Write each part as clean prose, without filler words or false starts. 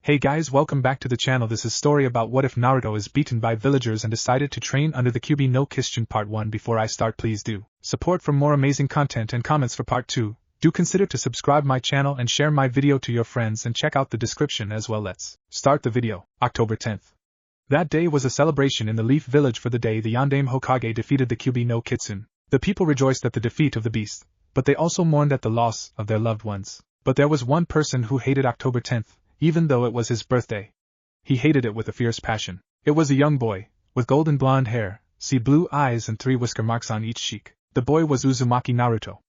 Hey guys, welcome back to the channel. This is story about what if Naruto is beaten by villagers and decided to train under the Kyuubi no Kishin part 1. Before I start, please do support for more amazing content and comments for part 2. Do consider to subscribe my channel and share my video to your friends and check out the description as well. Let's start the video. October 10th. That day was a celebration in the Leaf Village for the day the Yondaime Hokage defeated the Kyuubi no Kitsune. The people rejoiced at the defeat of the beast, but they also mourned at the loss of their loved ones. But there was one person who hated October 10th, even though it was his birthday. He hated it with a fierce passion. It was a young boy, with golden blonde hair, sea blue eyes and 3 whisker marks on each cheek. The boy was Uzumaki Naruto.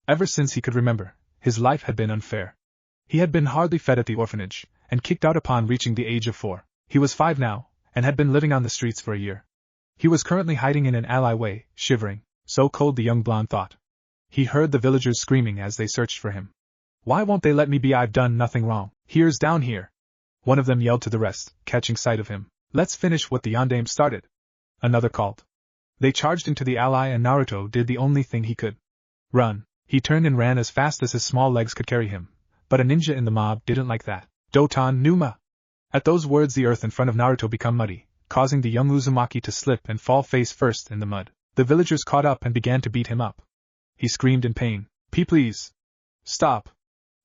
Ever since he could remember, his life had been unfair. He had been hardly fed at the orphanage, and kicked out upon reaching the age of 4. He was 5 now, and had been living on the streets for a year. He was currently hiding in an alleyway, shivering, so cold the young blonde thought. He heard the villagers screaming as they searched for him. "Why won't they let me be? I've done nothing wrong. Here's down here." One of them yelled to the rest, catching sight of him. "Let's finish what the Yondaime started." Another called. They charged into the alley and Naruto did the only thing he could. Run. He turned and ran as fast as his small legs could carry him, but a ninja in the mob didn't like that. "Doton Numa!" At those words the earth in front of Naruto became muddy, causing the young Uzumaki to slip and fall face first in the mud. The villagers caught up and began to beat him up. He screamed in pain. Please. Stop.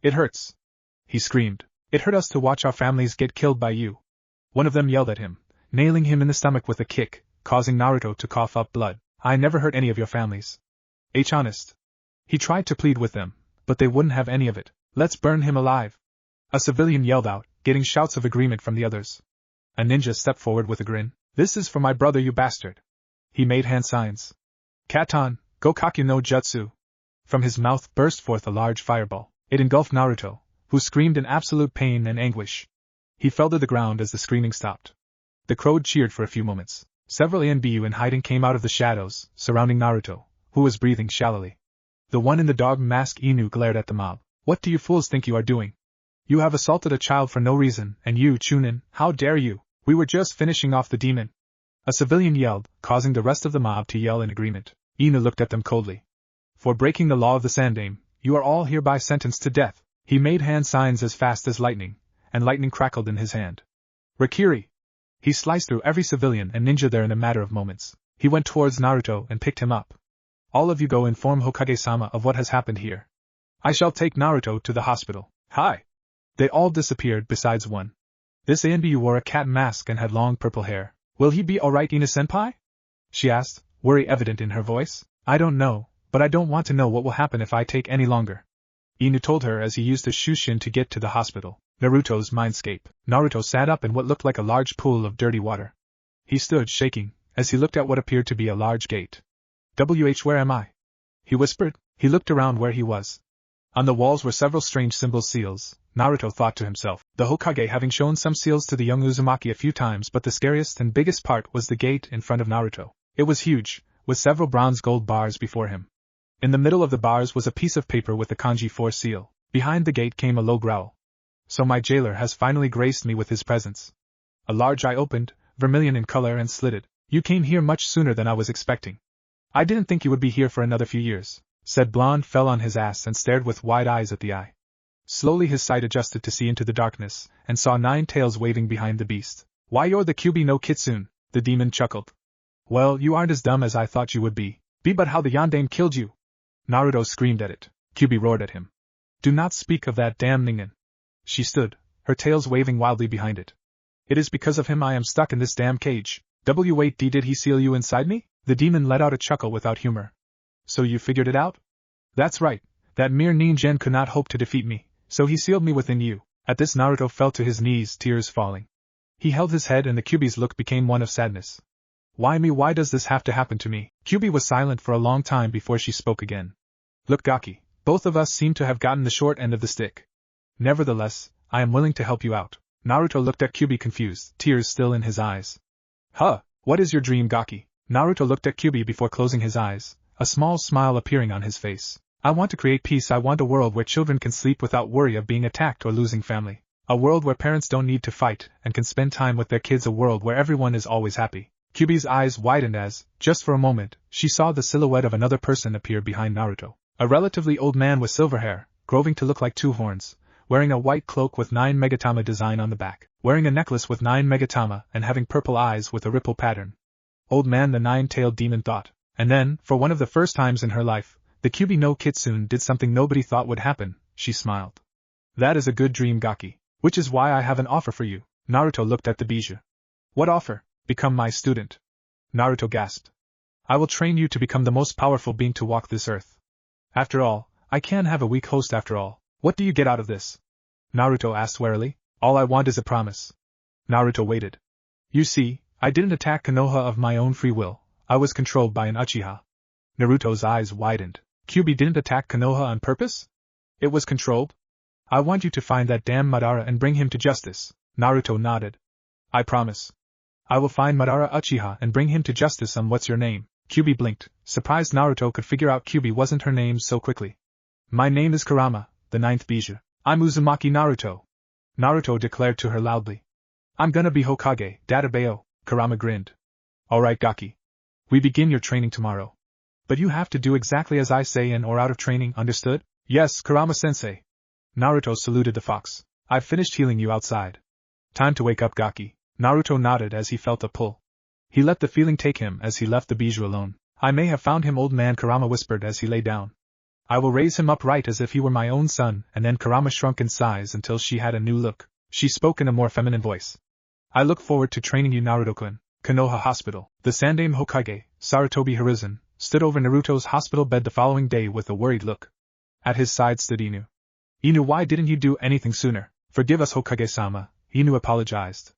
It hurts." He screamed. "It hurt us to watch our families get killed by you." One of them yelled at him, nailing him in the stomach with a kick, causing Naruto to cough up blood. "I never hurt any of your families. Honest." He tried to plead with them, but they wouldn't have any of it. "Let's burn him alive." A civilian yelled out, getting shouts of agreement from the others. A ninja stepped forward with a grin. "This is for my brother, you bastard." He made hand signs. "Katon, Gokakyu no Jutsu." From his mouth burst forth a large fireball. It engulfed Naruto, who screamed in absolute pain and anguish. He fell to the ground as the screaming stopped. The crowd cheered for a few moments. Several ANBU in hiding came out of the shadows, surrounding Naruto, who was breathing shallowly. The one in the dog mask Inu glared at the mob. "What do you fools think you are doing? You have assaulted a child for no reason, and you, Chunin, how dare you? We were just finishing off the demon." A civilian yelled, causing the rest of the mob to yell in agreement. Inu looked at them coldly. "For breaking the law of the Sandaime, you are all hereby sentenced to death." He made hand signs as fast as lightning, and lightning crackled in his hand. "Rakiri!" He sliced through every civilian and ninja there in a matter of moments. He went towards Naruto and picked him up. "All of you go inform Hokage-sama of what has happened here. I shall take Naruto to the hospital." "Hi!" They all disappeared besides one. This ANBU wore a cat mask and had long purple hair. "Will he be alright, Ina-senpai?" she asked, worry evident in her voice. "I don't know, but I don't want to know what will happen if I take any longer," Inu told her as he used his shushin to get to the hospital. Naruto's mindscape. Naruto sat up in what looked like a large pool of dirty water. He stood shaking, as he looked at what appeared to be a large gate. Where am I?" he whispered. He looked around where he was. On the walls were several strange symbol seals. Naruto thought to himself, the Hokage having shown some seals to the young Uzumaki a few times, but the scariest and biggest part was the gate in front of Naruto. It was huge, with several bronze gold bars before him. In the middle of the bars was a piece of paper with the kanji 4 seal. Behind the gate came a low growl. "So my jailer has finally graced me with his presence." A large eye opened, vermilion in color and slitted. "You came here much sooner than I was expecting." "I didn't think you would be here for another few years," said Blonde fell on his ass and stared with wide eyes at the eye. Slowly his sight adjusted to see into the darkness, and saw 9 tails waving behind the beast. "Why, you're the Kyuubi no Kitsune," the demon chuckled. "Well, you aren't as dumb as I thought you would be. But how the Yondaime killed you?" Naruto screamed at it. Kyuubi roared at him. "Do not speak of that damn Ningen." She stood, her tails waving wildly behind it. "It is because of him I am stuck in this damn cage." Wait, did he seal you inside me?" The demon let out a chuckle without humor. "So you figured it out?" "That's right. That mere Ningen could not hope to defeat me, so he sealed me within you." At this Naruto fell to his knees, tears falling. He held his head and the Kyuubi's look became one of sadness. "Why me? Why does this have to happen to me?" Kyuubi was silent for a long time before she spoke again. "Look, Gaki, both of us seem to have gotten the short end of the stick. Nevertheless, I am willing to help you out." Naruto looked at Kyuubi confused, tears still in his eyes. "Huh, what is your dream, Gaki?" Naruto looked at Kyuubi before closing his eyes, a small smile appearing on his face. "I want to create peace. I want a world where children can sleep without worry of being attacked or losing family. A world where parents don't need to fight and can spend time with their kids. A world where everyone is always happy." Kyuubi's eyes widened as, just for a moment, she saw the silhouette of another person appear behind Naruto. A relatively old man with silver hair, growing to look like 2 horns, wearing a white cloak with 9 Megatama design on the back, wearing a necklace with 9 Megatama and having purple eyes with a ripple pattern. Old man, the 9-tailed demon thought. And then, for one of the first times in her life, the Kyuubi no Kitsune did something nobody thought would happen. She smiled. That is a good dream, Gaki. Which is why I have an offer for you. Naruto looked at the bijou. What offer? Become my student. Naruto gasped. I will train you to become the most powerful being to walk this earth. After all, I can have a weak host after all. What do you get out of this? Naruto asked warily. All I want is a promise. Naruto waited. You see, I didn't attack Konoha of my own free will. I was controlled by an Uchiha. Naruto's eyes widened. Kyuubi didn't attack Konoha on purpose? It was controlled? I want you to find that damn Madara and bring him to justice. Naruto nodded. I promise. I will find Madara Uchiha and bring him to justice. What's your name? Kyuubi blinked, surprised Naruto could figure out Kyuubi wasn't her name so quickly. My name is Kurama, the 9th bijou. I'm Uzumaki Naruto. Naruto declared to her loudly. I'm gonna be Hokage, Databeo. Kurama grinned. Alright, Gaki. We begin your training tomorrow. But you have to do exactly as I say or out of training, understood? Yes, Kurama-sensei. Naruto saluted the fox. I've finished healing you outside. Time to wake up, Gaki. Naruto nodded as he felt a pull. He let the feeling take him as he left the bijou alone. I may have found him, old man, Kurama whispered as he lay down. I will raise him upright as if he were my own son. And then Kurama shrunk in size until she had a new look. She spoke in a more feminine voice. I look forward to training you, Naruto-kun. Konoha Hospital. The Sandaime Hokage, Sarutobi Hiruzen, stood over Naruto's hospital bed the following day with a worried look. At his side stood Inu. Inu, why didn't you do anything sooner? Forgive us, Hokage-sama, Inu apologized.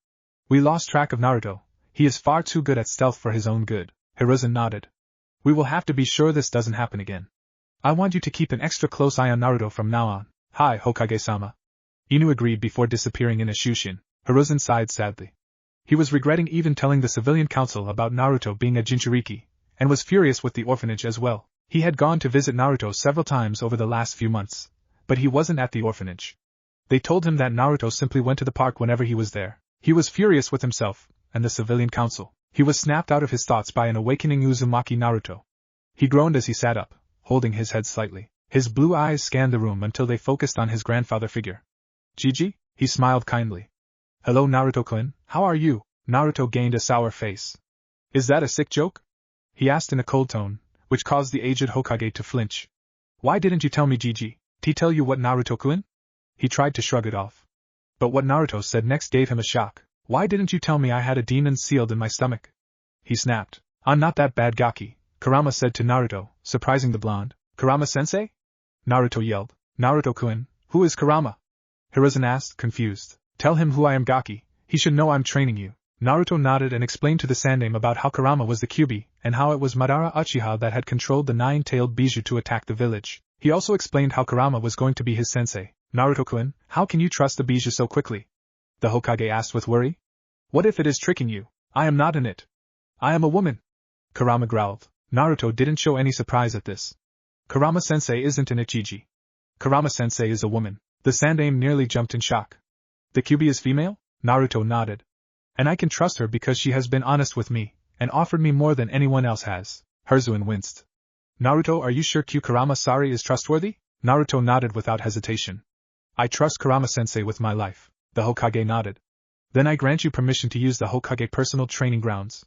We lost track of Naruto. He is far too good at stealth for his own good. Hiruzen nodded. We will have to be sure this doesn't happen again. I want you to keep an extra close eye on Naruto from now on. Hi, Hokage-sama. Inu agreed before disappearing in a shushin. Hiruzen sighed sadly. He was regretting even telling the civilian council about Naruto being a Jinchuriki, and was furious with the orphanage as well. He had gone to visit Naruto several times over the last few months, but he wasn't at the orphanage. They told him that Naruto simply went to the park whenever he was there. He was furious with himself, and the civilian council. He was snapped out of his thoughts by an awakening Uzumaki Naruto. He groaned as he sat up, holding his head slightly. His blue eyes scanned the room until they focused on his grandfather figure. Gigi? He smiled kindly. Hello, Naruto-kun, how are you? Naruto gained a sour face. Is that a sick joke? He asked in a cold tone, which caused the aged Hokage to flinch. Why didn't you tell me, Gigi? Did he tell you what, Naruto-kun? He tried to shrug it off. But what Naruto said next gave him a shock. Why didn't you tell me I had a demon sealed in my stomach? He snapped. I'm not that bad, Gaki, Kurama said to Naruto, surprising the blonde. Kurama-sensei? Naruto yelled. Naruto-kun, who is Kurama? Hiruzen asked, confused. Tell him who I am, Gaki. He should know I'm training you. Naruto nodded and explained to the Sandaime about how Kurama was the Kyuubi, and how it was Madara Uchiha that had controlled the 9-tailed bijou to attack the village. He also explained how Kurama was going to be his sensei. Naruto-kun, how can you trust the bijou so quickly? The Hokage asked with worry. What if it is tricking you? I am not in it. I am a woman. Kurama growled. Naruto didn't show any surprise at this. Kurama-sensei isn't in it, Gigi. Kurama-sensei is a woman. The Sandaime nearly jumped in shock. The Kyuubi is female? Naruto nodded. And I can trust her because she has been honest with me, and offered me more than anyone else has. Hiruzen winced. Naruto, are you sure Kurama-sari is trustworthy? Naruto nodded without hesitation. I trust Kurama-sensei with my life. The Hokage nodded. Then I grant you permission to use the Hokage personal training grounds.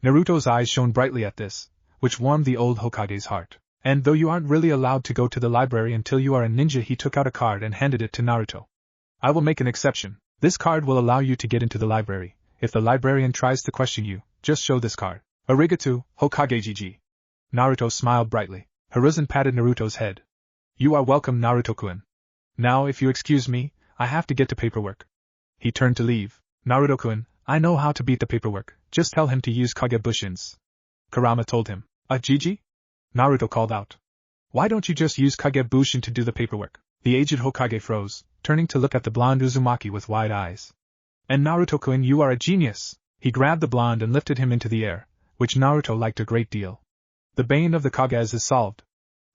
Naruto's eyes shone brightly at this, which warmed the old Hokage's heart. And though you aren't really allowed to go to the library until you are a ninja, he took out a card and handed it to Naruto. I will make an exception. This card will allow you to get into the library. If the librarian tries to question you, just show this card. Arigato, Hokage Gigi. Naruto smiled brightly. Hiruzen patted Naruto's head. You are welcome, Naruto-kun. Now, if you excuse me, I have to get to paperwork. He turned to leave. Naruto-kun, I know how to beat the paperwork. Just tell him to use Kagebushins. Kurama told him. Gigi? Naruto called out. Why don't you just use Kagebushin to do the paperwork? The aged Hokage froze, turning to look at the blonde Uzumaki with wide eyes. And Naruto-kun, you are a genius! He grabbed the blonde and lifted him into the air, which Naruto liked a great deal. The bane of the Kages is solved.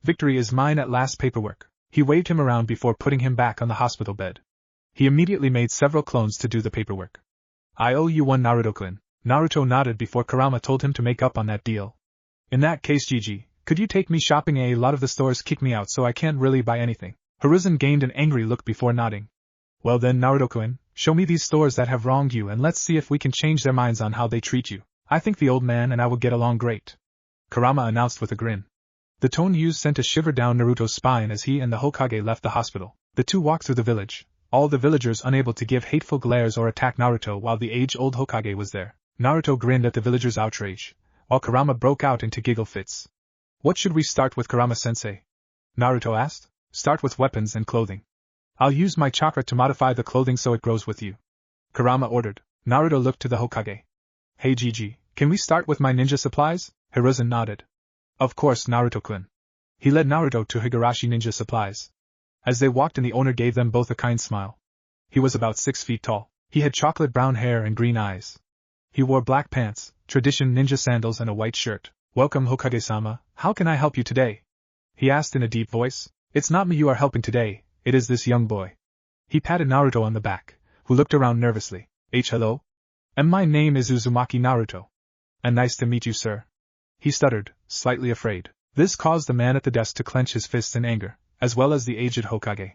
Victory is mine at last. Paperwork. He waved him around before putting him back on the hospital bed. He immediately made several clones to do the paperwork. I owe you one, Naruto-kun. Naruto nodded before Kurama told him to make up on that deal. In that case, Gigi, could you take me shopping? A lot of the stores kick me out, so I can't really buy anything. Hiruzen gained an angry look before nodding. Well then, Naruto-kun, show me these stores that have wronged you and let's see if we can change their minds on how they treat you. I think the old man and I will get along great. Kurama announced with a grin. The tone used sent a shiver down Naruto's spine as he and the Hokage left the hospital. The two walked through the village, all the villagers unable to give hateful glares or attack Naruto while the age-old Hokage was there. Naruto grinned at the villagers' outrage, while Kurama broke out into giggle fits. What should we start with, Kurama-sensei? Naruto asked. Start with weapons and clothing. I'll use my chakra to modify the clothing so it grows with you. Kurama ordered. Naruto looked to the Hokage. Hey Gigi, can we start with my ninja supplies? Hiruzen nodded. Of course, Naruto-kun. He led Naruto to Higurashi Ninja Supplies. As they walked in, the owner gave them both a kind smile. He was about 6 feet tall. He had chocolate brown hair and green eyes. He wore black pants, tradition ninja sandals and a white shirt. Welcome Hokage-sama, how can I help you today? He asked in a deep voice. It's not me you are helping today, it is this young boy. He patted Naruto on the back, who looked around nervously. Hello? And my name is Uzumaki Naruto. And nice to meet you, sir. He stuttered, slightly afraid. This caused the man at the desk to clench his fists in anger, as well as the aged Hokage.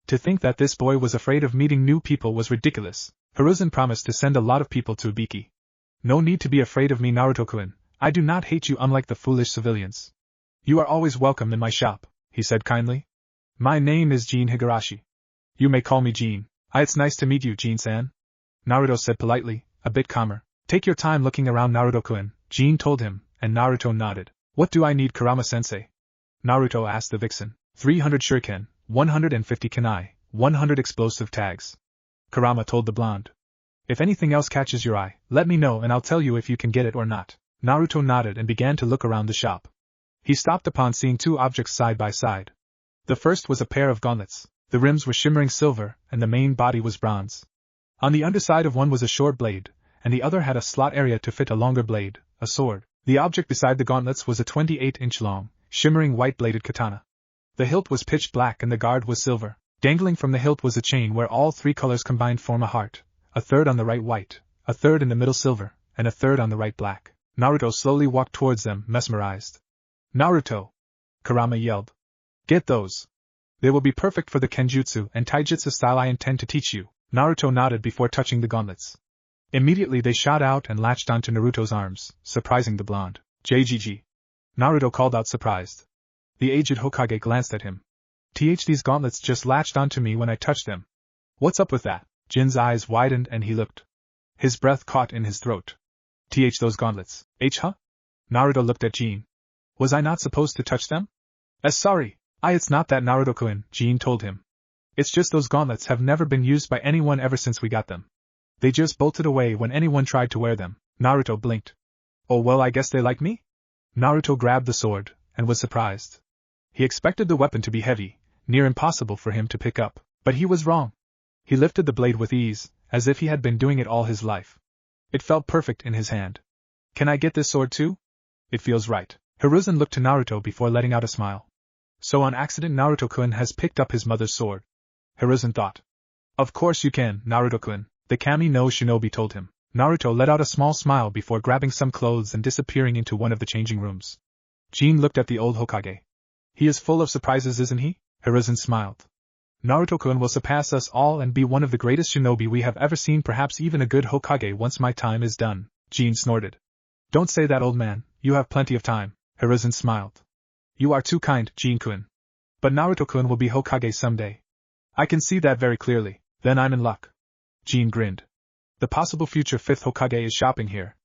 To think that this boy was afraid of meeting new people was ridiculous. Hiruzen promised to send a lot of people to Ibiki. No need to be afraid of me, Naruto-kun. I do not hate you unlike the foolish civilians. You are always welcome in my shop, he said kindly. My name is Jin Higurashi. You may call me Jin. It's nice to meet you, Jin-san. Naruto said politely, a bit calmer. Take your time looking around, Naruto-kun, Jin told him, and Naruto nodded. What do I need, Kurama-sensei? Naruto asked the vixen. 300 shuriken, 150 kunai, 100 explosive tags. Kurama told the blonde. If anything else catches your eye, let me know and I'll tell you if you can get it or not. Naruto nodded and began to look around the shop. He stopped upon seeing two objects side by side. The first was a pair of gauntlets. The rims were shimmering silver, and the main body was bronze. On the underside of one was a short blade, and the other had a slot area to fit a longer blade, a sword. The object beside the gauntlets was a 28-inch long, shimmering white-bladed katana. The hilt was pitch black and the guard was silver. Dangling from the hilt was a chain where all three colors combined form a heart, a third on the right white, a third in the middle silver, and a third on the right black. Naruto slowly walked towards them, mesmerized. Naruto! Kurama yelled. Get those. They will be perfect for the kenjutsu and taijutsu style I intend to teach you. Naruto nodded before touching the gauntlets. Immediately they shot out and latched onto Naruto's arms, surprising the blonde. JGG. Naruto called out surprised. The aged Hokage glanced at him. These gauntlets just latched onto me when I touched them. What's up with that? Jin's eyes widened and he looked. His breath caught in his throat. Those gauntlets. Huh? Naruto looked at Jin. Was I not supposed to touch them? Sorry. It's not that, Naruto-kun, Jin told him. It's just those gauntlets have never been used by anyone ever since we got them. They just bolted away when anyone tried to wear them. Naruto blinked. Oh well, I guess they like me? Naruto grabbed the sword, and was surprised. He expected the weapon to be heavy, near impossible for him to pick up, but he was wrong. He lifted the blade with ease, as if he had been doing it all his life. It felt perfect in his hand. Can I get this sword too? It feels right. Hiruzen looked to Naruto before letting out a smile. So on accident Naruto-kun has picked up his mother's sword. Hiruzen thought. Of course you can, Naruto-kun, the Kami no Shinobi told him. Naruto let out a small smile before grabbing some clothes and disappearing into one of the changing rooms. Jin looked at the old Hokage. He is full of surprises, isn't he? Hiruzen smiled. Naruto-kun will surpass us all and be one of the greatest shinobi we have ever seen, perhaps even a good Hokage once my time is done, Jin snorted. Don't say that, old man, you have plenty of time, Hiruzen smiled. You are too kind, Jin-kun. But Naruto-kun will be Hokage someday. I can see that very clearly, then I'm in luck. Jin grinned. The possible future 5th Hokage is shopping here.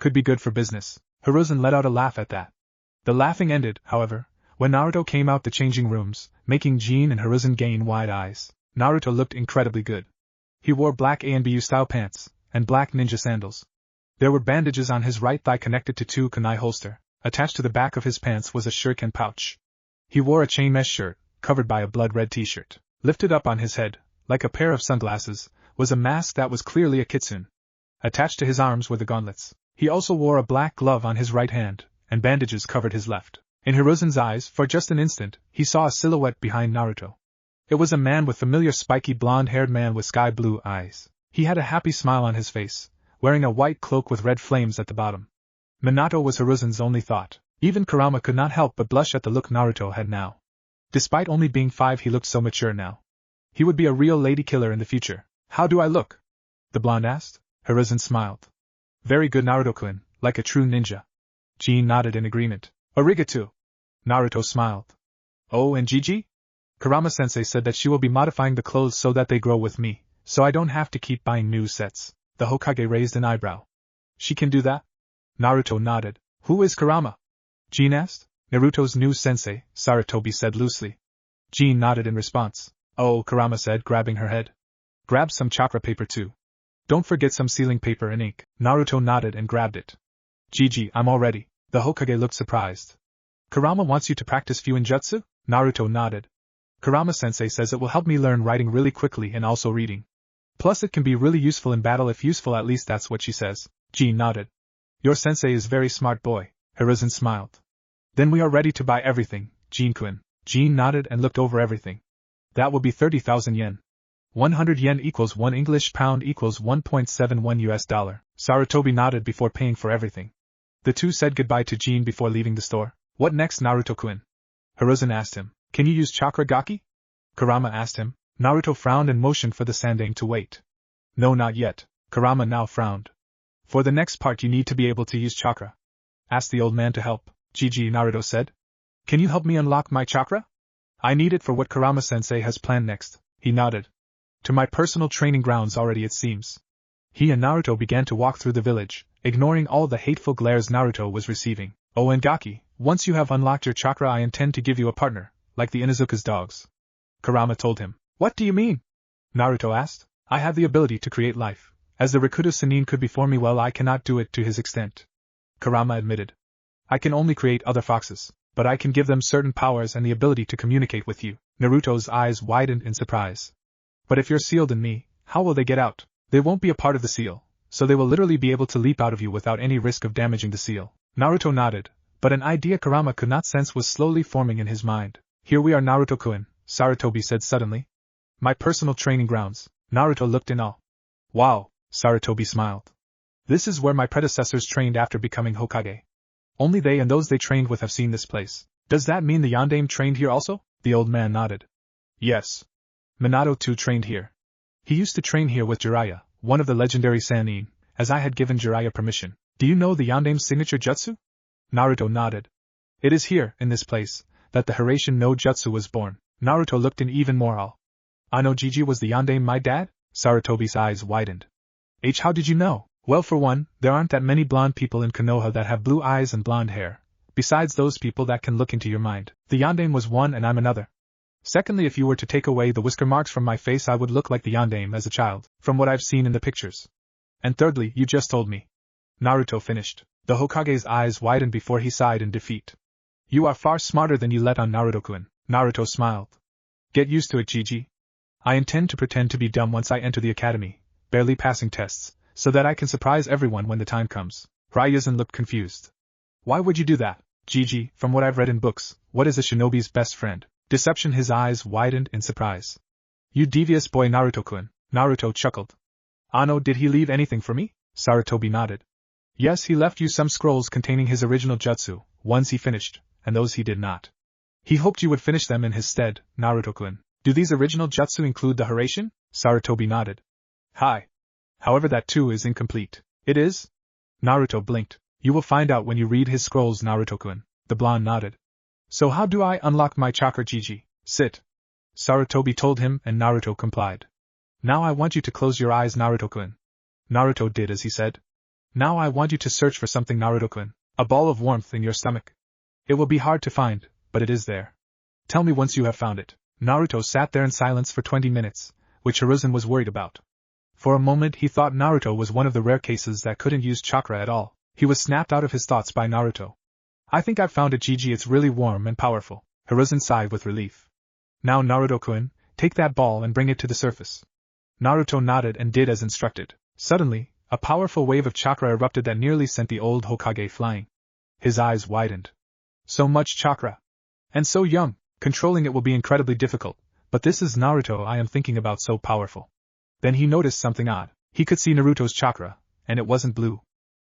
Could be good for business. Hiruzen let out a laugh at that. The laughing ended, however, when Naruto came out the changing rooms, making Jin and Hiruzen gain wide eyes. Naruto looked incredibly good. He wore black ANBU style pants, and black ninja sandals. There were bandages on his right thigh connected to 2 kunai holster. Attached to the back of his pants was a shuriken pouch. He wore a chain mesh shirt, covered by a blood-red t-shirt. Lifted up on his head, like a pair of sunglasses, was a mask that was clearly a kitsune. Attached to his arms were the gauntlets. He also wore a black glove on his right hand, and bandages covered his left. In Hiruzen's eyes, for just an instant, he saw a silhouette behind Naruto. It was a man with familiar spiky blonde-haired man with sky-blue eyes. He had a happy smile on his face, wearing a white cloak with red flames at the bottom. Minato was Hiruzen's only thought. Even Kurama could not help but blush at the look Naruto had now. Despite only being 5, he looked so mature now. He would be a real lady killer in the future. How do I look? The blonde asked. Hiruzen smiled. Very good, Naruto-kun, like a true ninja. Jean nodded in agreement. Arigato. Naruto smiled. Oh, and Gigi? Kurama-sensei said that she will be modifying the clothes so that they grow with me, so I don't have to keep buying new sets. The Hokage raised an eyebrow. She can do that? Naruto nodded. Who is Kurama? Jean asked. Naruto's new sensei, Sarutobi said loosely. Jean nodded in response. Oh, Kurama said, grabbing her head. Grab some chakra paper too. Don't forget some sealing paper and ink. Naruto nodded and grabbed it. Gigi, I'm all ready. The Hokage looked surprised. Kurama wants you to practice Fuinjutsu? Naruto nodded. Kurama-sensei says it will help me learn writing really quickly and also reading. Plus it can be really useful in battle if useful, at least that's what she says. Jean nodded. Your sensei is very smart boy. Hiruzen smiled. Then we are ready to buy everything, Jean-kun. Jean nodded and looked over everything. That will be 30,000 yen. 100 yen equals 1 English pound equals 1.71 US dollar. Sarutobi nodded before paying for everything. The two said goodbye to Jean before leaving the store. What next, Naruto-kun? Hiruzen asked him. Can you use chakra gaki? Kurama asked him. Naruto frowned and motioned for the Sandang to wait. No, not yet. Kurama now frowned. For the next part you need to be able to use chakra. Ask the old man to help. Gigi, Naruto said. Can you help me unlock my chakra? I need it for what Kurama-sensei has planned next. He nodded. To my personal training grounds already, it seems. He and Naruto began to walk through the village, ignoring all the hateful glares Naruto was receiving. Oh, and Gaki, once you have unlocked your chakra I intend to give you a partner, like the Inuzuka's dogs. Kurama told him. What do you mean? Naruto asked. I have the ability to create life. As the Rikudo Sannin could before me, well, I cannot do it to his extent. Kurama admitted. I can only create other foxes, but I can give them certain powers and the ability to communicate with you. Naruto's eyes widened in surprise. But if you're sealed in me, how will they get out? They won't be a part of the seal, so they will literally be able to leap out of you without any risk of damaging the seal. Naruto nodded, but an idea Kurama could not sense was slowly forming in his mind. Here we are, Naruto-kun, Sarutobi said suddenly. My personal training grounds. Naruto looked in awe. Wow, Sarutobi smiled. This is where my predecessors trained after becoming Hokage. Only they and those they trained with have seen this place. Does that mean the Yondaime trained here also? The old man nodded. Yes. Minato too trained here. He used to train here with Jiraiya, one of the legendary Sannin, as I had given Jiraiya permission. Do you know the Yondaime's signature jutsu? Naruto nodded. It is here, in this place, that the Hiraishin no Jutsu was born. Naruto looked in even more awe. I know Gigi was the Yondaime my dad? Sarutobi's eyes widened. How did you know? Well, for one, there aren't that many blonde people in Konoha that have blue eyes and blonde hair. Besides those people that can look into your mind. The Yondaime was one and I'm another. Secondly, if you were to take away the whisker marks from my face I would look like the Yondaime as a child, from what I've seen in the pictures. And thirdly, you just told me. Naruto finished. The Hokage's eyes widened before he sighed in defeat. You are far smarter than you let on, Naruto-kun. Naruto smiled. Get used to it, Gigi. I intend to pretend to be dumb once I enter the academy, barely passing tests, so that I can surprise everyone when the time comes. Ryuzen looked confused. Why would you do that? Gigi, from what I've read in books, what is a shinobi's best friend? Deception. His eyes widened in surprise. You devious boy, Naruto-kun. Naruto chuckled. Ano, did he leave anything for me? Sarutobi nodded. Yes, he left you some scrolls containing his original jutsu, ones he finished, and those he did not. He hoped you would finish them in his stead, Naruto-kun. Do these original jutsu include the Hiraishin? Sarutobi nodded. Hi. However, that too is incomplete. It is? Naruto blinked. You will find out when you read his scrolls, Naruto-kun. The blonde nodded. So how do I unlock my chakra, Gigi? Sit. Sarutobi told him and Naruto complied. Now I want you to close your eyes, Naruto-kun. Naruto did as he said. Now I want you to search for something, Naruto-kun. A ball of warmth in your stomach. It will be hard to find, but it is there. Tell me once you have found it. Naruto sat there in silence for 20 minutes, which Hiruzen was worried about. For a moment he thought Naruto was one of the rare cases that couldn't use chakra at all. He was snapped out of his thoughts by Naruto. I think I've found it, Gigi. It's really warm and powerful. Hiruzen sighed with relief. Now, Naruto-kun, take that ball and bring it to the surface. Naruto nodded and did as instructed. Suddenly, a powerful wave of chakra erupted that nearly sent the old Hokage flying. His eyes widened. So much chakra. And so young. Controlling it will be incredibly difficult, but this is Naruto I am thinking about, so powerful. Then he noticed something odd. He could see Naruto's chakra, and it wasn't blue.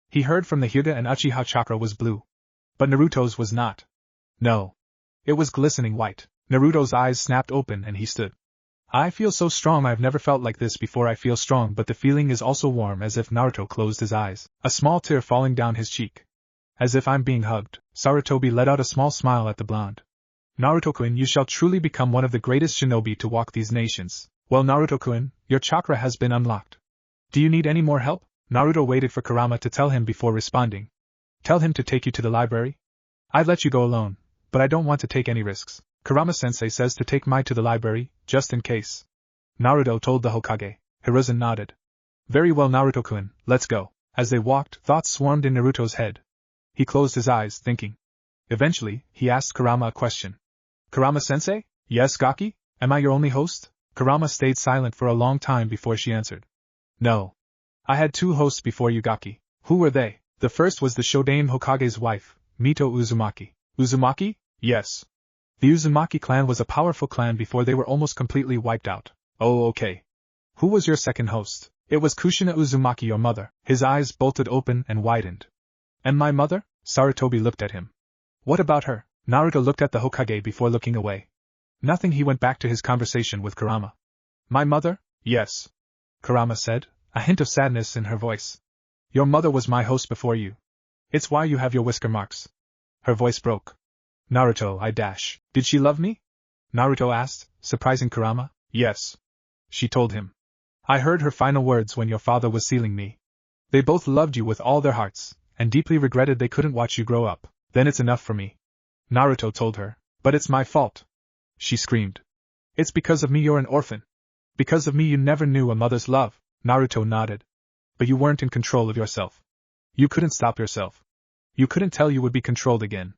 He heard from the Hyuga and Uchiha chakra was blue. But Naruto's was not. No. It was glistening white. Naruto's eyes snapped open and he stood. I feel so strong. I've never felt like this before. I feel strong, but the feeling is also warm, as if Naruto closed his eyes, a small tear falling down his cheek. As if I'm being hugged. Sarutobi let out a small smile at the blonde. Naruto-kun, you shall truly become one of the greatest shinobi to walk these nations. Well, Naruto-kun, your chakra has been unlocked. Do you need any more help? Naruto waited for Kurama to tell him before responding. Tell him to take you to the library? I'd let you go alone, but I don't want to take any risks. Kurama-sensei says to take Mai to the library, just in case. Naruto told the Hokage. Hiruzen nodded. Very well, Naruto-kun, let's go. As they walked, thoughts swarmed in Naruto's head. He closed his eyes, thinking. Eventually, he asked Kurama a question. Kurama-sensei? Yes, Gaki? Am I your only host? Kurama stayed silent for a long time before she answered. No. I had 2 hosts before you, Gaki. Who were they? The first was the Shodaime Hokage's wife, Mito Uzumaki. Uzumaki? Yes. The Uzumaki clan was a powerful clan before they were almost completely wiped out. Oh, okay. Who was your second host? It was Kushina Uzumaki, your mother. His eyes bolted open and widened. And my mother? Sarutobi looked at him. What about her? Naruto looked at the Hokage before looking away. Nothing. He went back to his conversation with Kurama. My mother? Yes. Kurama said, a hint of sadness in her voice. Your mother was my host before you. It's why you have your whisker marks. Her voice broke. Naruto, Did she love me? Naruto asked, surprising Kurama. Yes. She told him. I heard her final words when your father was sealing me. They both loved you with all their hearts, and deeply regretted they couldn't watch you grow up. Then it's enough for me. Naruto told her. But it's my fault. She screamed. It's because of me you're an orphan. Because of me you never knew a mother's love. Naruto nodded. But you weren't in control of yourself. You couldn't stop yourself. You couldn't tell you would be controlled again.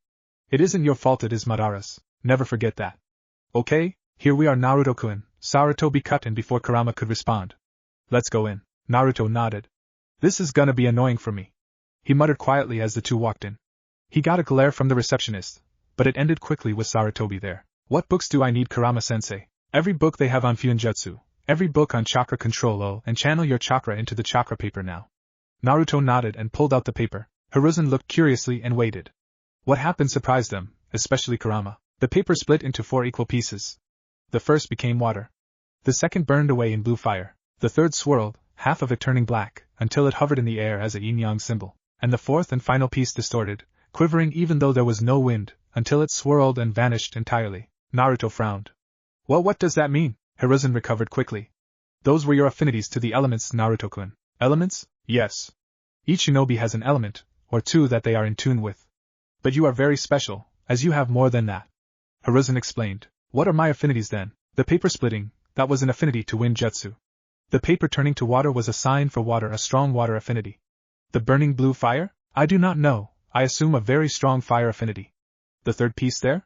It isn't your fault, it is Madara's. Never forget that. Okay, here we are, Naruto-kun. Sarutobi cut in before Kurama could respond. Let's go in. Naruto nodded. This is gonna be annoying for me. He muttered quietly as the two walked in. He got a glare from the receptionist, but it ended quickly with Sarutobi there. What books do I need, Kurama-sensei? Every book they have on Fuinjutsu. Every book on chakra control and channel your chakra into the chakra paper now. Naruto nodded and pulled out the paper. Hiruzen looked curiously and waited. What happened surprised them, especially Kurama. The paper split into 4 equal pieces. The first became water. The second burned away in blue fire. The third swirled, half of it turning black, until it hovered in the air as a yin-yang symbol. And the fourth and final piece distorted, quivering even though there was no wind, until it swirled and vanished entirely. Naruto frowned. Well, what does that mean? Hiruzen recovered quickly. Those were your affinities to the elements, Naruto-kun. Elements? Yes. Each shinobi has an element, or 2 that they are in tune with. But you are very special, as you have more than that. Hiruzen explained. What are my affinities then? The paper splitting, that was an affinity to wind jutsu. The paper turning to water was a sign for water, a strong water affinity. The burning blue fire? I do not know, I assume a very strong fire affinity. The third piece there?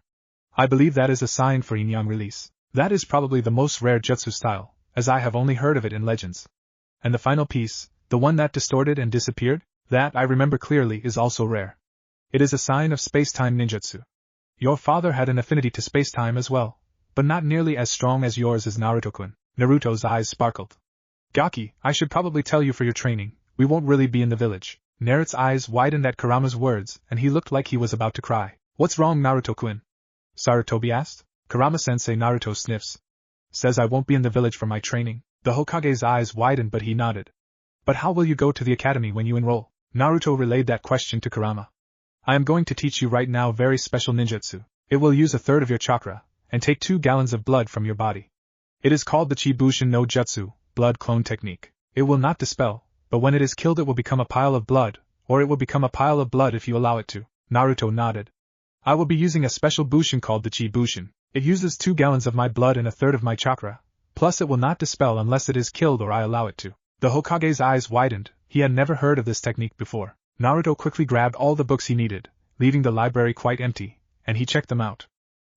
I believe that is a sign for yin-yang release. That is probably the most rare jutsu style, as I have only heard of it in legends. And the final piece, the one that distorted and disappeared, that I remember clearly is also rare. It is a sign of space-time ninjutsu. Your father had an affinity to space-time as well, but not nearly as strong as yours is, Naruto-kun. Naruto's eyes sparkled. Gaki, I should probably tell you for your training, we won't really be in the village. Naruto's eyes widened at Kurama's words, and he looked like he was about to cry. What's wrong, Naruto-kun? Sarutobi asked. Kurama-sensei, Naruto sniffs. Says I won't be in the village for my training. The Hokage's eyes widened, but he nodded. But how will you go to the academy when you enroll? Naruto relayed that question to Kurama. I am going to teach you right now very special ninjutsu. It will use 1/3 of your chakra, and take 2 gallons of blood from your body. It is called the Chibushin no Jutsu, blood clone technique. It will not dispel, but when it is killed it will become a pile of blood, or it will become a pile of blood if you allow it to. Naruto nodded. I will be using a special bushin called the Chibushin. It uses 2 gallons of my blood and 1/3 of my chakra, plus it will not dispel unless it is killed or I allow it to. The Hokage's eyes widened, he had never heard of this technique before. Naruto quickly grabbed all the books he needed, leaving the library quite empty, and he checked them out.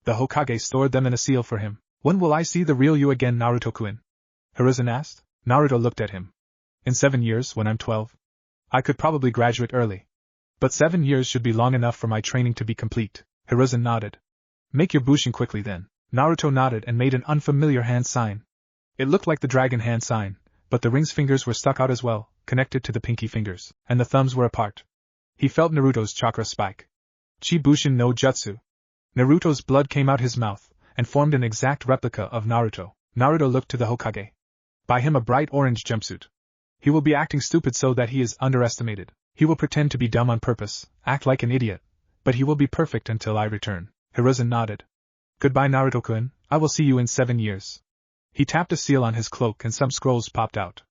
The Hokage stored them in a seal for him. When will I see the real you again, Naruto-kun? Hiruzen asked. Naruto looked at him. In 7 years, when I'm 12. I could probably graduate early. But 7 years should be long enough for my training to be complete. Hiruzen nodded. Make your bushin quickly then. Naruto nodded and made an unfamiliar hand sign. It looked like the dragon hand sign, but the ring's fingers were stuck out as well, connected to the pinky fingers, and the thumbs were apart. He felt Naruto's chakra spike. Chibushin no Jutsu. Naruto's blood came out his mouth, and formed an exact replica of Naruto. Naruto looked to the Hokage. Buy him a bright orange jumpsuit. He will be acting stupid so that he is underestimated. He will pretend to be dumb on purpose, act like an idiot, but he will be perfect until I return. Hiruzen nodded. Goodbye Naruto-kun, I will see you in 7 years. He tapped a seal on his cloak and some scrolls popped out.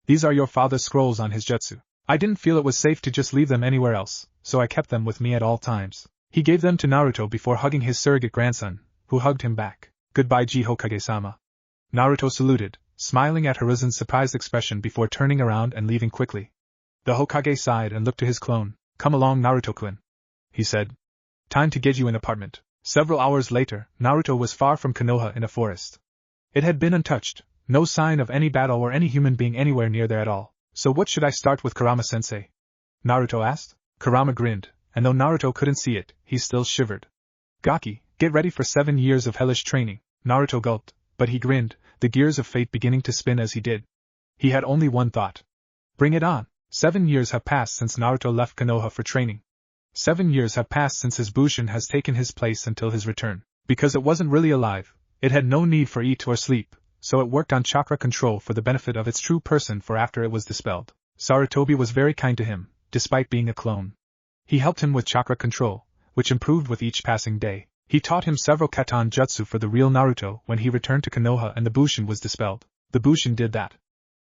These are your father's scrolls on his jutsu. I didn't feel it was safe to just leave them anywhere else, so I kept them with me at all times. He gave them to Naruto before hugging his surrogate grandson, who hugged him back. Goodbye Ji Hokage-sama. Naruto saluted, smiling at Hiruzen's surprised expression before turning around and leaving quickly. The Hokage sighed and looked to his clone. Come along Naruto-kun, he said. Time to get you an apartment. Several hours later, Naruto was far from Konoha in a forest. It had been untouched, no sign of any battle or any human being anywhere near there at all. So what should I start with Kurama-sensei? Naruto asked. Kurama grinned, and though Naruto couldn't see it, he still shivered. Gaki, get ready for 7 years of hellish training. Naruto gulped, but he grinned, the gears of fate beginning to spin as he did. He had only one thought. Bring it on. 7 years have passed since Naruto left Konoha for training. 7 years have passed since his Bushin has taken his place until his return. Because it wasn't really alive, it had no need for eat or sleep, so it worked on chakra control for the benefit of its true person for after it was dispelled. Sarutobi was very kind to him, despite being a clone. He helped him with chakra control, which improved with each passing day. He taught him several katan jutsu for the real Naruto when he returned to Konoha and the Bushin was dispelled. The Bushin did that.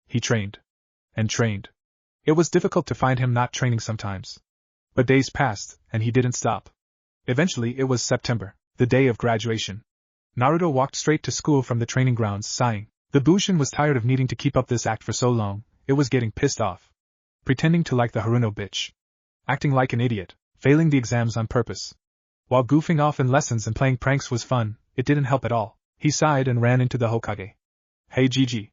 He trained. And trained. It was difficult to find him not training sometimes. But days passed, and he didn't stop. Eventually it was September, the day of graduation. Naruto walked straight to school from the training grounds, sighing. The Bushin was tired of needing to keep up this act for so long, it was getting pissed off. Pretending to like the Haruno bitch. Acting like an idiot, failing the exams on purpose. While goofing off in lessons and playing pranks was fun, it didn't help at all. He sighed and ran into the Hokage. Hey Gigi,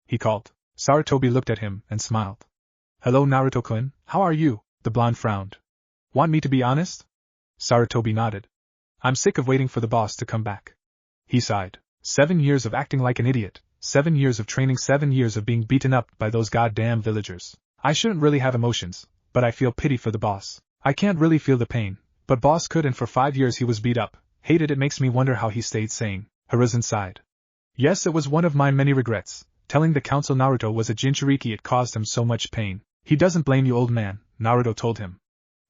he called. Sarutobi looked at him and smiled. Hello Naruto-kun, how are you? The blonde frowned. Want me to be honest? Sarutobi nodded. I'm sick of waiting for the boss to come back. He sighed. 7 years of acting like an idiot, 7 years of training, 7 years of being beaten up by those goddamn villagers. I shouldn't really have emotions, but I feel pity for the boss. I can't really feel the pain, but boss could, and for 5 years he was beat up, hated. It makes me wonder how he stayed sane. Hiruzen sighed. Yes, it was one of my many regrets. Telling the council Naruto was a Jinchuriki, it caused him so much pain. He doesn't blame you, old man, Naruto told him.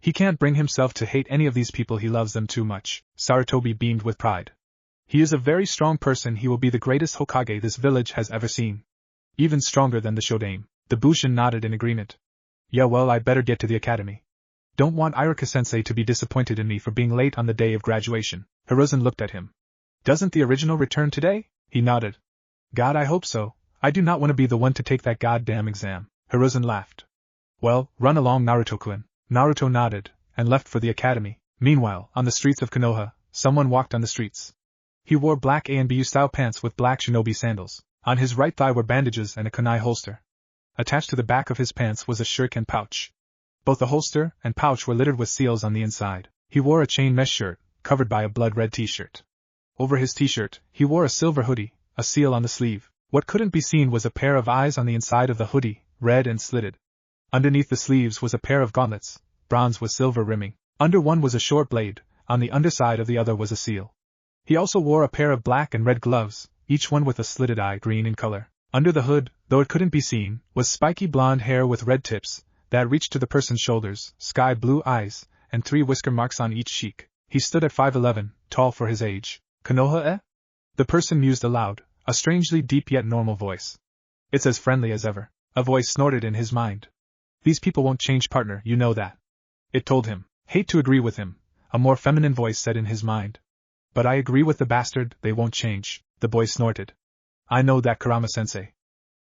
He can't bring himself to hate any of these people, he loves them too much. Sarutobi beamed with pride. He is a very strong person, he will be the greatest Hokage this village has ever seen. Even stronger than the Shodaime. The Bushin nodded in agreement. Yeah, well, I better get to the academy. Don't want Iruka-sensei to be disappointed in me for being late on the day of graduation. Hiruzen looked at him. Doesn't the original return today? He nodded. God, I hope so. I do not want to be the one to take that goddamn exam. Hiruzen laughed. Well, run along Naruto-kun. Naruto nodded, and left for the academy. Meanwhile, on the streets of Konoha, someone walked on the streets. He wore black A&BU-style pants with black shinobi sandals. On his right thigh were bandages and a kunai holster. Attached to the back of his pants was a shuriken pouch. Both the holster and pouch were littered with seals on the inside. He wore a chain mesh shirt, covered by a blood-red t-shirt. Over his t-shirt, he wore a silver hoodie, a seal on the sleeve. What couldn't be seen was a pair of eyes on the inside of the hoodie, red and slitted. Underneath the sleeves was a pair of gauntlets, bronze with silver rimming. Under one was a short blade, on the underside of the other was a seal. He also wore a pair of black and red gloves, each one with a slitted eye, green in color. Under the hood, though it couldn't be seen, was spiky blonde hair with red tips that reached to the person's shoulders, sky blue eyes, and 3 whisker marks on each cheek. He stood at 5'11", tall for his age. Konoha, eh? The person mused aloud, a strangely deep yet normal voice. It's as friendly as ever. A voice snorted in his mind. These people won't change, partner, you know that. It told him. Hate to agree with him, a more feminine voice said in his mind. But I agree with the bastard, they won't change, the boy snorted. I know that, Kurama-sensei.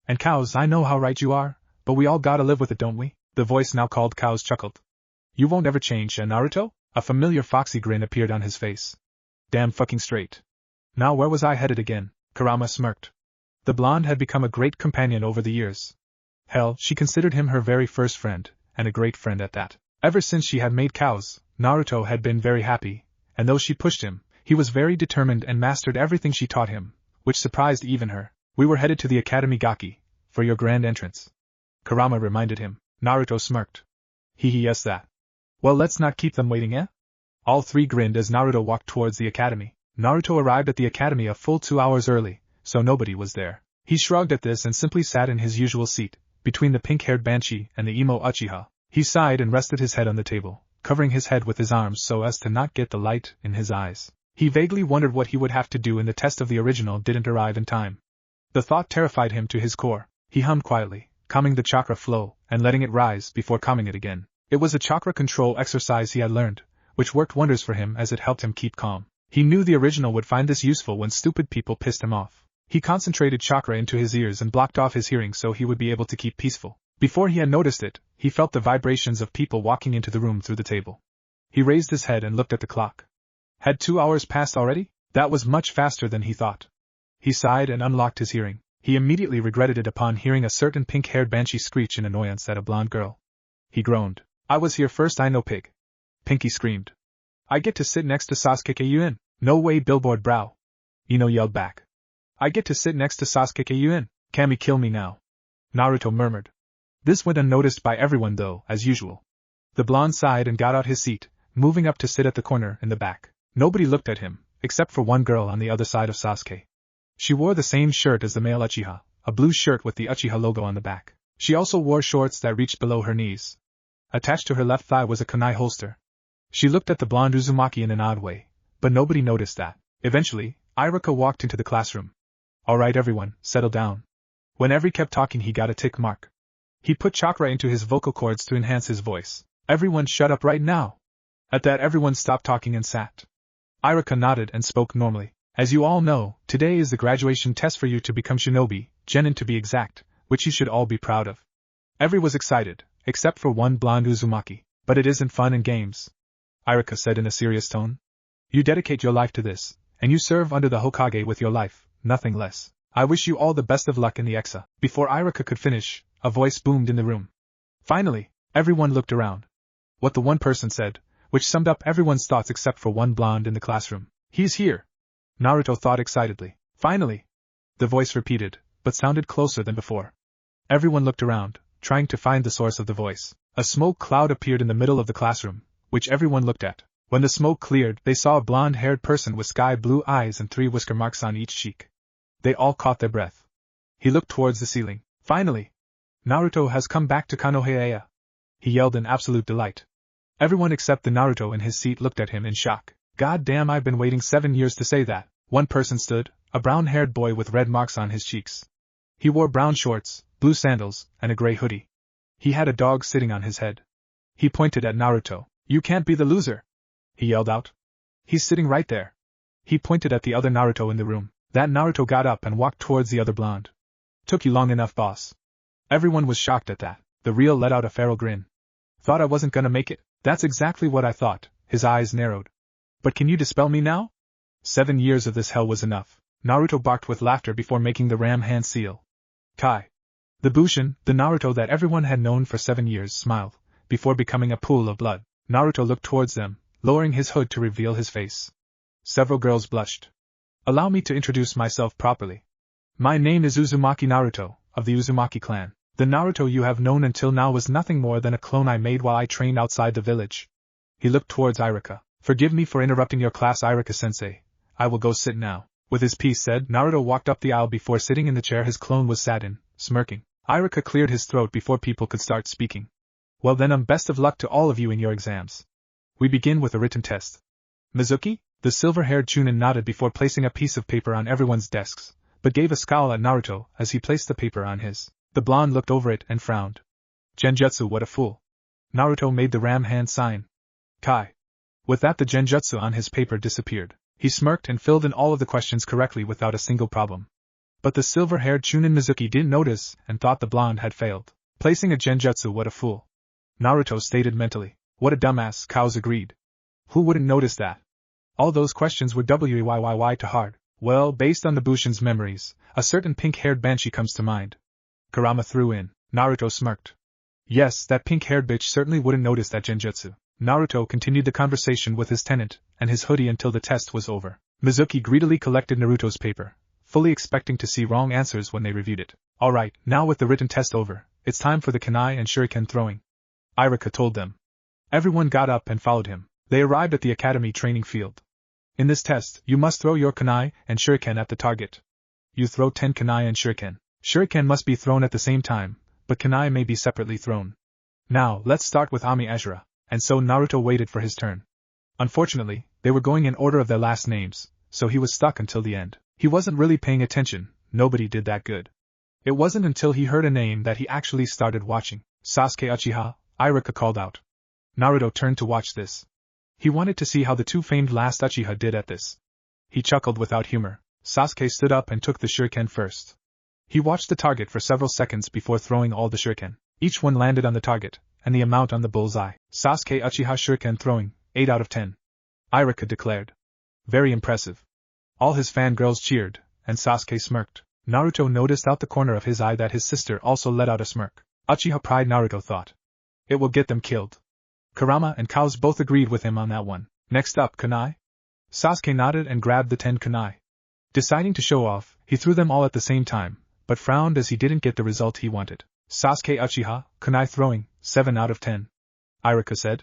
And cows, I know how right you are, but we all gotta live with it, don't we? The voice now called cows chuckled. You won't ever change, Naruto? A familiar foxy grin appeared on his face. Damn fucking straight. Now where was I headed again? Kurama smirked. The blonde had become a great companion over the years. Hell, she considered him her very first friend, and a great friend at that. Ever since she had made cows, Naruto had been very happy, and though she pushed him, he was very determined and mastered everything she taught him, which surprised even her. We were headed to the academy, Gaki, for your grand entrance. Kurama reminded him. Naruto smirked. Yes that. Well, let's not keep them waiting, eh? All three grinned as Naruto walked towards the academy. Naruto arrived at the academy a full 2 hours early, so nobody was there. He shrugged at this and simply sat in his usual seat, between the pink-haired Banshee and the emo Uchiha. He sighed and rested his head on the table, covering his head with his arms so as to not get the light in his eyes. He vaguely wondered what he would have to do when the test of the original didn't arrive in time. The thought terrified him to his core. He hummed quietly, calming the chakra flow and letting it rise before calming it again. It was a chakra control exercise he had learned, which worked wonders for him as it helped him keep calm. He knew the original would find this useful when stupid people pissed him off. He concentrated chakra into his ears and blocked off his hearing so he would be able to keep peaceful. Before he had noticed it, he felt the vibrations of people walking into the room through the table. He raised his head and looked at the clock. Had 2 hours passed already? That was much faster than he thought. He sighed and unlocked his hearing. He immediately regretted it upon hearing a certain pink-haired Banshee screech in annoyance at a blonde girl. He groaned. I was here first, I know, pig. Pinky screamed. I get to sit next to Sasuke Kyuubi. No way, billboard brow. Ino yelled back. I get to sit next to Sasuke Kyuubi. Kami, kill me now. Naruto murmured. This went unnoticed by everyone though, as usual. The blonde sighed and got out his seat, moving up to sit at the corner in the back. Nobody looked at him, except for one girl on the other side of Sasuke. She wore the same shirt as the male Uchiha, a blue shirt with the Uchiha logo on the back. She also wore shorts that reached below her knees. Attached to her left thigh was a kunai holster. She looked at the blonde Uzumaki in an odd way, but nobody noticed that. Eventually, Iruka walked into the classroom. Alright everyone, settle down. When Every kept talking he got a tick mark. He put chakra into his vocal cords to enhance his voice. Everyone shut up right now. At that everyone stopped talking and sat. Iruka nodded and spoke normally. As you all know, today is the graduation test for you to become shinobi, genin to be exact, which you should all be proud of. Every was excited, except for one blonde Uzumaki. But it isn't fun and games. Iruka said in a serious tone. You dedicate your life to this, and you serve under the Hokage with your life, nothing less. I wish you all the best of luck in the exa. Before Iruka could finish, a voice boomed in the room. Finally, everyone looked around. What the one person said, which summed up everyone's thoughts except for one blonde in the classroom. He's here. Naruto thought excitedly. Finally. The voice repeated, but sounded closer than before. Everyone looked around, trying to find the source of the voice. A smoke cloud appeared in the middle of the classroom, which everyone looked at. When the smoke cleared, they saw a blonde-haired person with sky-blue eyes and 3 whisker marks on each cheek. They all caught their breath. He looked towards the ceiling. Finally! Naruto has come back to Konohaya! He yelled in absolute delight. Everyone except the Naruto in his seat looked at him in shock. God damn, I've been waiting 7 years to say that. One person stood, a brown-haired boy with red marks on his cheeks. He wore brown shorts, blue sandals, and a gray hoodie. He had a dog sitting on his head. He pointed at Naruto. You can't be the loser! He yelled out. He's sitting right there. He pointed at the other Naruto in the room. That Naruto got up and walked towards the other blonde. Took you long enough, boss. Everyone was shocked at that. The real let out a feral grin. Thought I wasn't gonna make it? That's exactly what I thought. His eyes narrowed. But can you dispel me now? 7 years of this hell was enough. Naruto barked with laughter before making the ram hand seal. Kai. The Bushin, the Naruto that everyone had known for 7 years, smiled, before becoming a pool of blood. Naruto looked towards them, lowering his hood to reveal his face. Several girls blushed. Allow me to introduce myself properly. My name is Uzumaki Naruto, of the Uzumaki clan. The Naruto you have known until now was nothing more than a clone I made while I trained outside the village. He looked towards Iruka. Forgive me for interrupting your class, Iruka-sensei. I will go sit now. With his piece said, Naruto walked up the aisle before sitting in the chair his clone was sat in, smirking. Iruka cleared his throat before people could start speaking. Well then, best of luck to all of you in your exams. We begin with a written test. Mizuki? The silver-haired Chunin nodded before placing a piece of paper on everyone's desks, but gave a scowl at Naruto as he placed the paper on his. The blonde looked over it and frowned. Genjutsu, what a fool. Naruto made the ram hand sign. Kai. With that, the genjutsu on his paper disappeared. He smirked and filled in all of the questions correctly without a single problem. But the silver-haired Chunin Mizuki didn't notice and thought the blonde had failed. Placing a genjutsu, what a fool. Naruto stated mentally. What a dumbass, cows agreed. Who wouldn't notice that? All those questions were wyyy to hard. Well, based on the Bushin's memories, a certain pink-haired Banshee comes to mind. Kurama threw in. Naruto smirked. Yes, that pink-haired bitch certainly wouldn't notice that genjutsu. Naruto continued the conversation with his tenant and his hoodie until the test was over. Mizuki greedily collected Naruto's paper, fully expecting to see wrong answers when they reviewed it. Alright, now with the written test over, it's time for the kunai and shuriken throwing. Iruka told them. Everyone got up and followed him. They arrived at the academy training field. In this test, you must throw your kunai and shuriken at the target. You throw 10 kunai and shuriken. Shuriken must be thrown at the same time, but kunai may be separately thrown. Now, let's start with Ami Ashura. And so Naruto waited for his turn. Unfortunately, they were going in order of their last names, so he was stuck until the end. He wasn't really paying attention, nobody did that good. It wasn't until he heard a name that he actually started watching. Sasuke Uchiha, Iruka called out. Naruto turned to watch this. He wanted to see how the two famed last Uchiha did at this. He chuckled without humor. Sasuke stood up and took the shuriken first. He watched the target for several seconds before throwing all the shuriken. Each one landed on the target, and the amount on the bullseye. Sasuke Uchiha shuriken throwing, 8 out of 10. Iruka declared. Very impressive. All his fangirls cheered, and Sasuke smirked. Naruto noticed out the corner of his eye that his sister also let out a smirk. Uchiha pride, Naruto thought. It will get them killed. Kurama and Kaos both agreed with him on that one. Next up, kunai? Sasuke nodded and grabbed the 10 kunai. Deciding to show off, he threw them all at the same time, but frowned as he didn't get the result he wanted. Sasuke Uchiha, kunai throwing, 7 out of 10. Iruka said.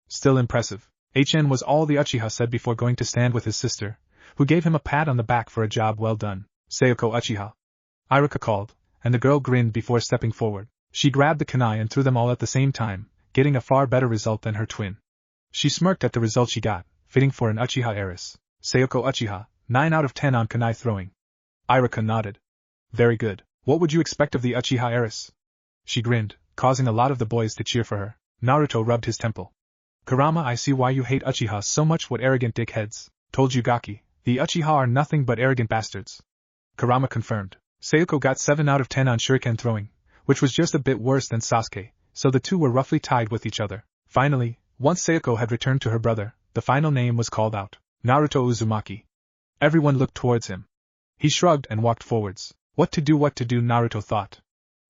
Still impressive. HN was all the Uchiha said before going to stand with his sister, who gave him a pat on the back for a job well done. Sayoko Uchiha. Iruka called, and the girl grinned before stepping forward. She grabbed the kunai and threw them all at the same time, getting a far better result than her twin. She smirked at the result she got, fitting for an Uchiha heiress. Sayoko Uchiha, 9 out of 10 on kunai throwing. Iruka nodded. Very good. What would you expect of the Uchiha heiress? She grinned, causing a lot of the boys to cheer for her. Naruto rubbed his temple. Kurama, I see why you hate Uchiha so much. What arrogant dickheads. Told you, Gaki, the Uchiha are nothing but arrogant bastards. Kurama confirmed. Sayoko got 7 out of 10 on shuriken throwing, which was just a bit worse than Sasuke, so the two were roughly tied with each other. Finally, once Sayoko had returned to her brother, the final name was called out. Naruto Uzumaki. Everyone looked towards him. He shrugged and walked forwards. What to do, Naruto thought.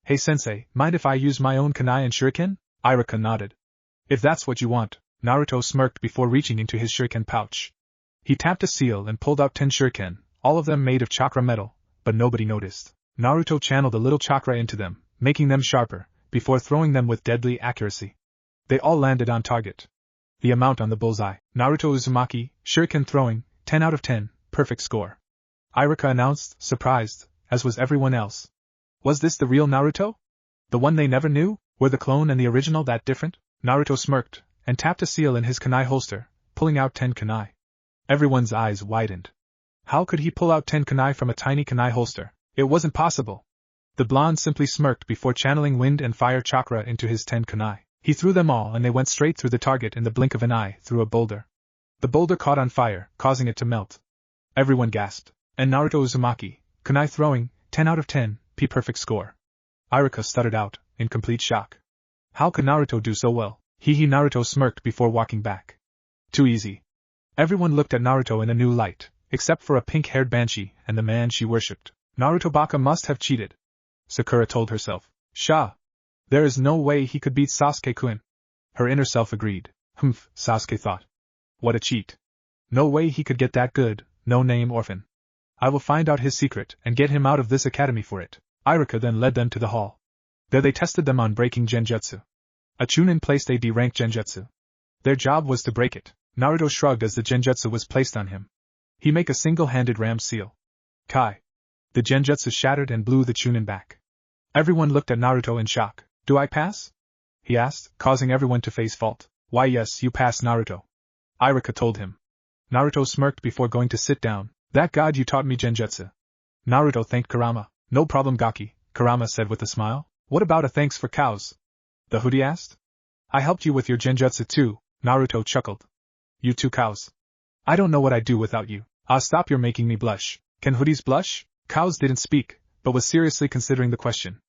Hey sensei, mind if I use my own kunai and shuriken? Iruka nodded. If that's what you want. Naruto smirked before reaching into his shuriken pouch. He tapped a seal and pulled out 10 shuriken, all of them made of chakra metal, but nobody noticed. Naruto channeled a little chakra into them, making them sharper, before throwing them with deadly accuracy. They all landed on target. The amount on the bullseye. Naruto Uzumaki, shuriken throwing, 10 out of 10, perfect score. Iruka announced, surprised, as was everyone else. Was this the real Naruto? The one they never knew? Were the clone and the original that different? Naruto smirked, and tapped a seal in his kunai holster, pulling out 10 kunai. Everyone's eyes widened. How could he pull out 10 kunai from a tiny kunai holster? It wasn't possible. The blonde simply smirked before channeling wind and fire chakra into his 10 kunai. He threw them all and they went straight through the target in the blink of an eye through a boulder. The boulder caught on fire, causing it to melt. Everyone gasped. And Naruto Uzumaki, kunai throwing, 10 out of 10, perfect score. Iruka stuttered out, in complete shock. How could Naruto do so well? Naruto smirked before walking back. Too easy. Everyone looked at Naruto in a new light, except for a pink-haired banshee and the man she worshipped. Naruto Baka must have cheated. Sakura told herself. There is no way he could beat Sasuke-kun. Her inner self agreed. Sasuke thought. What a cheat. No way he could get that good, no-name orphan. I will find out his secret and get him out of this academy for it. Iruka then led them to the hall. There they tested them on breaking genjutsu. A Chunin placed a D-rank genjutsu. Their job was to break it. Naruto shrugged as the genjutsu was placed on him. He make a single-handed ram seal. Kai. The genjutsu shattered and blew the Chunin back. Everyone looked at Naruto in shock. Do I pass? He asked, causing everyone to face fault. Why yes, you pass, Naruto. Iruka told him. Naruto smirked before going to sit down. That god you taught me genjutsu. Naruto thanked Kurama. No problem, Gaki, Kurama said with a smile. What about a thanks for cows? The hoodie asked. I helped you with your genjutsu too, Naruto chuckled. You two cows. I don't know what I'd do without you. Stop, you're making me blush. Can hoodies blush? Cows didn't speak, but was seriously considering the question.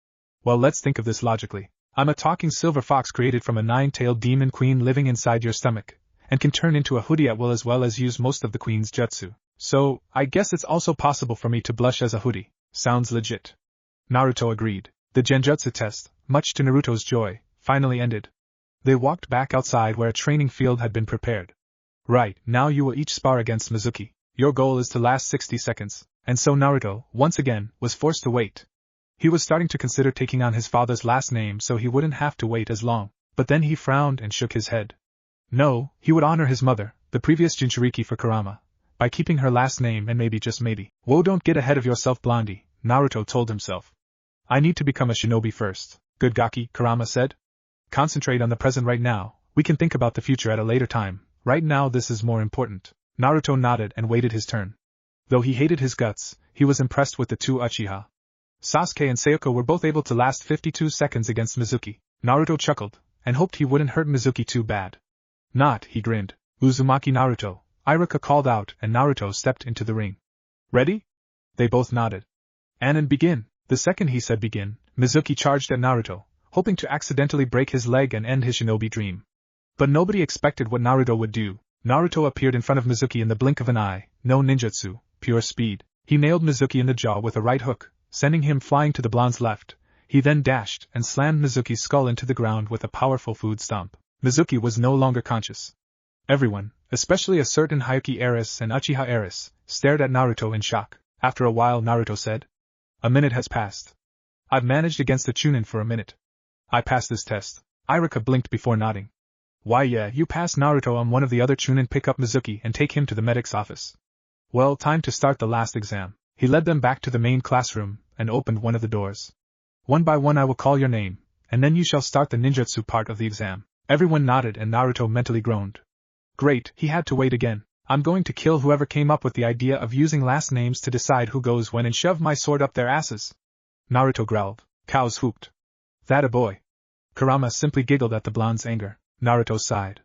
Well, let's think of this logically. I'm a talking silver fox created from a 9-tailed demon queen living inside your stomach, and can turn into a hoodie at will as well as use most of the queen's jutsu. So, I guess it's also possible for me to blush as a hoodie. Sounds legit. Naruto agreed. The genjutsu test, much to Naruto's joy, finally ended. They walked back outside where a training field had been prepared. Right, now you will each spar against Mizuki. Your goal is to last 60 seconds. And so Naruto, once again, was forced to wait. He was starting to consider taking on his father's last name so he wouldn't have to wait as long, but then he frowned and shook his head. No, he would honor his mother, the previous Jinchuriki for Kurama, by keeping her last name and maybe just maybe. Whoa, don't get ahead of yourself, Blondie, Naruto told himself. I need to become a shinobi first. Good Gaki, Kurama said. Concentrate on the present right now, we can think about the future at a later time, right now this is more important. Naruto nodded and waited his turn. Though he hated his guts, he was impressed with the two Uchiha. Sasuke and Sayoko were both able to last 52 seconds against Mizuki. Naruto chuckled, and hoped he wouldn't hurt Mizuki too bad. Not, he grinned. Uzumaki Naruto, Iruka called out and Naruto stepped into the ring. Ready? They both nodded. And begin. The second he said begin, Mizuki charged at Naruto, hoping to accidentally break his leg and end his shinobi dream. But nobody expected what Naruto would do. Naruto appeared in front of Mizuki in the blink of an eye, no ninjutsu, pure speed. He nailed Mizuki in the jaw with a right hook, sending him flying to the blonde's left. He then dashed and slammed Mizuki's skull into the ground with a powerful food stomp. Mizuki was no longer conscious. Everyone, especially a certain Hyuki heiress and Uchiha heiress, stared at Naruto in shock. After a while Naruto said, "A minute has passed. I've managed against the Chunin for a minute. I passed this test." Iruka blinked before nodding. "Why yeah, you passed Naruto on one of the other Chunin. Pick up Mizuki and take him to the medic's office." Well, time to start the last exam. He led them back to the main classroom, and opened one of the doors. "One by one I will call your name, and then you shall start the ninjutsu part of the exam." Everyone nodded and Naruto mentally groaned. Great, he had to wait again. I'm going to kill whoever came up with the idea of using last names to decide who goes when and shove my sword up their asses. Naruto growled. Cows whooped. That a boy. Kurama simply giggled at the blonde's anger. Naruto sighed.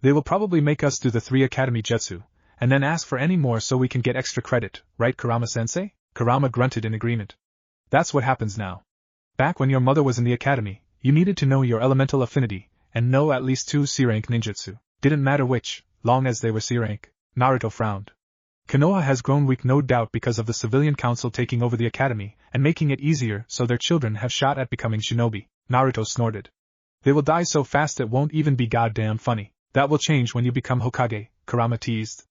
They will probably make us do the 3 academy jutsu, and then ask for any more so we can get extra credit, right Kurama-sensei? Kurama grunted in agreement. That's what happens now. Back when your mother was in the academy, you needed to know your elemental affinity, and know at least 2 C-rank ninjutsu. Didn't matter which, long as they were C-rank. Naruto frowned. Konoha has grown weak no doubt because of the civilian council taking over the academy, and making it easier so their children have shot at becoming shinobi. Naruto snorted. They will die so fast it won't even be goddamn funny. That will change when you become Hokage, Kurama teased.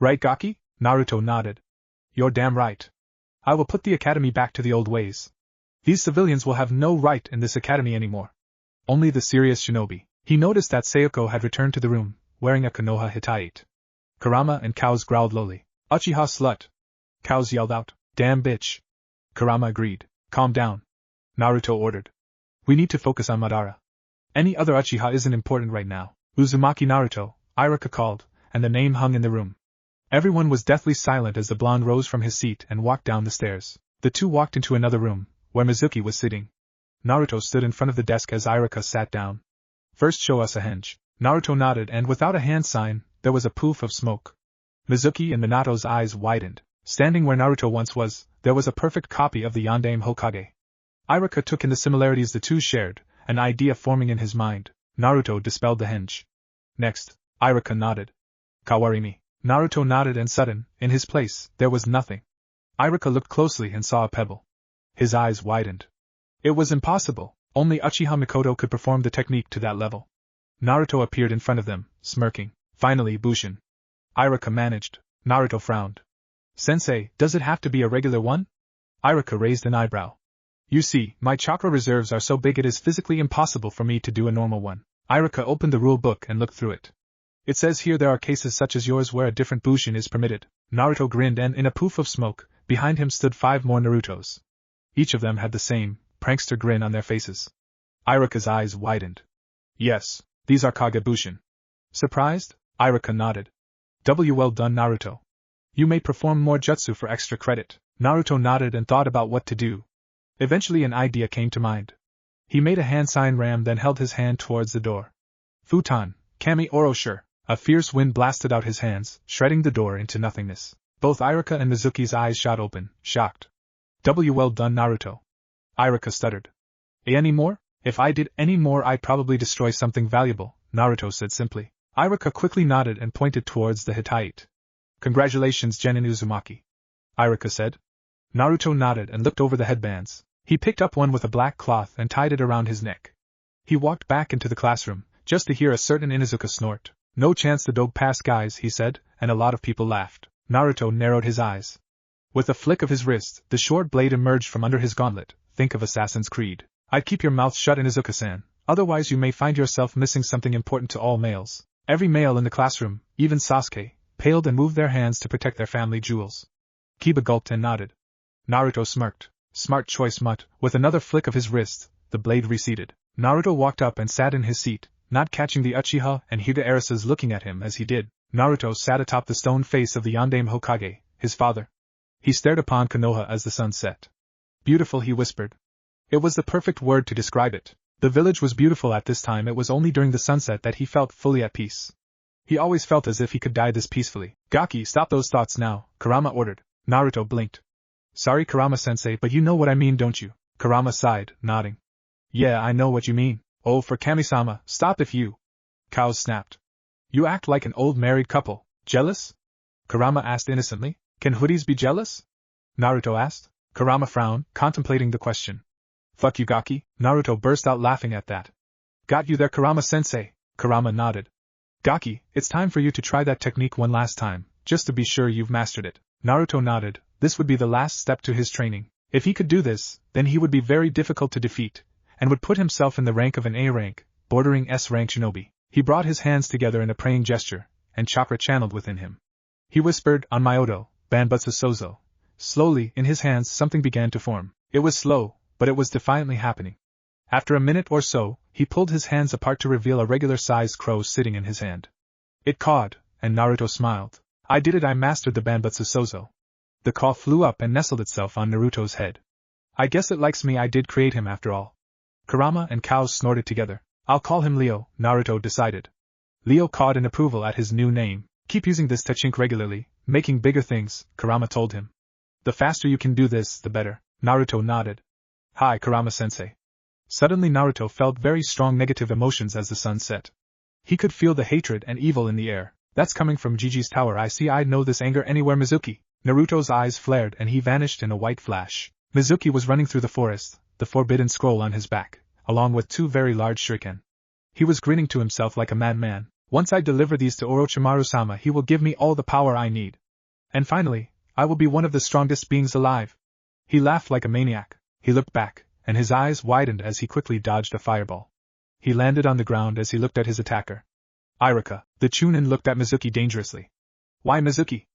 Right Gaki? Naruto nodded. You're damn right. I will put the academy back to the old ways. These civilians will have no right in this academy anymore. Only the serious shinobi. He noticed that Sayoko had returned to the room, wearing a Konoha Hittite. Kurama and Cows growled lowly. Uchiha slut. Cows yelled out, damn bitch. Kurama agreed. Calm down. Naruto ordered. We need to focus on Madara. Any other Uchiha isn't important right now. Uzumaki Naruto, Iruka called, and the name hung in the room. Everyone was deathly silent as the blonde rose from his seat and walked down the stairs. The two walked into another room, where Mizuki was sitting. Naruto stood in front of the desk as Iruka sat down. First show us a henge. Naruto nodded and without a hand sign, there was a poof of smoke. Mizuki and Minato's eyes widened. Standing where Naruto once was, there was a perfect copy of the Yondaime Hokage. Iruka took in the similarities the two shared, an idea forming in his mind. Naruto dispelled the henge. Next, Iruka nodded. Kawarimi. Naruto nodded and sudden, in his place, there was nothing. Iruka looked closely and saw a pebble. His eyes widened. It was impossible. Only Uchiha Mikoto could perform the technique to that level. Naruto appeared in front of them, smirking. Finally, Bushin. Iruka managed. Naruto frowned. Sensei, does it have to be a regular one? Iruka raised an eyebrow. You see, my chakra reserves are so big it is physically impossible for me to do a normal one. Iruka opened the rule book and looked through it. It says here there are cases such as yours where a different Bushin is permitted. Naruto grinned and in a poof of smoke, behind him stood 5 more Narutos. Each of them had the same, prankster grin on their faces. Iruka's eyes widened. Yes, these are Kage Bushin. Surprised? Iruka nodded. Well done Naruto. You may perform more jutsu for extra credit. Naruto nodded and thought about what to do. Eventually an idea came to mind. He made a hand sign ram then held his hand towards the door. Futon, Kami Oroshir. A fierce wind blasted out his hands, shredding the door into nothingness. Both Iruka and Mizuki's eyes shot open, shocked. Well done Naruto. Iruka stuttered. Any more? If I did any more I'd probably destroy something valuable, Naruto said simply. Iruka quickly nodded and pointed towards the Hittite. Congratulations Genin Uzumaki. Iruka said. Naruto nodded and looked over the headbands. He picked up one with a black cloth and tied it around his neck. He walked back into the classroom, just to hear a certain Inuzuka snort. No chance the dog passed guys, he said, and a lot of people laughed. Naruto narrowed his eyes. With a flick of his wrist, the short blade emerged from under his gauntlet. Think of Assassin's Creed. I'd keep your mouth shut Inuzuka-san, otherwise you may find yourself missing something important to all males. Every male in the classroom, even Sasuke, paled and moved their hands to protect their family jewels. Kiba gulped and nodded. Naruto smirked. Smart choice, Mutt. With another flick of his wrist, the blade receded. Naruto walked up and sat in his seat, not catching the Uchiha and Hyuga heiresses looking at him as he did. Naruto sat atop the stone face of the Yondaime Hokage, his father. He stared upon Konoha as the sun set. Beautiful, he whispered. It was the perfect word to describe it. The village was beautiful at this time. It was only during the sunset that he felt fully at peace. He always felt as if he could die this peacefully. Gaki, stop those thoughts now, Kurama ordered. Naruto blinked. Sorry, Kurama-sensei, but you know what I mean, don't you? Kurama sighed, nodding. Yeah, I know what you mean. Oh, for Kami-sama, stop if you... Cows snapped. You act like an old married couple. Jealous? Kurama asked innocently. Can hoodies be jealous? Naruto asked. Kurama frowned, contemplating the question. Fuck you, Gaki, Naruto burst out laughing at that. Got you there, Kurama-sensei. Kurama nodded. Gaki, it's time for you to try that technique one last time, just to be sure you've mastered it. Naruto nodded. This would be the last step to his training. If he could do this, then he would be very difficult to defeat, and would put himself in the rank of an A rank, bordering S rank shinobi. He brought his hands together in a praying gesture, and chakra channeled within him. He whispered, on Myoto, Banbutsu Sozo. Slowly, in his hands something began to form. It was slow, but it was defiantly happening. After a minute or so, he pulled his hands apart to reveal a regular-sized crow sitting in his hand. It cawed, and Naruto smiled. I did it, I mastered the Banbutsu Sozo. The caw flew up and nestled itself on Naruto's head. I guess it likes me, I did create him after all. Kurama and cows snorted together. I'll call him Leo, Naruto decided. Leo cawed in approval at his new name. Keep using this technique regularly, making bigger things, Kurama told him. The faster you can do this, the better. Naruto nodded. Hi, Kurama-sensei. Suddenly Naruto felt very strong negative emotions as the sun set. He could feel the hatred and evil in the air. That's coming from Gigi's tower. I know this anger anywhere, Mizuki. Naruto's eyes flared and he vanished in a white flash. Mizuki was running through the forest, the forbidden scroll on his back, along with 2 very large shuriken. He was grinning to himself like a madman. Once I deliver these to Orochimaru-sama, he will give me all the power I need. And finally, I will be one of the strongest beings alive. He laughed like a maniac. He looked back, and his eyes widened as he quickly dodged a fireball. He landed on the ground as he looked at his attacker. Iruka, the Chunin, looked at Mizuki dangerously. Why, Mizuki?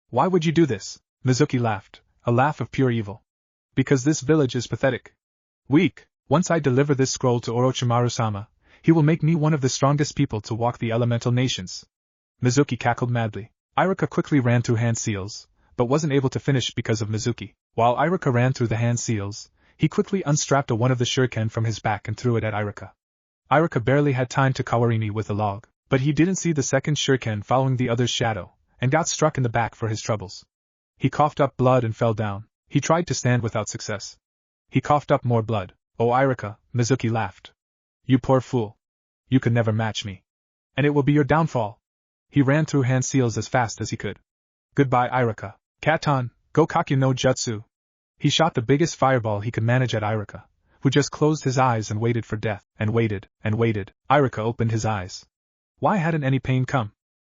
Why would you do this? Mizuki laughed, a laugh of pure evil. Because this village is pathetic. Weak. Once I deliver this scroll to Orochimaru-sama, he will make me one of the strongest people to walk the elemental nations. Mizuki cackled madly. Iruka quickly ran through hand seals, but wasn't able to finish because of Mizuki. While Iruka ran through the hand seals, he quickly unstrapped one of the shuriken from his back and threw it at Iruka. Iruka barely had time to kawarii with the log, but he didn't see the second shuriken following the other's shadow, and got struck in the back for his troubles. He coughed up blood and fell down. He tried to stand without success. He coughed up more blood. Oh, Iruka, Mizuki laughed. You poor fool. You could never match me. And it will be your downfall. He ran through hand seals as fast as he could. Goodbye, Iruka. Katon, Gokakyu no Jutsu. He shot the biggest fireball he could manage at Iruka, who just closed his eyes and waited for death, and waited, and waited. Iruka opened his eyes. Why hadn't any pain come?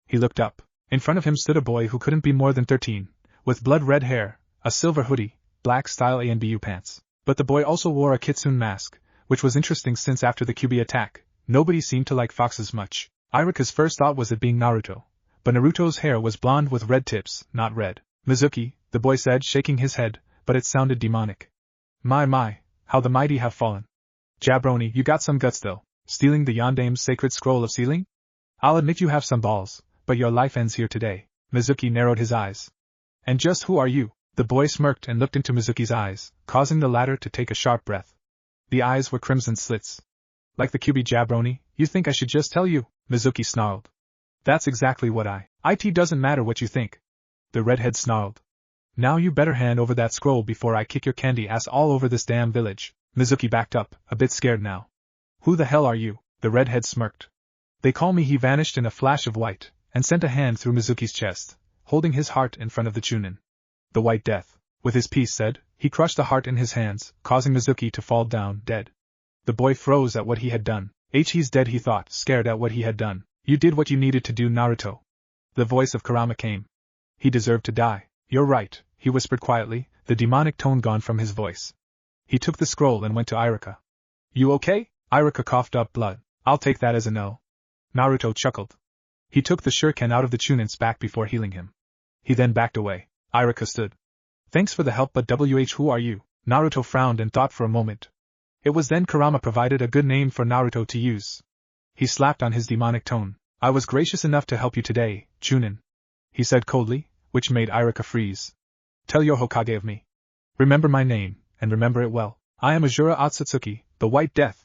He looked up. In front of him stood a boy who couldn't be more than 13, with blood-red hair, a silver hoodie, black-style ANBU pants. But the boy also wore a kitsune mask, which was interesting since after the Kyuubi attack, nobody seemed to like foxes much. Iruka's first thought was it being Naruto, but Naruto's hair was blonde with red tips, not red. Mizuki, the boy said, shaking his head, but it sounded demonic. My, how the mighty have fallen. Jabroni, you got some guts though, stealing the Yondaime's sacred scroll of sealing? I'll admit you have some balls, but your life ends here today. Mizuki narrowed his eyes. And just who are you? The boy smirked and looked into Mizuki's eyes, causing the latter to take a sharp breath. The eyes were crimson slits. Like the Kyuubi, Jabroni, you think I should just tell you? Mizuki snarled. That's exactly what It doesn't matter what you think. The redhead snarled. Now you better hand over that scroll before I kick your candy ass all over this damn village. Mizuki backed up, a bit scared now. Who the hell are you? The redhead smirked. They call me. He vanished in a flash of white, and sent a hand through Mizuki's chest, holding his heart in front of the Chunin. The White Death. With his piece said, he crushed the heart in his hands, causing Mizuki to fall down, dead. The boy froze at what he had done. He's dead, he thought, scared at what he had done. You did what you needed to do, Naruto. The voice of Kurama came. He deserved to die. You're right, he whispered quietly, the demonic tone gone from his voice. He took the scroll and went to Iruka. You okay? Iruka coughed up blood. I'll take that as a no. Naruto chuckled. He took the shuriken out of the Chunin's back before healing him. He then backed away. Iruka stood. Thanks for the help, but who are you? Naruto frowned and thought for a moment. It was then Kurama provided a good name for Naruto to use. He slapped on his demonic tone. I was gracious enough to help you today, Chunin, he said coldly, which made Iruka freeze. Tell your Hokage of me. Remember my name, and remember it well. I am Azura Otsutsuki, the White Death.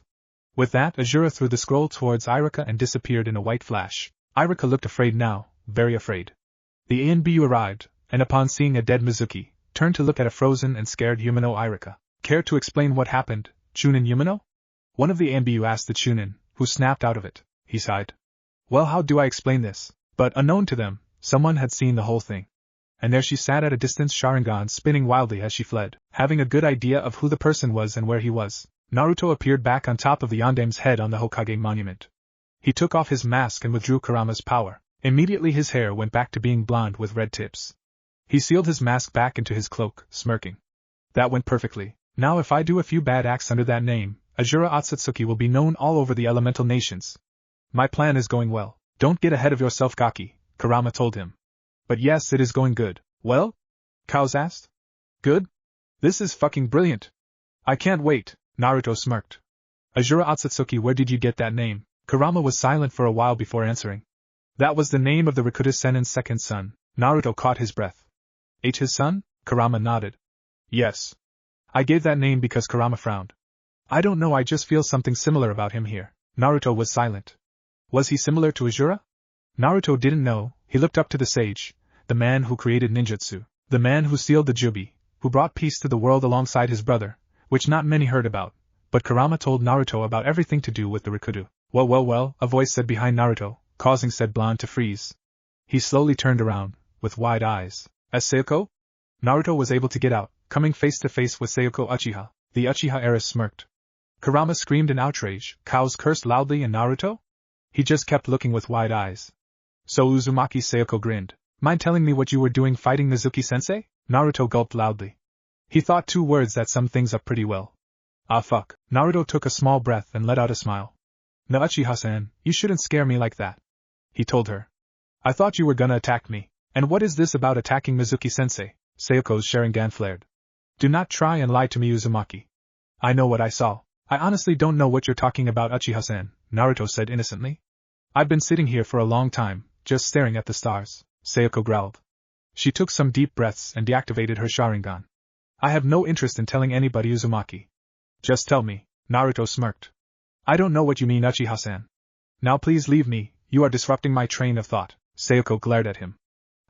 With that, Azura threw the scroll towards Iruka and disappeared in a white flash. Iruka looked afraid now, very afraid. The ANBU arrived, and upon seeing a dead Mizuki, turned to look at a frozen and scared Yumino Iruka. Care to explain what happened, Chunin Yumino? One of the ANBU asked the Chunin, who snapped out of it. He sighed. Well, how do I explain this? But unknown to them, someone had seen the whole thing. And there she sat at a distance, Sharingan spinning wildly as she fled, having a good idea of who the person was and where he was. Naruto appeared back on top of the Yondame's head on the Hokage monument. He took off his mask and withdrew Kurama's power. Immediately his hair went back to being blonde with red tips. He sealed his mask back into his cloak, smirking. That went perfectly. Now if I do a few bad acts under that name, Azura Otsutsuki will be known all over the elemental nations. My plan is going well. Don't get ahead of yourself, Gaki, Kurama told him. But yes, it is going good. Well? Cows asked. Good? This is fucking brilliant. I can't wait, Naruto smirked. Azura Otsutsuki, where did you get that name? Kurama was silent for a while before answering. That was the name of the Rakuta Senin's second son. Naruto caught his breath. His son? Kurama nodded. Yes. I gave that name because Kurama frowned. I don't know, I just feel something similar about him here. Naruto was silent. Was he similar to Azura? Naruto didn't know. He looked up to the sage, the man who created ninjutsu, the man who sealed the Kyuubi, who brought peace to the world alongside his brother, which not many heard about, but Kurama told Naruto about everything to do with the Rikudo. Well, a voice said behind Naruto, causing said blonde to freeze. He slowly turned around, with wide eyes. As Sayoko? Naruto was able to get out, coming face to face with Sayoko Uchiha. The Uchiha heiress smirked. Kurama screamed in outrage. Cows cursed loudly and Naruto? He just kept looking with wide eyes. So Uzumaki, Sayoko grinned. Mind telling me what you were doing fighting Mizuki-sensei? Naruto gulped loudly. He thought 2 words that summed things up pretty well. Ah fuck. Naruto took a small breath and let out a smile. No, Uchiha-san, you shouldn't scare me like that, he told her. I thought you were gonna attack me. And what is this about attacking Mizuki-sensei? Sayoko's Sharingan flared. Do not try and lie to me, Uzumaki. I know what I saw. I honestly don't know what you're talking about, Uchiha-san, Naruto said innocently. I've been sitting here for a long time, just staring at the stars, Sayoko growled. She took some deep breaths and deactivated her Sharingan. I have no interest in telling anybody, Uzumaki. Just tell me, Naruto smirked. I don't know what you mean, Uchiha-san. Now please leave me, you are disrupting my train of thought, Sayoko glared at him.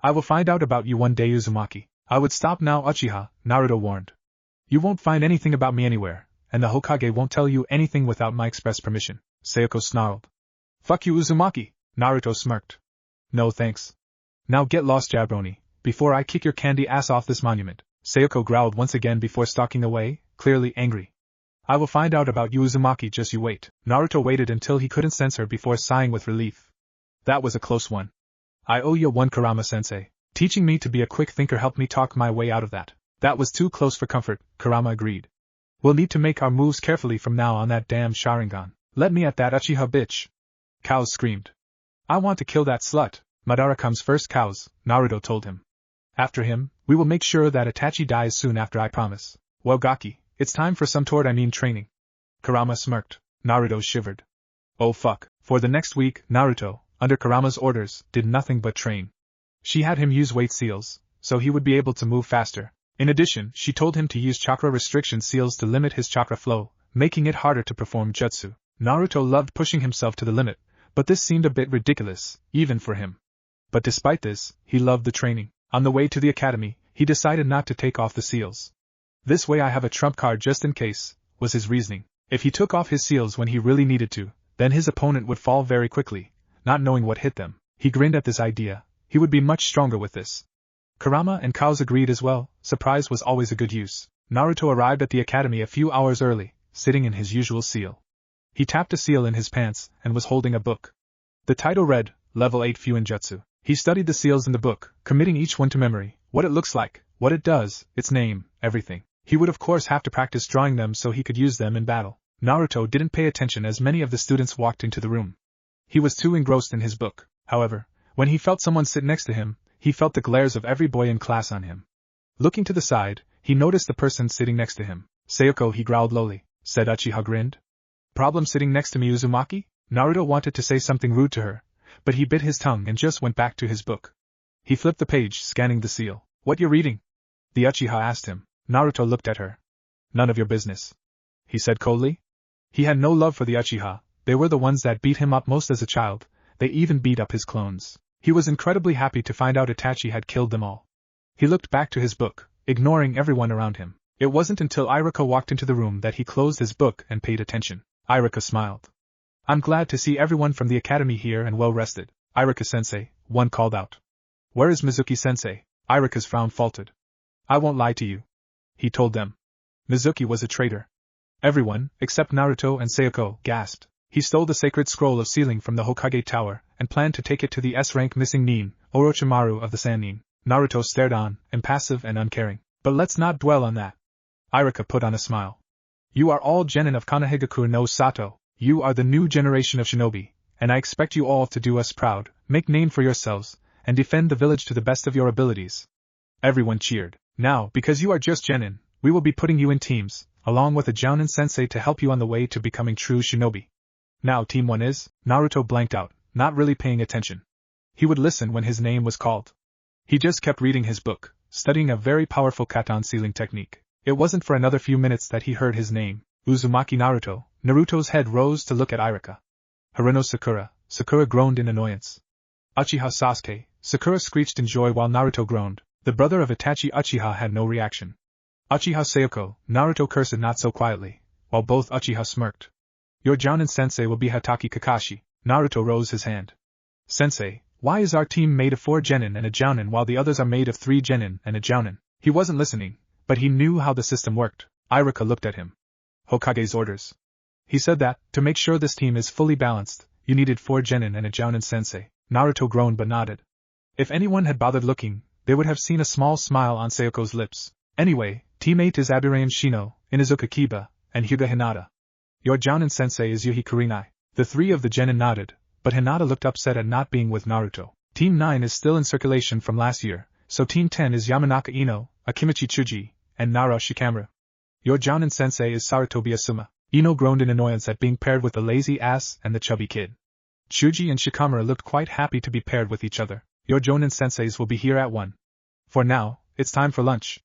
I will find out about you one day, Uzumaki. I would stop now, Uchiha, Naruto warned. You won't find anything about me anywhere, and the Hokage won't tell you anything without my express permission, Sayoko snarled. Fuck you, Uzumaki, Naruto smirked. No thanks. Now get lost, jabroni, before I kick your candy ass off this monument, Sayoko growled once again before stalking away, clearly angry. I will find out about you, Uzumaki, just you wait. Naruto waited until he couldn't sense her before sighing with relief. That was a close one. I owe you one, Kurama-sensei. Teaching me to be a quick thinker helped me talk my way out of that. That was too close for comfort, Kurama agreed. We'll need to make our moves carefully from now on, that damn Sharingan. Let me at that, Uchiha bitch. Cows screamed. I want to kill that slut. Madara comes first, Cows, Naruto told him. After him, we will make sure that Itachi dies soon after, I promise. Well, Gaki, it's time for some training. Kurama smirked. Naruto shivered. Oh fuck. For the next week, Naruto, under Kurama's orders, did nothing but train. She had him use weight seals, so he would be able to move faster. In addition, she told him to use chakra restriction seals to limit his chakra flow, making it harder to perform jutsu. Naruto loved pushing himself to the limit, but this seemed a bit ridiculous, even for him. But despite this, he loved the training. On the way to the academy, he decided not to take off the seals. This way I have a trump card just in case, was his reasoning. If he took off his seals when he really needed to, then his opponent would fall very quickly, not knowing what hit them. He grinned at this idea. He would be much stronger with this. Kurama and Cows agreed as well. Surprise was always a good use. Naruto arrived at the academy a few hours early, sitting in his usual seal. He tapped a seal in his pants and was holding a book. The title read, Level 8 Fuinjutsu. He studied the seals in the book, committing each one to memory, what it looks like, what it does, its name, everything. He would of course have to practice drawing them so he could use them in battle. Naruto didn't pay attention as many of the students walked into the room. He was too engrossed in his book. However, when he felt someone sit next to him, he felt the glares of every boy in class on him. Looking to the side, he noticed the person sitting next to him. Sayoko, he growled lowly. Said Uchiha grinned. Problem sitting next to me, Uzumaki? Naruto wanted to say something rude to her, but he bit his tongue and just went back to his book. He flipped the page, scanning the seal. What you reading? The Uchiha asked him. Naruto looked at her. None of your business, he said coldly. He had no love for the Uchiha. They were the ones that beat him up most as a child. They even beat up his clones. He was incredibly happy to find out Itachi had killed them all. He looked back to his book, ignoring everyone around him. It wasn't until Iruka walked into the room that he closed his book and paid attention. Iruka smiled. I'm glad to see everyone from the academy here and well rested. Iruka-sensei, one called out. Where is Mizuki-sensei? Iruka's frown faltered. I won't lie to you, he told them. Mizuki was a traitor. Everyone, except Naruto and Sayoko, gasped. He stole the sacred scroll of sealing from the Hokage Tower, and planned to take it to the S-rank missing nin, Orochimaru of the Sannin. Naruto stared on, impassive and uncaring. But let's not dwell on that. Iruka put on a smile. You are all genin of Konohagakure no Sato. You are the new generation of shinobi, and I expect you all to do us proud, make name for yourselves, and defend the village to the best of your abilities. Everyone cheered. Now, because you are just genin, we will be putting you in teams, along with a Jounin sensei to help you on the way to becoming true shinobi. Now Team 1 is? Naruto blanked out, not really paying attention. He would listen when his name was called. He just kept reading his book, studying a very powerful katan sealing technique. It wasn't for another few minutes that he heard his name, Uzumaki Naruto. Naruto's head rose to look at Iruka. Haruno Sakura. Sakura groaned in annoyance. Uchiha Sasuke. Sakura screeched in joy while Naruto groaned. The brother of Itachi Uchiha had no reaction. Uchiha Sayoko. Naruto cursed not so quietly, while both Uchiha smirked. Your Jounin sensei will be Hatake Kakashi. Naruto rose his hand. Sensei, why is our team made of 4 genin and a Jounin while the others are made of 3 genin and a Jounin? He wasn't listening, but he knew how the system worked. Iruka looked at him. Hokage's orders. He said that, to make sure this team is fully balanced, you needed 4 genin and a Jounin sensei. Naruto groaned but nodded. If anyone had bothered looking, they would have seen a small smile on Sayoko's lips. Anyway, Team 8 is Aburayan Shino, Inuzuka Kiba, and Hyuga Hinata. Your Jounin sensei is Yuhi Kurinai. The 3 of the genin nodded, but Hinata looked upset at not being with Naruto. Team 9 is still in circulation from last year, so Team 10 is Yamanaka Ino, Akimichi Chuji, and Nara Shikamaru. Your Jounin sensei is Sarutobi Asuma. Ino groaned in annoyance at being paired with the lazy ass and the chubby kid. Chuji and Shikamaru looked quite happy to be paired with each other. Your Jounin senseis will be here at 1. For now, it's time for lunch.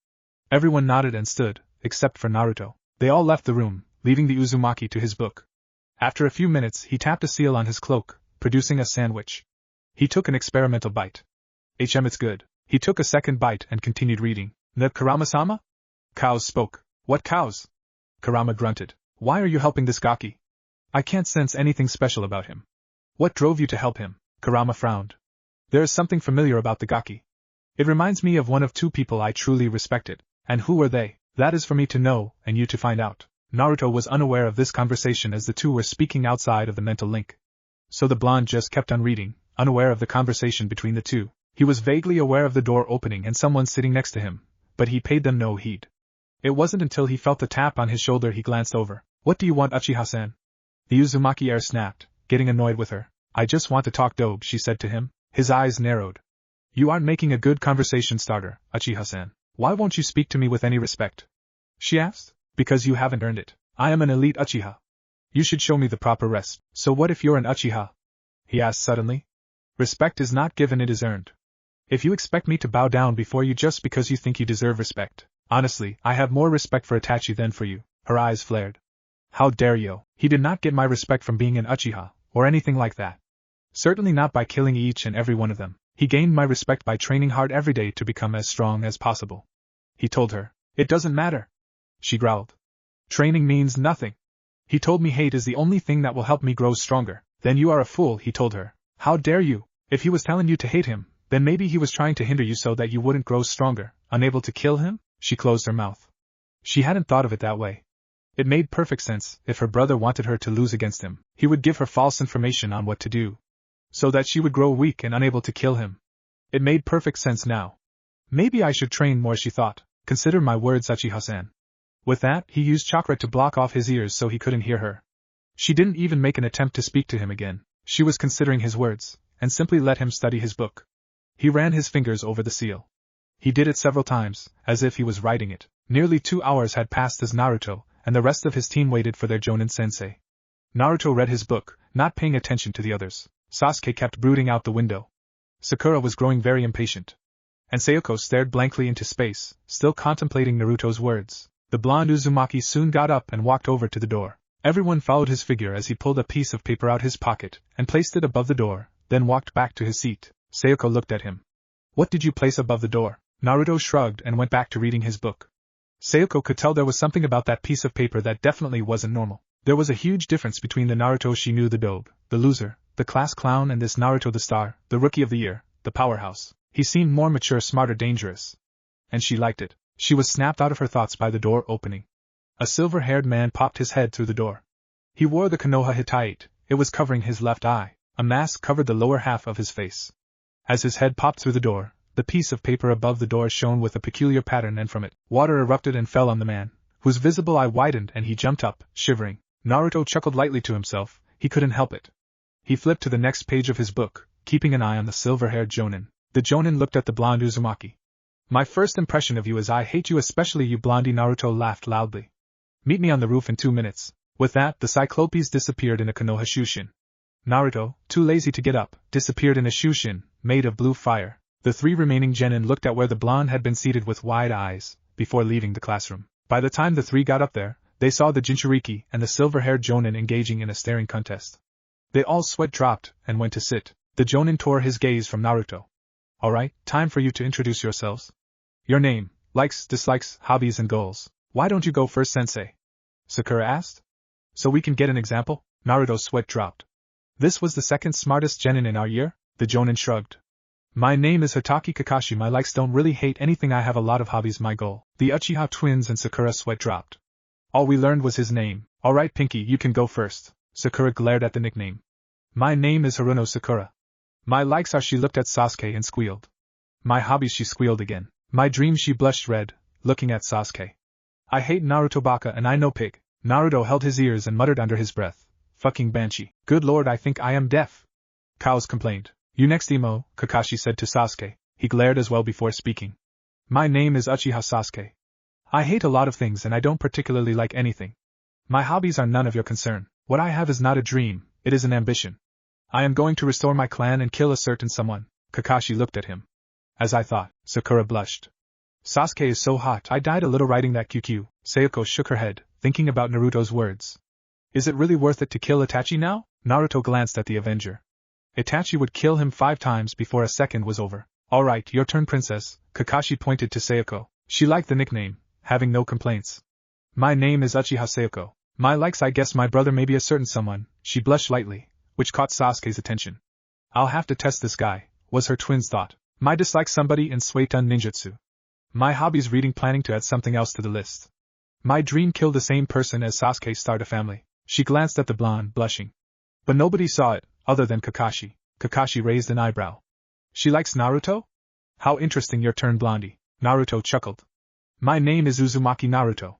Everyone nodded and stood, except for Naruto. They all left the room, leaving the Uzumaki to his book. After a few minutes he tapped a seal on his cloak, producing a sandwich. He took an experimental bite. It's good. He took a second bite and continued reading. The Kurama-sama? Cows spoke. What cows? Kurama grunted. Why are you helping this Gaki? I can't sense anything special about him. What drove you to help him? Kurama frowned. There is something familiar about the Gaki. It reminds me of one of 2 people I truly respected. And who were they? That is for me to know, and you to find out. Naruto was unaware of this conversation as the 2 were speaking outside of the mental link. So the blonde just kept on reading, unaware of the conversation between the 2. He was vaguely aware of the door opening and someone sitting next to him, but he paid them no heed. It wasn't until he felt the tap on his shoulder he glanced over. What do you want, Uchiha-san? The Uzumaki heir snapped, getting annoyed with her. I just want to talk doge, she said to him. His eyes narrowed. You aren't making a good conversation starter, Uchiha-san. Why won't you speak to me with any respect? She asked. Because you haven't earned it. I am an elite Uchiha. You should show me the proper respect. So what if you're an Uchiha? He asked suddenly. Respect is not given, it is earned. If you expect me to bow down before you just because you think you deserve respect. Honestly, I have more respect for Itachi than for you. Her eyes flared. How dare you? He did not get my respect from being an Uchiha, or anything like that. Certainly not by killing each and every one of them. He gained my respect by training hard every day to become as strong as possible. He told her. It doesn't matter. She growled. Training means nothing. He told me hate is the only thing that will help me grow stronger. Then you are a fool, he told her. How dare you? If he was telling you to hate him, then maybe he was trying to hinder you so that you wouldn't grow stronger, unable to kill him? She closed her mouth. She hadn't thought of it that way. It made perfect sense. If her brother wanted her to lose against him, he would give her false information on what to do, so that she would grow weak and unable to kill him. It made perfect sense now. Maybe I should train more, she thought. Consider my words, Uchiha-san. With that, he used chakra to block off his ears so he couldn't hear her. She didn't even make an attempt to speak to him again. She was considering his words, and simply let him study his book. He ran his fingers over the seal. He did it several times, as if he was writing it. Nearly 2 hours had passed as Naruto and the rest of his team waited for their Jonin sensei. Naruto read his book, not paying attention to the others. Sasuke kept brooding out the window. Sakura was growing very impatient. And Sayoko stared blankly into space, still contemplating Naruto's words. The blonde Uzumaki soon got up and walked over to the door. Everyone followed his figure as he pulled a piece of paper out his pocket and placed it above the door, then walked back to his seat. Sayoko looked at him. What did you place above the door? Naruto shrugged and went back to reading his book. Sayoko could tell there was something about that piece of paper that definitely wasn't normal. There was a huge difference between the Naruto she knew, the dope, the loser, the class clown, and this Naruto, the star, the rookie of the year, the powerhouse. He seemed more mature, smarter, dangerous. And she liked it. She was snapped out of her thoughts by the door opening. A silver-haired man popped his head through the door. He wore the Konoha Hittite. It was covering his left eye. A mask covered the lower half of his face. As his head popped through the door, the piece of paper above the door shone with a peculiar pattern, and from it, water erupted and fell on the man, whose visible eye widened, and he jumped up, shivering. Naruto chuckled lightly to himself. He couldn't help it. He flipped to the next page of his book, keeping an eye on the silver-haired Jonin. The Jonin looked at the blonde Uzumaki. My first impression of you is I hate you, especially you, blondie. Naruto laughed loudly. Meet me on the roof in 2 minutes. With that, the Cyclopes disappeared in a Konoha Shushin. Naruto, too lazy to get up, disappeared in a Shushin, made of blue fire. The 3 remaining genin looked at where the blonde had been seated with wide eyes, before leaving the classroom. By the time the 3 got up there, they saw the Jinchuriki and the silver-haired Jonin engaging in a staring contest. They all sweat dropped, and went to sit. The Jonin tore his gaze from Naruto. Alright, time for you to introduce yourselves. Your name, likes, dislikes, hobbies and goals. Why don't you go first, sensei? Sakura asked. So we can get an example? Naruto's sweat dropped. This was the second smartest genin in our year? The Jonin shrugged. My name is Hitaki Kakashi. My likes, don't really hate anything. I have a lot of hobbies. My goal. The Uchiha twins and Sakura sweat dropped. All we learned was his name. Alright Pinky, you can go first. Sakura glared at the nickname. My name is Haruno Sakura. My likes are, she looked at Sasuke and squealed. My hobbies, she squealed again. My dreams, she blushed red, looking at Sasuke. I hate Naruto Baka and I know pig. Naruto held his ears and muttered under his breath. Fucking banshee. Good lord, I think I am deaf. Cows complained. You next, Emo, Kakashi said to Sasuke. He glared as well before speaking. My name is Uchiha Sasuke. I hate a lot of things and I don't particularly like anything. My hobbies are none of your concern. What I have is not a dream, it is an ambition. I am going to restore my clan and kill a certain someone. Kakashi looked at him. As I thought, Sakura blushed. Sasuke is so hot, I died a little writing that QQ. Sayoko shook her head, thinking about Naruto's words. Is it really worth it to kill Itachi now? Naruto glanced at the Avenger. Itachi would kill him 5 times before a second was over. Alright, your turn, princess. Kakashi pointed to Sayoko. She liked the nickname, having no complaints. My name is Uchiha Sayoko. My likes, I guess my brother may be a certain someone. She blushed lightly, which caught Sasuke's attention. I'll have to test this guy, was her twin's thought. My dislike, somebody in Suiton Ninjutsu. My hobbies, reading, planning to add something else to the list. My dream, kill the same person as Sasuke, start a family. She glanced at the blonde, blushing. But nobody saw it, other than Kakashi. Kakashi raised an eyebrow. She likes Naruto? How interesting, your turn, blondie. Naruto chuckled. My name is Uzumaki Naruto.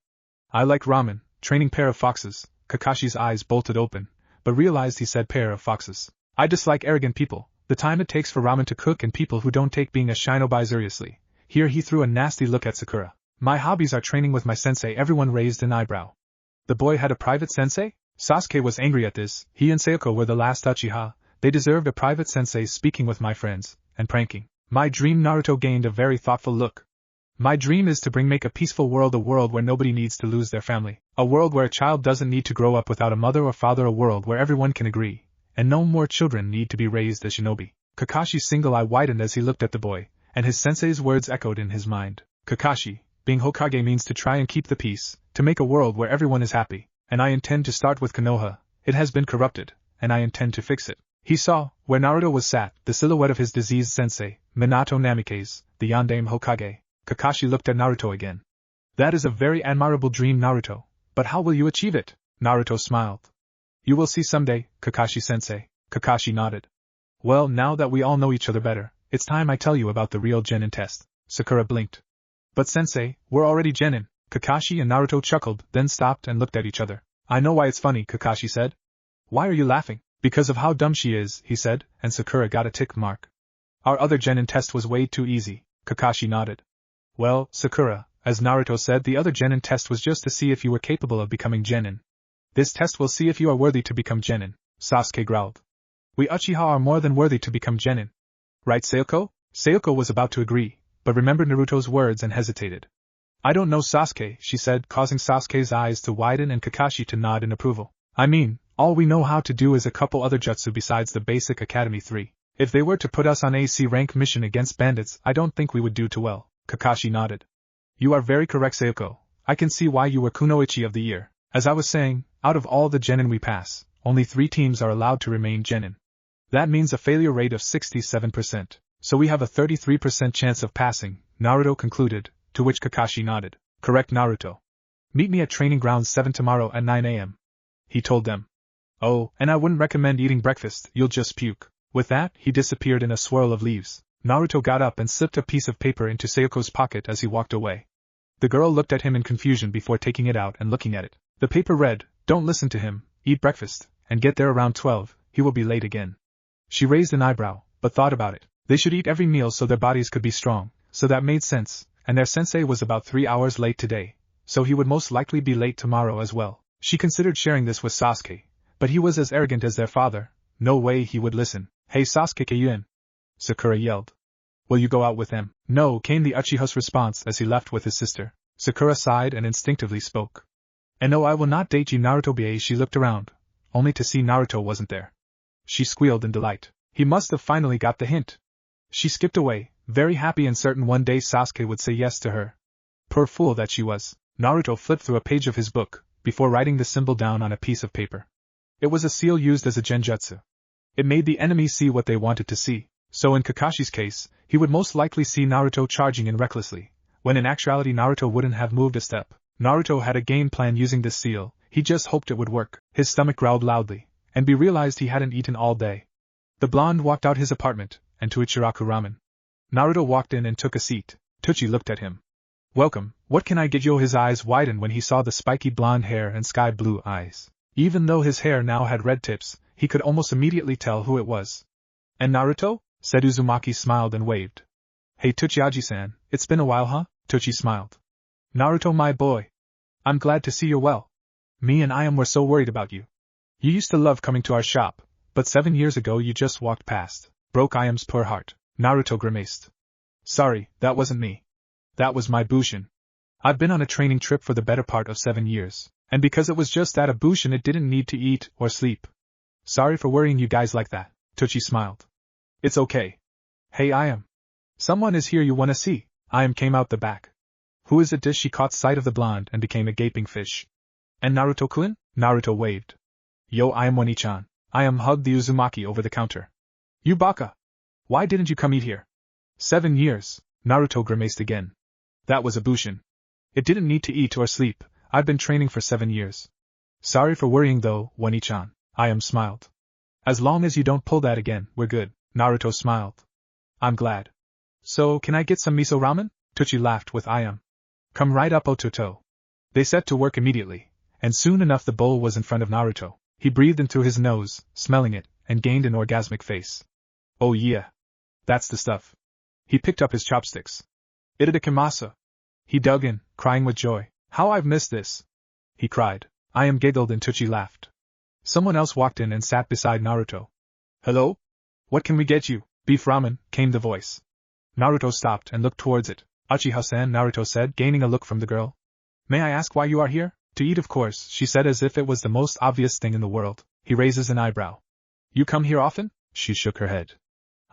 I like ramen, training pair of foxes. Kakashi's eyes bolted open, but realized he said pair of foxes. I dislike arrogant people, the time it takes for ramen to cook, and people who don't take being a shinobi seriously. Here he threw a nasty look at Sakura. My hobbies are training with my sensei. Everyone raised an eyebrow. The boy had a private sensei? Sasuke was angry at this. He and Sayoko were the last Uchiha. They deserved a private sensei. Speaking with my friends, and pranking. My dream, Naruto gained a very thoughtful look. My dream is to make a peaceful world, a world where nobody needs to lose their family, a world where a child doesn't need to grow up without a mother or father, a world where everyone can agree, and no more children need to be raised as shinobi. Kakashi's single eye widened as he looked at the boy, and his sensei's words echoed in his mind. Kakashi, being Hokage means to try and keep the peace, to make a world where everyone is happy, and I intend to start with Konoha. It has been corrupted, and I intend to fix it. He saw, where Naruto was sat, the silhouette of his diseased sensei, Minato Namikaze, the Yondaime Hokage. Kakashi looked at Naruto again. That is a very admirable dream, Naruto. But how will you achieve it? Naruto smiled. You will see someday, Kakashi-sensei. Kakashi nodded. Well, now that we all know each other better, it's time I tell you about the real Genin test. Sakura blinked. But sensei, we're already Genin. Kakashi and Naruto chuckled, then stopped and looked at each other. I know why it's funny, Kakashi said. Why are you laughing? Because of how dumb she is, he said, and Sakura got a tick mark. Our other genin test was way too easy, Kakashi nodded. Well, Sakura, as Naruto said, the other genin test was just to see if you were capable of becoming genin. This test will see if you are worthy to become genin, Sasuke growled. We Uchiha are more than worthy to become genin. Right, Sayoko? Sayoko was about to agree, but remembered Naruto's words and hesitated. I don't know, Sasuke, she said, causing Sasuke's eyes to widen and Kakashi to nod in approval. I mean, all we know how to do is a couple other jutsu besides the basic Academy 3. If they were to put us on a C rank mission against bandits, I don't think we would do too well, Kakashi nodded. You are very correct, Sayoko. I can see why you were Kunoichi of the year. As I was saying, out of all the genin we pass, only 3 teams are allowed to remain genin. That means a failure rate of 67%, so we have a 33% chance of passing, Naruto concluded, to which Kakashi nodded. Correct, Naruto. Meet me at Training Ground 7 tomorrow at 9 a.m. he told them. Oh, and I wouldn't recommend eating breakfast, you'll just puke. With that, he disappeared in a swirl of leaves. Naruto got up and slipped a piece of paper into Sayoko's pocket as he walked away. The girl looked at him in confusion before taking it out and looking at it. The paper read, Don't listen to him, eat breakfast, and get there around 12, he will be late again. She raised an eyebrow, but thought about it. They should eat every meal so their bodies could be strong, so that made sense, and their sensei was about 3 hours late today, so he would most likely be late tomorrow as well. She considered sharing this with Sasuke, but he was as arrogant as their father, no way he would listen. Hey Sasuke, you in? Sakura yelled. Will you go out with them? No, came the Uchiha's response as he left with his sister. Sakura sighed and instinctively spoke. And no, I will not date you, Naruto. Ba. She looked around, only to see Naruto wasn't there. She squealed in delight. He must have finally got the hint. She skipped away, very happy and certain one day Sasuke would say yes to her. Poor fool that she was. Naruto flipped through a page of his book, before writing the symbol down on a piece of paper. It was a seal used as a genjutsu. It made the enemy see what they wanted to see, so in Kakashi's case, he would most likely see Naruto charging in recklessly, when in actuality Naruto wouldn't have moved a step. Naruto had a game plan using this seal, he just hoped it would work. His stomach growled loudly, and he realized he hadn't eaten all day. The blonde walked out his apartment, and to Ichiraku ramen. Naruto walked in and took a seat. Tochi looked at him. Welcome, what can I get you? His eyes widened when he saw the spiky blonde hair and sky blue eyes. Even though his hair now had red tips, he could almost immediately tell who it was. And Naruto? Said Uzumaki, smiled and waved. Hey Tochiaji-san, it's been a while, huh? Tochi smiled. Naruto, my boy. I'm glad to see you're well. Me and Ayam were so worried about you. You used to love coming to our shop, but 7 years ago you just walked past. Broke Ayam's poor heart. Naruto grimaced. Sorry, that wasn't me. That was my Bushin. I've been on a training trip for the better part of 7 years, and because it was just at a Bushin it didn't need to eat or sleep. Sorry for worrying you guys like that, Tochi smiled. It's okay. Hey Ayam. Someone is here you wanna see. Ayam came out the back. Who is it? She caught sight of the blonde and became a gaping fish. And Naruto-kun? Naruto waved. Yo Ayam Oni-chan. Ayam hugged the Uzumaki over the counter. You baka! Why didn't you come eat here? 7 years, Naruto grimaced again. That was a Bushin. It didn't need to eat or sleep, I've been training for 7 years. Sorry for worrying though, Oni-chan. Ayam smiled. As long as you don't pull that again, we're good, Naruto smiled. I'm glad. So, can I get some miso ramen? Tochi laughed with Ayam. Come right up, Ototo. They set to work immediately, and soon enough the bowl was in front of Naruto. He breathed in through his nose, smelling it, and gained an orgasmic face. Oh yeah. That's the stuff. He picked up his chopsticks. Itadakimasu. He dug in, crying with joy. How I've missed this! He cried. Ayam giggled and Tochi laughed. Someone else walked in and sat beside Naruto. Hello? What can we get you? Beef ramen, came the voice. Naruto stopped and looked towards it. Uchiha-san, Naruto said, gaining a look from the girl. May I ask why you are here? To eat, of course, she said as if it was the most obvious thing in the world. He raises an eyebrow. You come here often? She shook her head.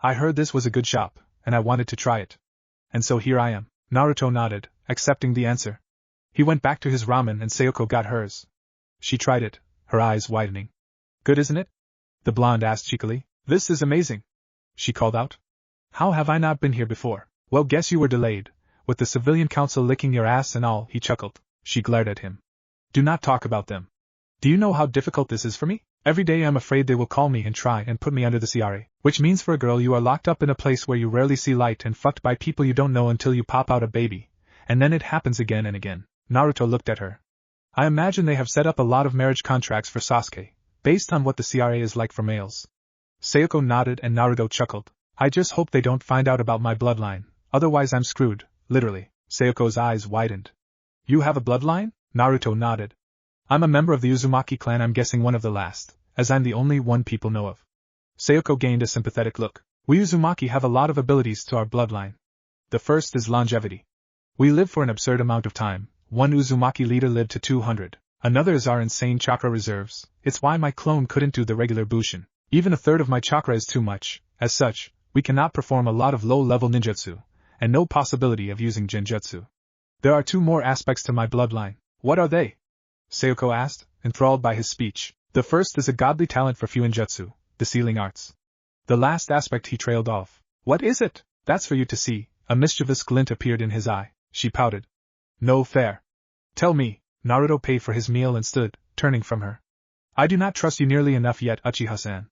I heard this was a good shop, and I wanted to try it. And so here I am. Naruto nodded, accepting the answer. He went back to his ramen and Sayoko got hers. She tried it, her eyes widening. Good, isn't it? The blonde asked cheekily. This is amazing. She called out. How have I not been here before? Well, guess you were delayed, with the civilian council licking your ass and all, he chuckled. She glared at him. Do not talk about them. Do you know how difficult this is for me? Every day I'm afraid they will call me and try and put me under the CRA, which means for a girl you are locked up in a place where you rarely see light and fucked by people you don't know until you pop out a baby, and then it happens again and again. Naruto looked at her. I imagine they have set up a lot of marriage contracts for Sasuke, based on what the CRA is like for males. Sayoko nodded and Naruto chuckled. I just hope they don't find out about my bloodline, otherwise I'm screwed, literally. Sayoko's eyes widened. You have a bloodline? Naruto nodded. I'm a member of the Uzumaki clan, I'm guessing one of the last, as I'm the only one people know of. Sayoko gained a sympathetic look. We Uzumaki have a lot of abilities to our bloodline. The first is longevity. We live for an absurd amount of time. One Uzumaki leader lived to 200. Another is our insane chakra reserves. It's why my clone couldn't do the regular Bushin. Even a third of my chakra is too much. As such, we cannot perform a lot of low-level ninjutsu, and no possibility of using genjutsu. There are 2 more aspects to my bloodline. What are they? Sayoko asked, enthralled by his speech. The first is a godly talent for fuinjutsu, the sealing arts. The last aspect he trailed off. What is it? That's for you to see. A mischievous glint appeared in his eye. She pouted. No fair. Tell me. Naruto paid for his meal and stood, turning from her. I do not trust you nearly enough yet, Uchiha-san.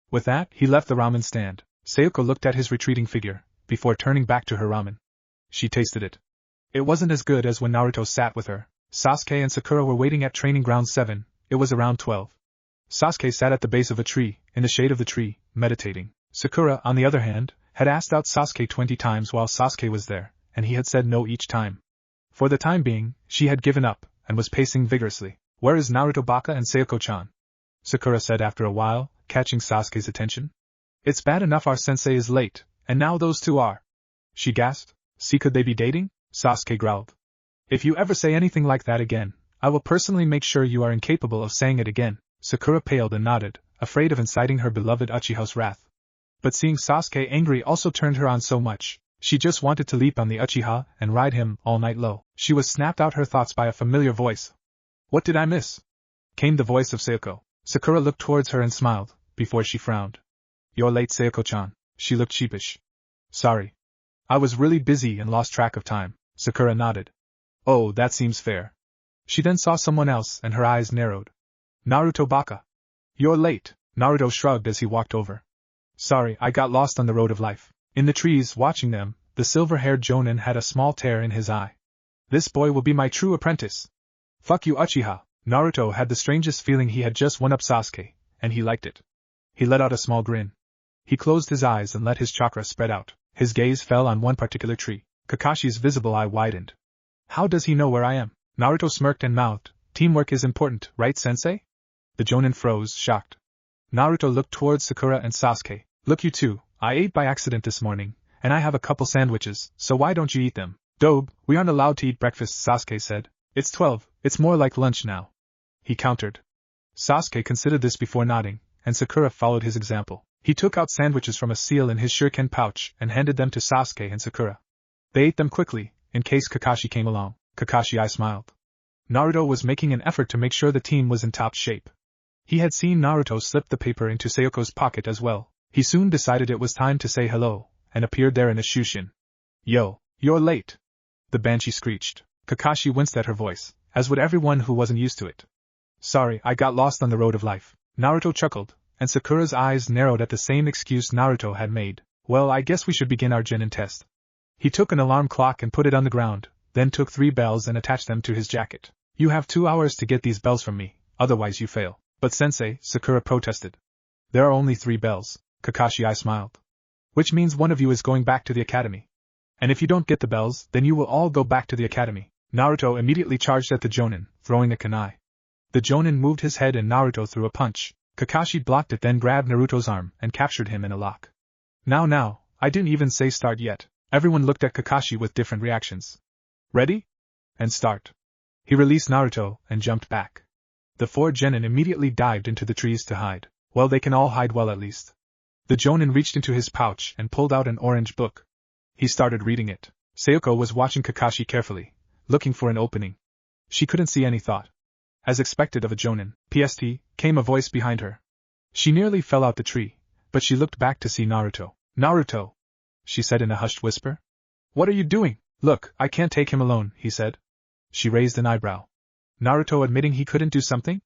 With that, he left the ramen stand. Sayoko looked at his retreating figure, before turning back to her ramen. She tasted it. It wasn't as good as when Naruto sat with her. Sasuke and Sakura were waiting at Training Ground 7, it was around 12. Sasuke sat at the base of a tree, in the shade of the tree, meditating. Sakura, on the other hand, had asked out Sasuke 20 times while Sasuke was there, and he had said no each time. For the time being, she had given up, and was pacing vigorously. Where is Naruto Baka and Sayoko-chan? Sakura said after a while, catching Sasuke's attention. It's bad enough our sensei is late, and now those 2 are. She gasped. See, could they be dating? Sasuke growled. If you ever say anything like that again, I will personally make sure you are incapable of saying it again. Sakura paled and nodded, afraid of inciting her beloved Uchiha's wrath. But seeing Sasuke angry also turned her on so much. She just wanted to leap on the Uchiha and ride him all night low. She was snapped out her thoughts by a familiar voice. What did I miss? Came the voice of Sayoko. Sakura looked towards her and smiled, before she frowned. You're late, Sayoko-chan. She looked sheepish. Sorry. I was really busy and lost track of time. Sakura nodded. Oh, that seems fair. She then saw someone else and her eyes narrowed. Naruto Baka. You're late. Naruto shrugged as he walked over. Sorry, I got lost on the road of life. In the trees, watching them, the silver-haired Jonin had a small tear in his eye. This boy will be my true apprentice. Fuck you, Uchiha. Naruto had the strangest feeling he had just one-up Sasuke, and he liked it. He let out a small grin. He closed his eyes and let his chakra spread out. His gaze fell on one particular tree. Kakashi's visible eye widened. How does he know where I am? Naruto smirked and mouthed. Teamwork is important, right, sensei? The Jonin froze, shocked. Naruto looked towards Sakura and Sasuke. Look, you two, I ate by accident this morning, and I have a couple sandwiches, so why don't you eat them? Dobe, we aren't allowed to eat breakfast, Sasuke said. It's 12, it's more like lunch now. He countered. Sasuke considered this before nodding, and Sakura followed his example. He took out sandwiches from a seal in his shuriken pouch and handed them to Sasuke and Sakura. They ate them quickly, in case Kakashi came along. Kakashi smiled. Naruto was making an effort to make sure the team was in top shape. He had seen Naruto slip the paper into Sayoko's pocket as well. He soon decided it was time to say hello, and appeared there in a shushin. Yo, you're late. The banshee screeched. Kakashi winced at her voice, as would everyone who wasn't used to it. Sorry, I got lost on the road of life. Naruto chuckled, and Sakura's eyes narrowed at the same excuse Naruto had made. Well, I guess we should begin our genin test. He took an alarm clock and put it on the ground, then took 3 bells and attached them to his jacket. You have 2 hours to get these bells from me, otherwise you fail. But sensei, Sakura protested. There are only 3 bells, Kakashi smiled. Which means one of you is going back to the academy. And if you don't get the bells, then you will all go back to the academy. Naruto immediately charged at the Jonin, throwing a kunai. The Jonin moved his head and Naruto threw a punch. Kakashi blocked it, then grabbed Naruto's arm and captured him in a lock. Now, I didn't even say start yet. Everyone looked at Kakashi with different reactions. Ready? And start. He released Naruto and jumped back. The 4 genin immediately dived into the trees to hide. Well, they can all hide well at least. The Jonin reached into his pouch and pulled out an orange book. He started reading it. Sayoko was watching Kakashi carefully, looking for an opening. She couldn't see any thought. As expected of a Jonin, PST, came a voice behind her. She nearly fell out the tree, but she looked back to see Naruto. Naruto! She said in a hushed whisper. What are you doing? Look, I can't take him alone, he said. She raised an eyebrow. Naruto admitting he couldn't do something?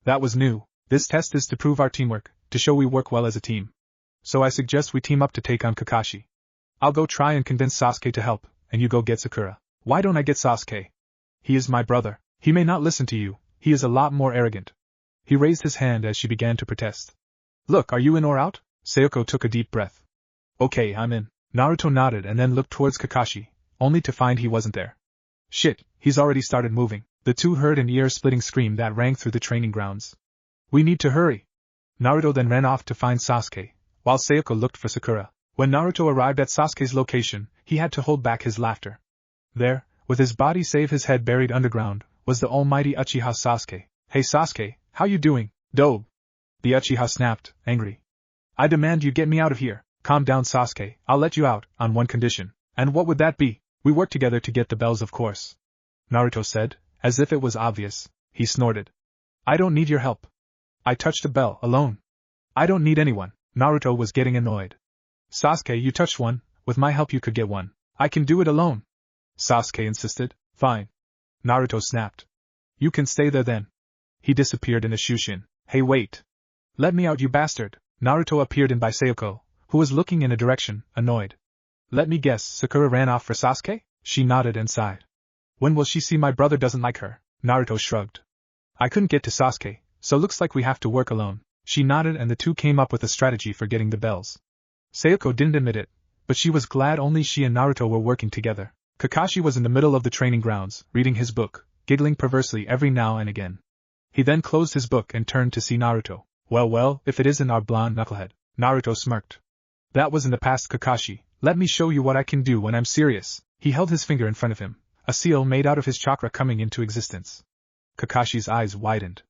That was new. This test is to prove our teamwork, to show we work well as a team. So I suggest we team up to take on Kakashi. I'll go try and convince Sasuke to help, and you go get Sakura. Why don't I get Sasuke? He is my brother. He may not listen to you, he is a lot more arrogant. He raised his hand as she began to protest. Look, are you in or out? Sayoko took a deep breath. Okay, I'm in. Naruto nodded and then looked towards Kakashi, only to find he wasn't there. Shit, he's already started moving. The two heard an ear-splitting scream that rang through the training grounds. We need to hurry. Naruto then ran off to find Sasuke, while Sayoko looked for Sakura. When Naruto arrived at Sasuke's location, he had to hold back his laughter. There, with his body save his head buried underground, was the almighty Uchiha Sasuke. Hey Sasuke, how you doing, dope? The Uchiha snapped, angry. I demand you get me out of here. Calm down Sasuke, I'll let you out, on one condition. And what would that be? We work together to get the bells of course. Naruto said, as if it was obvious. He snorted. I don't need your help. I touched a bell, alone. I don't need anyone. Naruto was getting annoyed. Sasuke, you touched one, with my help you could get one. I can do it alone. Sasuke insisted. Fine. Naruto snapped. You can stay there then. He disappeared in a shushin. Hey wait. Let me out you bastard. Naruto appeared in by Sayoko, who was looking in a direction, annoyed. Let me guess, Sakura ran off for Sasuke? She nodded and sighed. When will she see my brother doesn't like her? Naruto shrugged. I couldn't get to Sasuke, so looks like we have to work alone. She nodded and the two came up with a strategy for getting the bells. Sayoko didn't admit it, but she was glad only she and Naruto were working together. Kakashi was in the middle of the training grounds, reading his book, giggling perversely every now and again. He then closed his book and turned to see Naruto. Well, if it isn't our blonde knucklehead. Naruto smirked. That was in the past Kakashi, let me show you what I can do when I'm serious. He held his finger in front of him, a seal made out of his chakra coming into existence. Kakashi's eyes widened.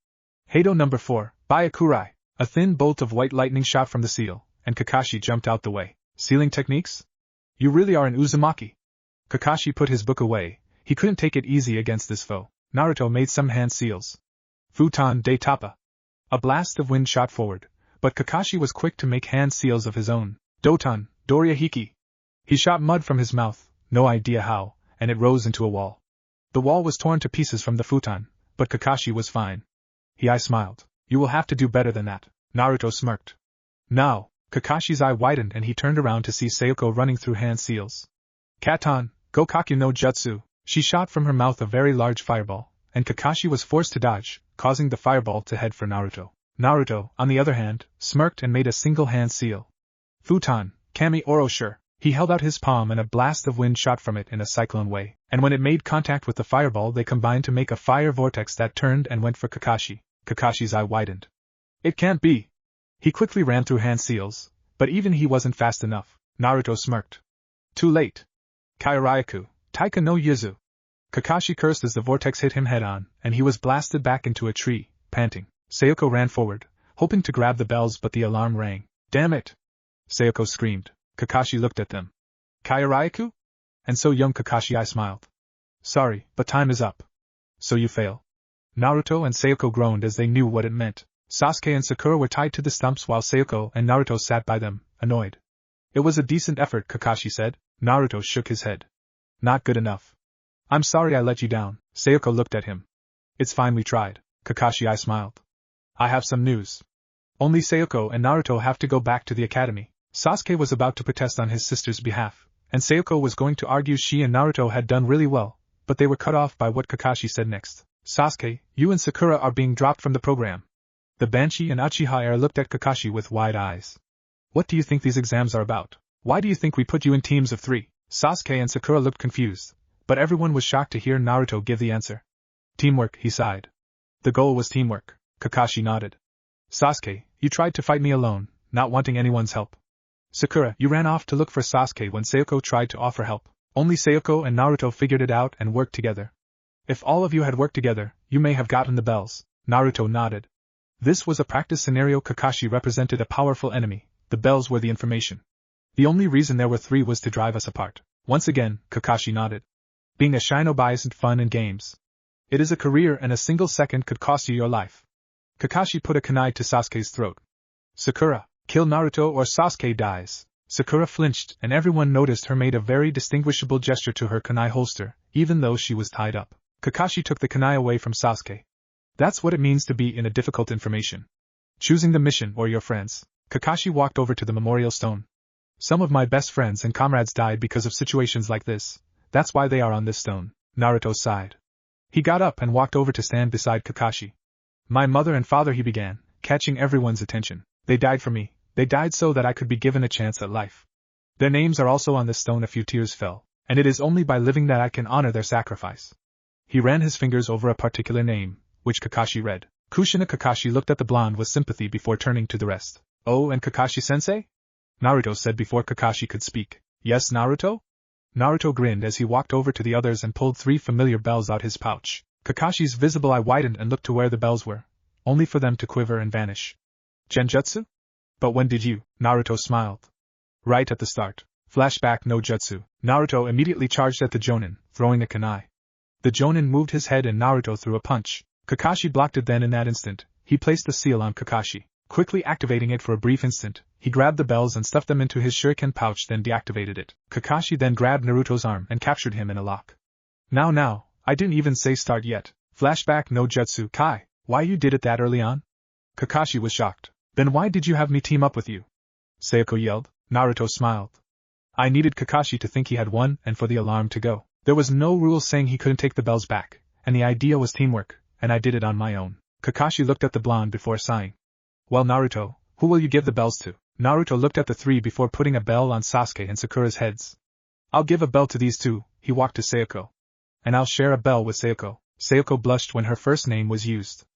Heido number 4, Byakurai. A thin bolt of white lightning shot from the seal, and Kakashi jumped out the way. Sealing techniques? You really are an Uzumaki. Kakashi put his book away, he couldn't take it easy against this foe. Naruto made some hand seals. Futon de Tapa. A blast of wind shot forward, but Kakashi was quick to make hand seals of his own. Doton, Dorihiki. He shot mud from his mouth, no idea how, and it rose into a wall. The wall was torn to pieces from the futon, but Kakashi was fine. I smiled. You will have to do better than that. Naruto smirked. Now, Kakashi's eye widened and he turned around to see Sayoko running through hand seals. Katon, Gokakyu no Jutsu. She shot from her mouth a very large fireball, and Kakashi was forced to dodge, causing the fireball to head for Naruto. Naruto, on the other hand, smirked and made a single hand seal. Futon, Kami Oroshur. He held out his palm and a blast of wind shot from it in a cyclone way, and when it made contact with the fireball they combined to make a fire vortex that turned and went for Kakashi. Kakashi's eye widened. It can't be. He quickly ran through hand seals, but even he wasn't fast enough. Naruto smirked. Too late. Kairyaku, Taika no Yuzu. Kakashi cursed as the vortex hit him head-on, and he was blasted back into a tree, panting. Sayoko ran forward, hoping to grab the bells but the alarm rang. Damn it! Sayoko screamed. Kakashi looked at them. Kairyaku? And so young Kakashi I smiled. Sorry, but time is up. So you fail. Naruto and Sayoko groaned as they knew what it meant. Sasuke and Sakura were tied to the stumps while Sayoko and Naruto sat by them, annoyed. It was a decent effort, Kakashi said. Naruto shook his head. Not good enough. I'm sorry I let you down. Sayoko looked at him. It's fine we tried. Kakashi I smiled. I have some news. Only Sayoko and Naruto have to go back to the academy. Sasuke was about to protest on his sister's behalf, and Sayoko was going to argue she and Naruto had done really well, but they were cut off by what Kakashi said next. Sasuke, you and Sakura are being dropped from the program. The Banshee and Uchiha looked at Kakashi with wide eyes. What do you think these exams are about? Why do you think we put you in teams of 3? Sasuke and Sakura looked confused, but everyone was shocked to hear Naruto give the answer. Teamwork, he sighed. The goal was teamwork. Kakashi nodded. Sasuke, you tried to fight me alone, not wanting anyone's help. Sakura, you ran off to look for Sasuke when Sayoko tried to offer help. Only Sayoko and Naruto figured it out and worked together. If all of you had worked together, you may have gotten the bells. Naruto nodded. This was a practice scenario. Kakashi represented a powerful enemy. The bells were the information. The only reason there were 3 was to drive us apart. Once again, Kakashi nodded. Being a shinobi isn't fun and games. It is a career and a single second could cost you your life. Kakashi put a kunai to Sasuke's throat. Sakura, kill Naruto or Sasuke dies. Sakura flinched and everyone noticed her made a very distinguishable gesture to her kunai holster, even though she was tied up. Kakashi took the kunai away from Sasuke. That's what it means to be in a difficult information. Choosing the mission or your friends. Kakashi walked over to the memorial stone. Some of my best friends and comrades died because of situations like this. That's why they are on this stone. Naruto sighed. He got up and walked over to stand beside Kakashi. My mother and father, he began, catching everyone's attention. They died for me. They died so that I could be given a chance at life. Their names are also on this stone. A few tears fell, and it is only by living that I can honor their sacrifice. He ran his fingers over a particular name, which Kakashi read. Kushina. Kakashi looked at the blonde with sympathy before turning to the rest. Oh, and Kakashi-sensei? Naruto said before Kakashi could speak. Yes, Naruto? Naruto grinned as he walked over to the others and pulled 3 familiar bells out his pouch. Kakashi's visible eye widened and looked to where the bells were, only for them to quiver and vanish. Genjutsu? But when did you? Naruto smiled. Right at the start. Flashback no jutsu. Naruto immediately charged at the Jonin, throwing a kunai. The Jonin moved his head and Naruto threw a punch. Kakashi blocked it. Then in that instant, he placed the seal on Kakashi. Quickly activating it for a brief instant, he grabbed the bells and stuffed them into his shuriken pouch, then deactivated it. Kakashi then grabbed Naruto's arm and captured him in a lock. Now, I didn't even say start yet. Flashback no jutsu. Kai, why you did it that early on? Kakashi was shocked. Then why did you have me team up with you? Sayoko yelled. Naruto smiled. I needed Kakashi to think he had won and for the alarm to go. There was no rule saying he couldn't take the bells back, and the idea was teamwork, and I did it on my own. Kakashi looked at the blonde before sighing. Well, Naruto, who will you give the bells to? Naruto looked at the 3 before putting a bell on Sasuke and Sakura's heads. I'll give a bell to these 2, he walked to Sayoko. And I'll share a bell with Sayoko. Sayoko blushed when her first name was used.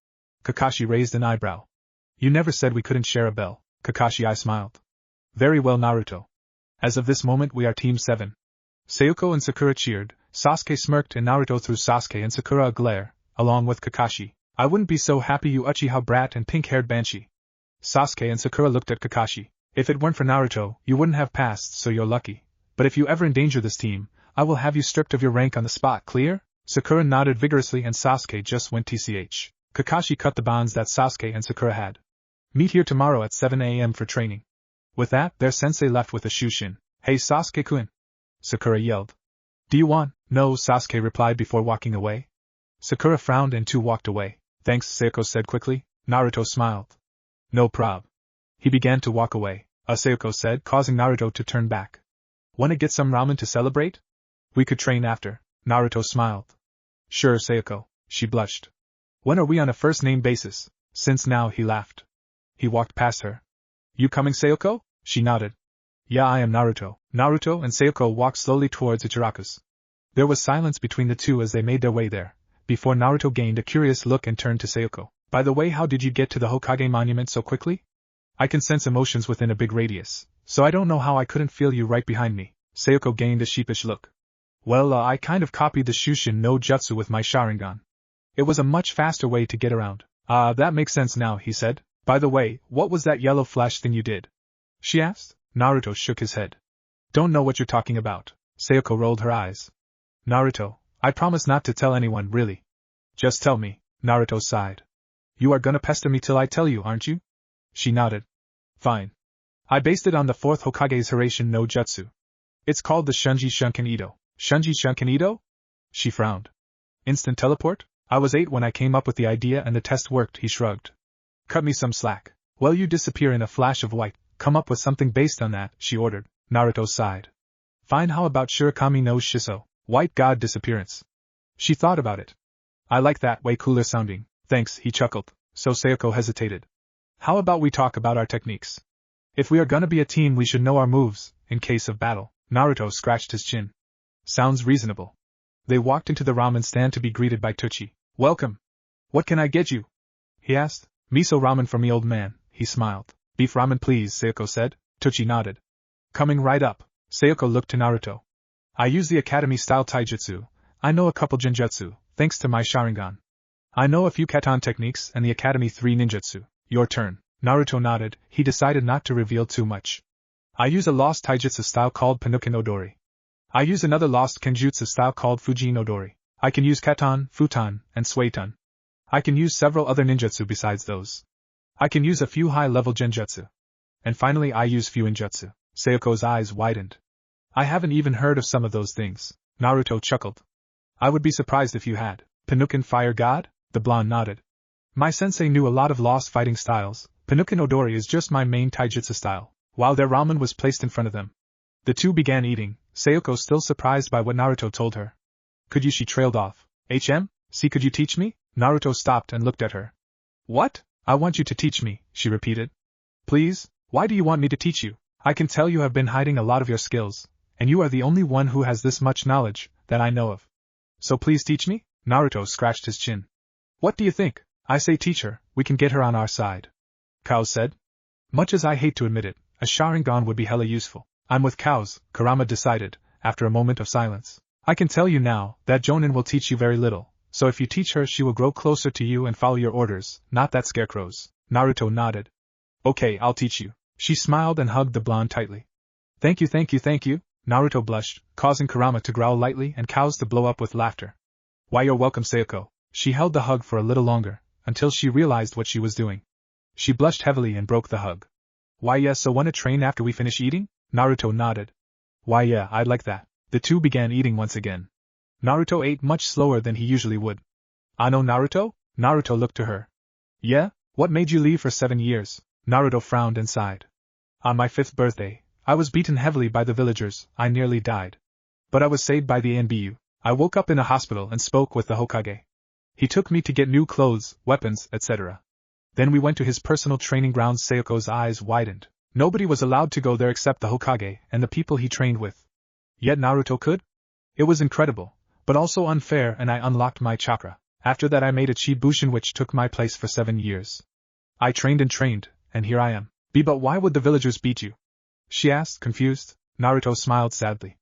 Kakashi raised an eyebrow. You never said we couldn't share a bell. Kakashi I smiled. Very well, Naruto. As of this moment we are Team 7. Sayoko and Sakura cheered, Sasuke smirked and Naruto threw Sasuke and Sakura a glare, along with Kakashi. I wouldn't be so happy, you Uchiha brat and pink-haired banshee. Sasuke and Sakura looked at Kakashi. If it weren't for Naruto, you wouldn't have passed, so you're lucky. But if you ever endanger this team, I will have you stripped of your rank on the spot, clear? Sakura nodded vigorously and Sasuke just went tch. Kakashi cut the bonds that Sasuke and Sakura had. Meet here tomorrow at 7 a.m. for training. With that, their sensei left with a shushin. Hey Sasuke-kun! Sakura yelled. Do you want? No, Sasuke replied before walking away. Sakura frowned and 2 walked away. Thanks, Sayoko said quickly. Naruto smiled. No prob. He began to walk away. Sayoko said, causing Naruto to turn back. Wanna get some ramen to celebrate? We could train after. Naruto smiled. Sure, Sayoko. She blushed. When are we on a first-name basis? Since now, he laughed. He walked past her. You coming, Sayoko? She nodded. Yeah, I am Naruto. Naruto and Sayoko walked slowly towards Ichiraku's. There was silence between the 2 as they made their way there, before Naruto gained a curious look and turned to Sayoko. By the way, how did you get to the Hokage monument so quickly? I can sense emotions within a big radius, so I don't know how I couldn't feel you right behind me. Sayoko gained a sheepish look. Well, I kind of copied the Shushin no Jutsu with my Sharingan. It was a much faster way to get around. That makes sense now, he said. By the way, what was that yellow flash thing you did? She asked. Naruto shook his head. Don't know what you're talking about. Sayoko rolled her eyes. Naruto, I promise not to tell anyone, really. Just tell me. Naruto sighed. You are gonna pester me till I tell you, aren't you? She nodded. Fine. I based it on the 4th Hokage's Hiraishin no Jutsu. It's called the Shunji Shunken Ito. Shunji Shunken Ito? She frowned. Instant teleport? I was 8 when I came up with the idea and the test worked, he shrugged. Cut me some slack. Well, you disappear in a flash of white. Come up with something based on that, she ordered. Naruto sighed. Fine, how about Shurikami no Shiso? White God disappearance. She thought about it. I like that, way cooler sounding. Thanks, he chuckled. So Sayoko hesitated. How about we talk about our techniques? If we are gonna be a team, we should know our moves, in case of battle. Naruto scratched his chin. Sounds reasonable. They walked into the ramen stand to be greeted by Tucci. Welcome. What can I get you? He asked. Miso ramen for me, old man, he smiled. Beef ramen please, Sayoko said. Tucci nodded. Coming right up. Sayoko looked to Naruto. I use the academy-style taijutsu. I know a couple genjutsu, thanks to my Sharingan. I know a few katan techniques and the Academy 3 ninjutsu. Your turn. Naruto nodded. He decided not to reveal too much. I use a lost taijutsu style called Panuken Odori. I use another lost kenjutsu style called Fujin Odori. I can use katan, futon, and suiton. I can use several other ninjutsu besides those. I can use a few high-level genjutsu. And finally I use fuinjutsu. Sayoko's eyes widened. I haven't even heard of some of those things. Naruto chuckled. I would be surprised if you had. Panuken Fire God? The blonde nodded. My sensei knew a lot of lost fighting styles. Panuken Odori is just my main taijutsu style. While their ramen was placed in front of them, the 2 began eating, Sayoko still surprised by what Naruto told her. Could you? She trailed off. See, could you teach me? Naruto stopped and looked at her. What? I want you to teach me, she repeated. Please? Why do you want me to teach you? I can tell you have been hiding a lot of your skills, and you are the only one who has this much knowledge that I know of. So please teach me? Naruto scratched his chin. What do you think? I say teach her, we can get her on our side. Cows said. Much as I hate to admit it, a Sharingan would be hella useful. I'm with cows, Kurama decided, after a moment of silence. I can tell you now that Jonin will teach you very little, so if you teach her she will grow closer to you and follow your orders, not that scarecrow's. Naruto nodded. Okay, I'll teach you. She smiled and hugged the blonde tightly. Thank you. Naruto blushed, causing Kurama to growl lightly and cows to blow up with laughter. Why, you're welcome, Sayoko. She held the hug for a little longer, until she realized what she was doing. She blushed heavily and broke the hug. Why yes, so wanna train after we finish eating? Naruto nodded. Why yeah, I'd like that. The two began eating once again. Naruto ate much slower than he usually would. I know Naruto? Naruto looked to her. Yeah? What made you leave for 7 years? Naruto frowned and sighed. On my 5th birthday, I was beaten heavily by the villagers, I nearly died. But I was saved by the ANBU. I woke up in a hospital and spoke with the Hokage. He took me to get new clothes, weapons, etc. Then we went to his personal training grounds. Sayoko's eyes widened. Nobody was allowed to go there except the Hokage and the people he trained with. Yet Naruto could? It was incredible, but also unfair, and I unlocked my chakra. After that I made a Chibushin which took my place for 7 years. I trained, and here I am. But why would the villagers beat you? She asked, confused. Naruto smiled sadly.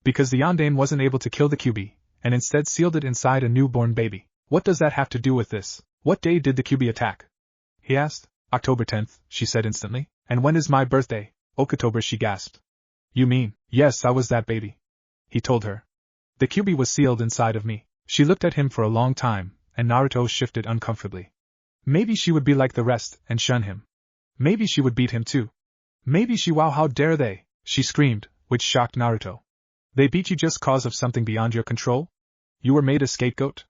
Because the Yondaime wasn't able to kill the Kyuubi, and instead sealed it inside a newborn baby. What does that have to do with this? What day did the Kyuubi attack? He asked. October 10th, she said instantly. And when is my birthday? Oktober, she gasped. You mean? Yes, I was that baby. He told her. The Kyuubi was sealed inside of me. She looked at him for a long time, and Naruto shifted uncomfortably. Maybe she would be like the rest and shun him. Maybe she would beat him too. Maybe she wow, how dare they? She screamed, which shocked Naruto. They beat you just cause of something beyond your control? You were made a scapegoat?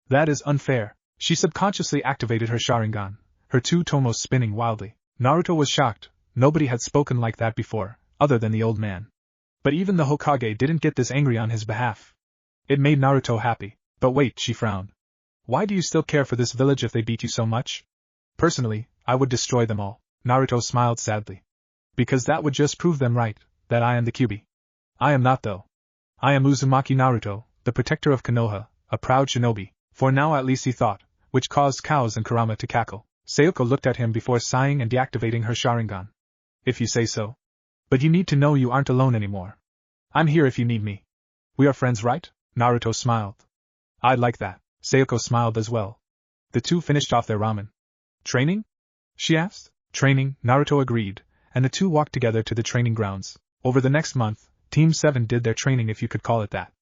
That is unfair. She subconsciously activated her Sharingan, her two tomos spinning wildly. Naruto was shocked. Nobody had spoken like that before, other than the old man. But even the Hokage didn't get this angry on his behalf. It made Naruto happy. But wait, she frowned. Why do you still care for this village if they beat you so much? Personally, I would destroy them all. Naruto smiled sadly. Because that would just prove them right, that I am the Kyuubi. I am not though. I am Uzumaki Naruto, the protector of Konoha, a proud shinobi. For now at least, he thought, which caused cows and Kurama to cackle. Sayoko looked at him before sighing and deactivating her Sharingan. If you say so. But you need to know you aren't alone anymore. I'm here if you need me. We are friends, right? Naruto smiled. I'd like that. Sayoko smiled as well. The two finished off their ramen. Training? She asked. Training, Naruto agreed, and the two walked together to the training grounds. Over the next month, Team 7 did their training, if you could call it that.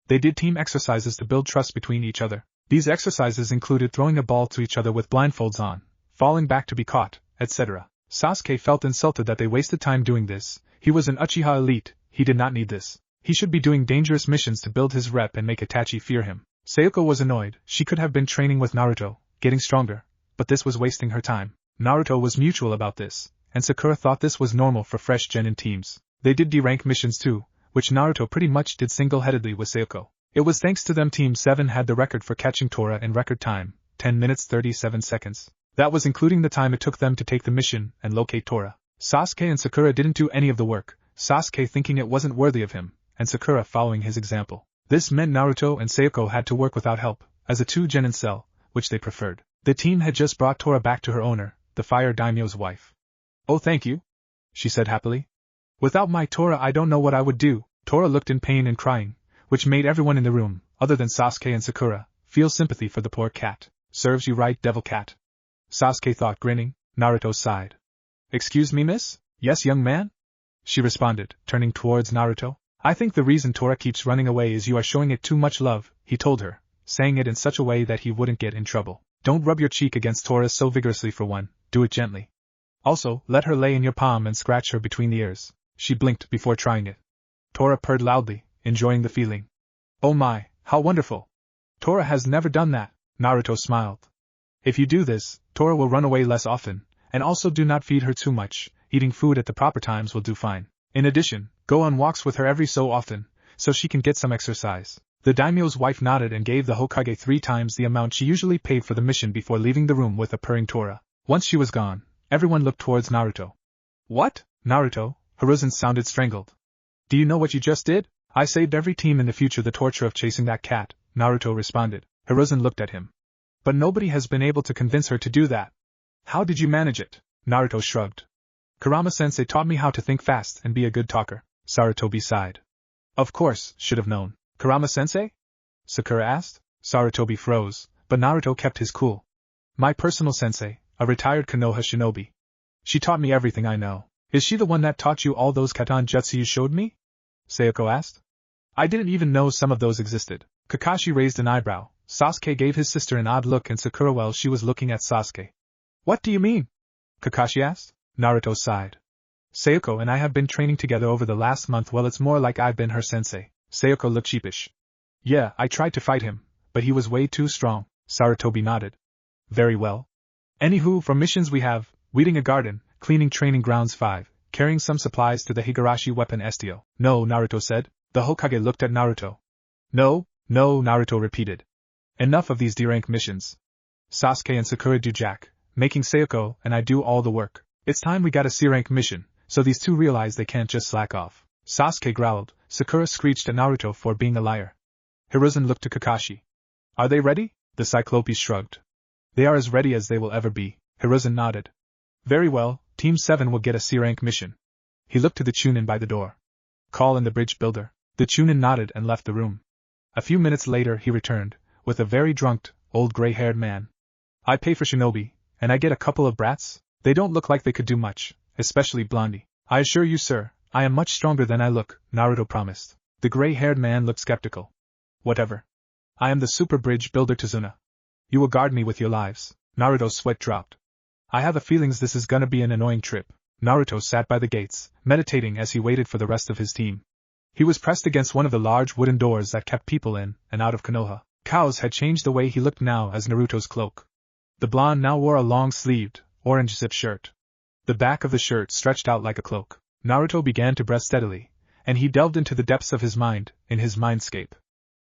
They did team exercises to build trust between each other. These exercises included throwing a ball to each other with blindfolds on, falling back to be caught, etc. Sasuke felt insulted that they wasted time doing this. He was an Uchiha elite, he did not need this. He should be doing dangerous missions to build his rep and make Itachi fear him. Sayoko was annoyed. She could have been training with Naruto, getting stronger, but this was wasting her time. Naruto was mutual about this, and Sakura thought this was normal for fresh genin teams. They did D-rank missions too, which Naruto pretty much did single-headedly with Sayoko. It was thanks to them Team 7 had the record for catching Tora in record time, 10 minutes 37 seconds. That was including the time it took them to take the mission and locate Tora. Sasuke and Sakura didn't do any of the work, Sasuke thinking it wasn't worthy of him, and Sakura following his example. This meant Naruto and Sayoko had to work without help, as a two-genin cell, which they preferred. The team had just brought Tora back to her owner, the Fire Daimyo's wife. Oh, thank you, she said happily. Without my Tora I don't know what I would do. Tora looked in pain and crying, which made everyone in the room, other than Sasuke and Sakura, feel sympathy for the poor cat. Serves you right, devil cat. Sasuke thought, grinning. Naruto sighed. Excuse me, miss? Yes, young man? She responded, turning towards Naruto. I think the reason Tora keeps running away is you are showing it too much love, he told her, saying it in such a way that he wouldn't get in trouble. Don't rub your cheek against Tora so vigorously for one, do it gently. Also, let her lay in your palm and scratch her between the ears. She blinked before trying it. Tora purred loudly, enjoying the feeling. Oh my, how wonderful! Tora has never done that, Naruto smiled. If you do this, Tora will run away less often, and also do not feed her too much, eating food at the proper times will do fine. In addition, go on walks with her every so often, so she can get some exercise. The daimyo's wife nodded and gave the Hokage 3 times the amount she usually paid for the mission before leaving the room with a purring Tora. Once she was gone, everyone looked towards Naruto. What? Naruto? Hiruzen sounded strangled. Do you know what you just did? I saved every team in the future the torture of chasing that cat, Naruto responded. Hiruzen looked at him. But nobody has been able to convince her to do that. How did you manage it? Naruto shrugged. Kurama-sensei taught me how to think fast and be a good talker, Sarutobi sighed. Of course, should have known. Kurama-sensei? Sakura asked. Sarutobi froze, but Naruto kept his cool. My personal sensei, a retired Konoha shinobi. She taught me everything I know. Is she the one that taught you all those katan jutsu you showed me? Sayoko asked. I didn't even know some of those existed. Kakashi raised an eyebrow. Sasuke gave his sister an odd look and Sakura while she was looking at Sasuke. What do you mean? Kakashi asked. Naruto sighed. Sayoko and I have been training together over the last month. Well, it's more like I've been her sensei. Sayoko looked sheepish. Yeah, I tried to fight him, but he was way too strong. Sarutobi nodded. Very well. Anywho, for missions we have, weeding a garden, cleaning training grounds 5, carrying some supplies to the Higurashi weapon Estio. No, Naruto said. The Hokage looked at Naruto. No, Naruto repeated. Enough of these D-rank missions. Sasuke and Sakura do jack, making Sayoko and I do all the work. It's time we got a C-rank mission, so these two realize they can't just slack off. Sasuke growled. Sakura screeched at Naruto for being a liar. Hiruzen looked to Kakashi. Are they ready? The Cyclopes shrugged. They are as ready as they will ever be. Hiruzen nodded. Very well, Team 7 will get a C-rank mission. He looked to the Chunin by the door. Call in the bridge builder. The Chunin nodded and left the room. A few minutes later he returned, with a very drunk, old gray-haired man. I pay for shinobi, and I get a couple of brats? They don't look like they could do much, especially Blondie. I assure you, sir, I am much stronger than I look, Naruto promised. The gray-haired man looked skeptical. Whatever. I am the super bridge builder Tazuna. You will guard me with your lives. Naruto's sweat dropped. I have a feeling this is gonna be an annoying trip. Naruto sat by the gates, meditating as he waited for the rest of his team. He was pressed against one of the large wooden doors that kept people in and out of Konoha. Cows had changed the way he looked now as Naruto's cloak. The blonde now wore a long-sleeved, orange zip shirt. The back of the shirt stretched out like a cloak. Naruto began to breath steadily, and he delved into the depths of his mind, in his mindscape.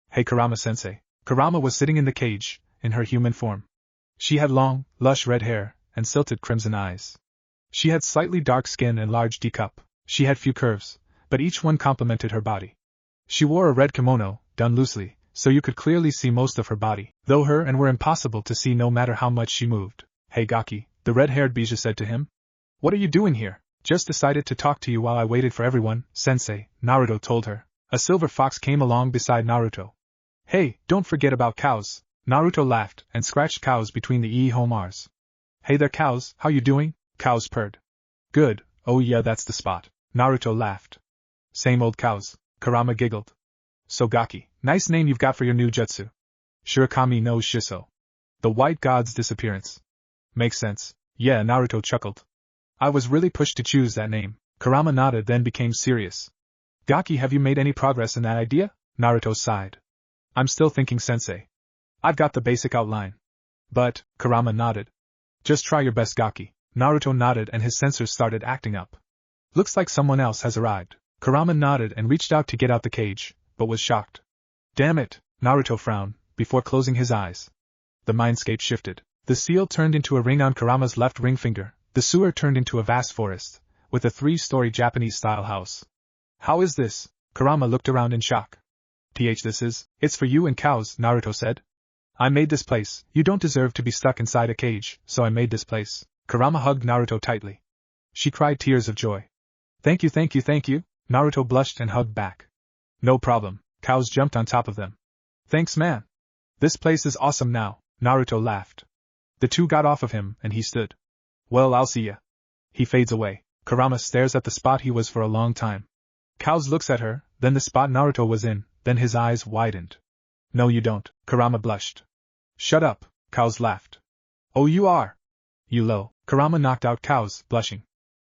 Hey Kurama-sensei. Kurama was sitting in the cage, in her human form. She had long, lush red hair, and silted crimson eyes. She had slightly dark skin and large D-cup. She had few curves, but each one complemented her body. She wore a red kimono, done loosely, so you could clearly see most of her body, though her and were impossible to see no matter how much she moved. Hey Gaki, the red-haired Bija said to him. What are you doing here? Just decided to talk to you while I waited for everyone, sensei, Naruto told her. A silver fox came along beside Naruto. Hey, don't forget about cows. Naruto laughed and scratched cows between the homars. Hey there cows, how you doing? Cows purred. Good, oh yeah that's the spot. Naruto laughed. Same old cows, Kurama giggled. So Gaki, nice name you've got for your new jutsu. Shirakami no Shiso. The White God's disappearance. Makes sense. Yeah, Naruto chuckled. I was really pushed to choose that name. Kurama nodded then became serious. Gaki, have you made any progress in that idea? Naruto sighed. I'm still thinking sensei. I've got the basic outline. But, Kurama nodded. Just try your best Gaki. Naruto nodded and his sensors started acting up. Looks like someone else has arrived. Kurama nodded and reached out to get out the cage, but was shocked. Damn it, Naruto frowned, before closing his eyes. The mindscape shifted. The seal turned into a ring on Kurama's left ring finger. The sewer turned into a vast forest, with a 3-story Japanese-style house. How is this? Kurama looked around in shock. It's for you and cows, Naruto said. I made this place. You don't deserve to be stuck inside a cage, so I made this place. Kurama hugged Naruto tightly. She cried tears of joy. Thank you. Naruto blushed and hugged back. No problem. Cows jumped on top of them. Thanks man. This place is awesome now. Naruto laughed. The two got off of him and he stood. Well, I'll see ya. He fades away. Kurama stares at the spot he was for a long time. Cows looks at her, then the spot Naruto was in, then his eyes widened. No you don't, Kurama blushed. Shut up, Cows laughed. Oh you are. You low. Kurama knocked out Cows, blushing.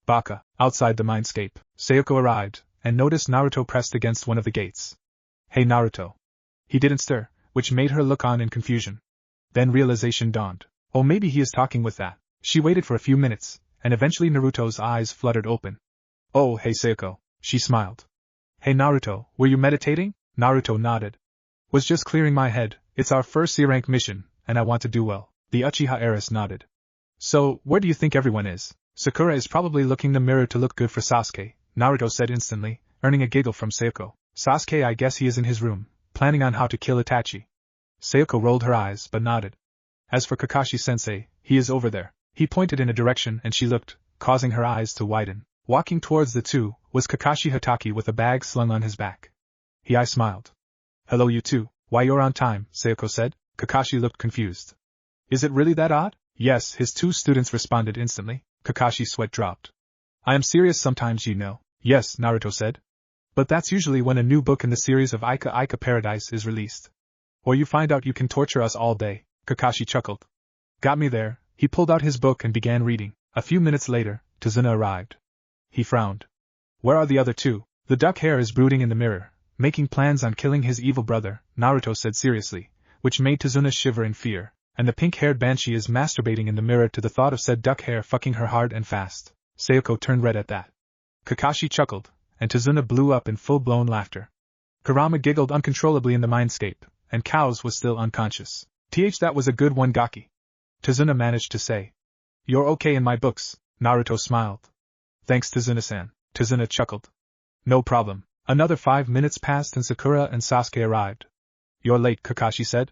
Baka, outside the mindscape, Sayoko arrived, and noticed Naruto pressed against one of the gates. Hey Naruto. He didn't stir, which made her look on in confusion. Then realization dawned. Oh maybe he is talking with that. She waited for a few minutes, and eventually Naruto's eyes fluttered open. Oh hey Sayoko, she smiled. Hey Naruto, were you meditating? Naruto nodded. Was just clearing my head. It's our first C-rank mission, and I want to do well. The Uchiha heiress nodded. So, where do you think everyone is? Sakura is probably looking in the mirror to look good for Sasuke, Naruto said instantly, earning a giggle from Sayoko. Sasuke, I guess he is in his room, planning on how to kill Itachi. Sayoko rolled her eyes but nodded. As for Kakashi-sensei, he is over there. He pointed in a direction and she looked, causing her eyes to widen. Walking towards the two was Kakashi Hatake with a bag slung on his back. I smiled. Hello you two, why you're on time, Sayoko said. Kakashi looked confused. Is it really that odd? Yes, his two students responded instantly. Kakashi's sweat dropped. I am serious sometimes, you know. Yes, Naruto said. But that's usually when a new book in the series of Ika Ika Paradise is released. Or you find out you can torture us all day. Kakashi chuckled. Got me there. He pulled out his book and began reading. A few minutes later, Tazuna arrived. He frowned. Where are the other two? The duck hair is brooding in the mirror, making plans on killing his evil brother, Naruto said seriously, which made Tazuna shiver in fear, and the pink-haired banshee is masturbating in the mirror to the thought of said duck hair fucking her hard and fast. Sayoko turned red at that. Kakashi chuckled, and Tazuna blew up in full-blown laughter. Kurama giggled uncontrollably in the mindscape, and Cows was still unconscious. That was a good one, Gaki. Tazuna managed to say. You're okay in my books, Naruto smiled. Thanks, Tazuna-san. Tazuna chuckled. No problem. Another 5 minutes passed and Sakura and Sasuke arrived. You're late, Kakashi said.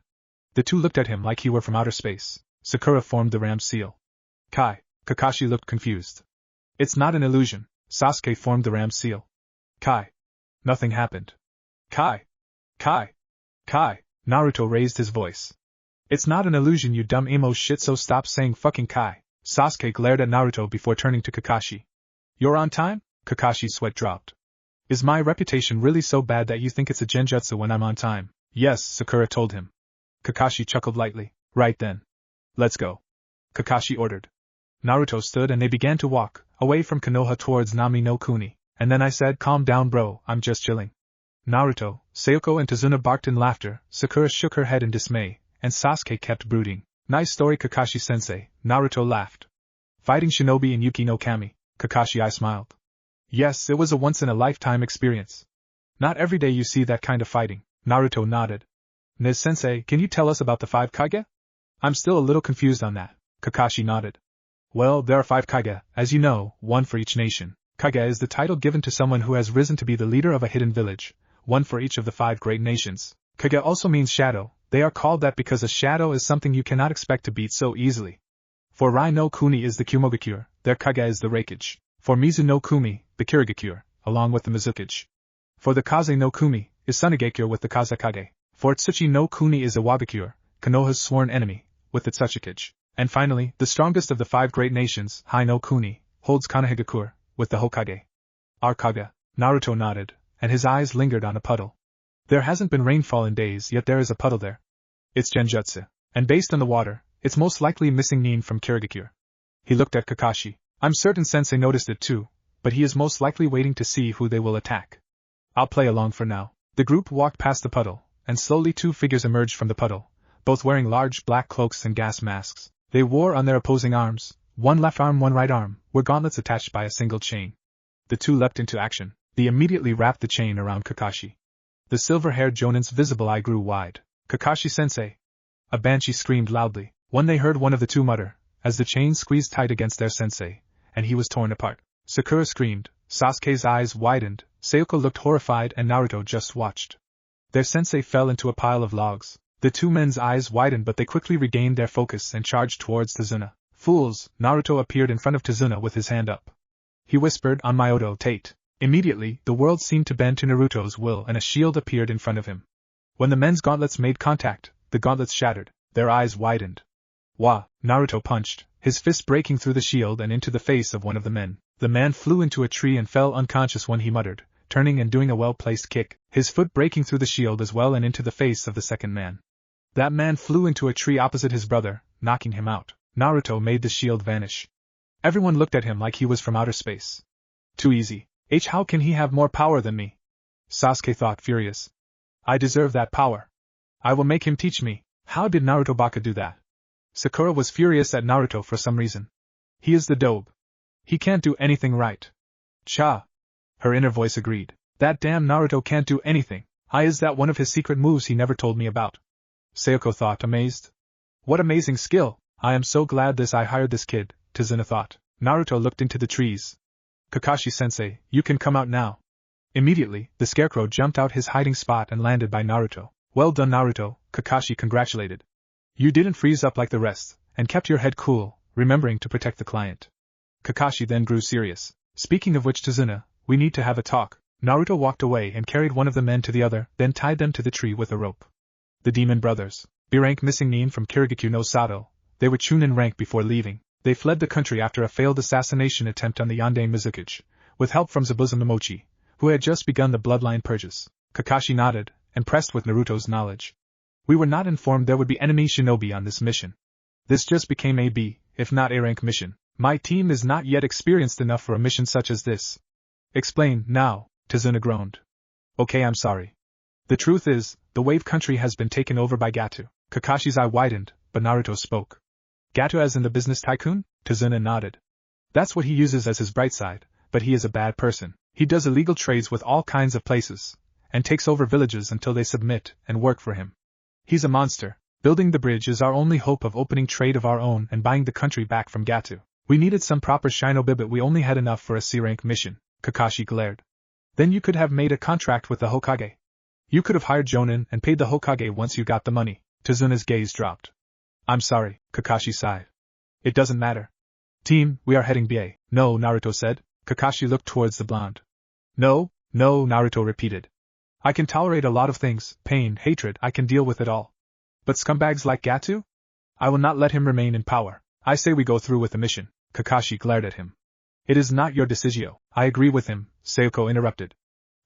The two looked at him like he were from outer space. Sakura formed the ram seal. Kai. Kakashi looked confused. It's not an illusion. Sasuke formed the ram seal. Kai. Nothing happened. Kai. Kai. Kai. Naruto raised his voice. It's not an illusion, you dumb emo shit, so stop saying fucking Kai. Sasuke glared at Naruto before turning to Kakashi. You're on time? Kakashi's sweat dropped. Is my reputation really so bad that you think it's a genjutsu when I'm on time? Yes, Sakura told him. Kakashi chuckled lightly. Right then. Let's go. Kakashi ordered. Naruto stood and they began to walk, away from Konoha towards Nami no Kuni, and then I said, calm down bro, I'm just chilling. Naruto, Sayoko and Tazuna barked in laughter, Sakura shook her head in dismay, and Sasuke kept brooding. Nice story, Kakashi-sensei, Naruto laughed. Fighting shinobi in Yuki no Kami, Kakashi, I smiled. Yes, it was a once-in-a-lifetime experience. Not every day you see that kind of fighting. Naruto nodded. Niz-sensei, can you tell us about the 5 Kage? I'm still a little confused on that. Kakashi nodded. Well, there are 5 Kage, as you know, one for each nation. Kage is the title given to someone who has risen to be the leader of a hidden village, one for each of the 5 great nations. Kage also means shadow. They are called that because a shadow is something you cannot expect to beat so easily. For Rai no Kuni is the Kumogakure, their Kage is the Reikage. For Mizu no Kumi, the Kirigakure, along with the Mizukage. For the Kaze no Kumi, is Sunagakure with the Kazakage. For Tsuchi no Kuni is Iwagakure, Konoha's sworn enemy, with the Tsuchikage. And finally, the strongest of the 5 great nations, Hai no Kuni, holds Konohagakure, with the Hokage. Our Kage. Naruto nodded, and his eyes lingered on a puddle. There hasn't been rainfall in days, yet there is a puddle there. It's genjutsu. And based on the water, it's most likely missing Nin from Kirigakure. He looked at Kakashi. I'm certain Sensei noticed it too, but he is most likely waiting to see who they will attack. I'll play along for now. The group walked past the puddle, and slowly 2 figures emerged from the puddle, both wearing large black cloaks and gas masks. They wore on their opposing arms, one left arm, one right arm, were gauntlets attached by a single chain. The two leapt into action. They immediately wrapped the chain around Kakashi. The silver-haired Jonin's visible eye grew wide. Kakashi-sensei! A banshee screamed loudly. They heard one of the two mutter, as the chain squeezed tight against their sensei, and he was torn apart. Sakura screamed, Sasuke's eyes widened, Sayoko looked horrified and Naruto just watched. Their sensei fell into a pile of logs. The 2 men's eyes widened but they quickly regained their focus and charged towards Tazuna. Fools! Naruto appeared in front of Tazuna with his hand up. He whispered, on Myoto Tate. Immediately, the world seemed to bend to Naruto's will and a shield appeared in front of him. When the men's gauntlets made contact, the gauntlets shattered. Their eyes widened. Wah! Naruto punched, his fist breaking through the shield and into the face of one of the men. The man flew into a tree and fell unconscious when he muttered, turning and doing a well-placed kick, his foot breaking through the shield as well and into the face of the second man. That man flew into a tree opposite his brother, knocking him out. Naruto made the shield vanish. Everyone looked at him like he was from outer space. Too easy. How can he have more power than me? Sasuke thought, furious. I deserve that power. I will make him teach me. How did Naruto Baka do that? Sakura was furious at Naruto for some reason. He is the dobe. He can't do anything right. Cha! Her inner voice agreed. That damn Naruto can't do anything. Is that one of his secret moves he never told me about? Sayoko thought, amazed. What amazing skill! I am so glad I hired this kid, Tazuna thought. Naruto looked into the trees. Kakashi-sensei, you can come out now. Immediately, the scarecrow jumped out his hiding spot and landed by Naruto. Well done, Naruto, Kakashi congratulated. You didn't freeze up like the rest, and kept your head cool, remembering to protect the client. Kakashi then grew serious. Speaking of which, Tazuna, we need to have a talk. Naruto walked away and carried one of the men to the other, then tied them to the tree with a rope. The demon brothers. B-rank missing nin from Kirigakyu no Sato. They were Chunin rank before leaving. They fled the country after a failed assassination attempt on the Yandane Mizukichi, with help from Zabuza Momochi, who had just begun the bloodline purges. Kakashi nodded, impressed with Naruto's knowledge. We were not informed there would be enemy shinobi on this mission. This just became a B, if not A-rank mission. My team is not yet experienced enough for a mission such as this. Explain, now, Tazuna groaned. Okay, I'm sorry. The truth is, the wave country has been taken over by Gato. Kakashi's eye widened, but Naruto spoke. Gato as in the business tycoon? Tazuna nodded. That's what he uses as his bright side, but he is a bad person. He does illegal trades with all kinds of places, and takes over villages until they submit and work for him. He's a monster. Building the bridge is our only hope of opening trade of our own and buying the country back from Gato. We needed some proper shinobi, but we only had enough for a C-rank mission. Kakashi glared. Then you could have made a contract with the Hokage. You could have hired Jonin and paid the Hokage once you got the money. Tazuna's gaze dropped. I'm sorry, Kakashi sighed. It doesn't matter. Team, we are heading BA. No, Naruto said. Kakashi looked towards the blonde. No, Naruto repeated. I can tolerate a lot of things, pain, hatred, I can deal with it all. But scumbags like Gato? I will not let him remain in power. I say we go through with the mission. Kakashi glared at him. It is not your decision. I agree with him, Sayoko interrupted.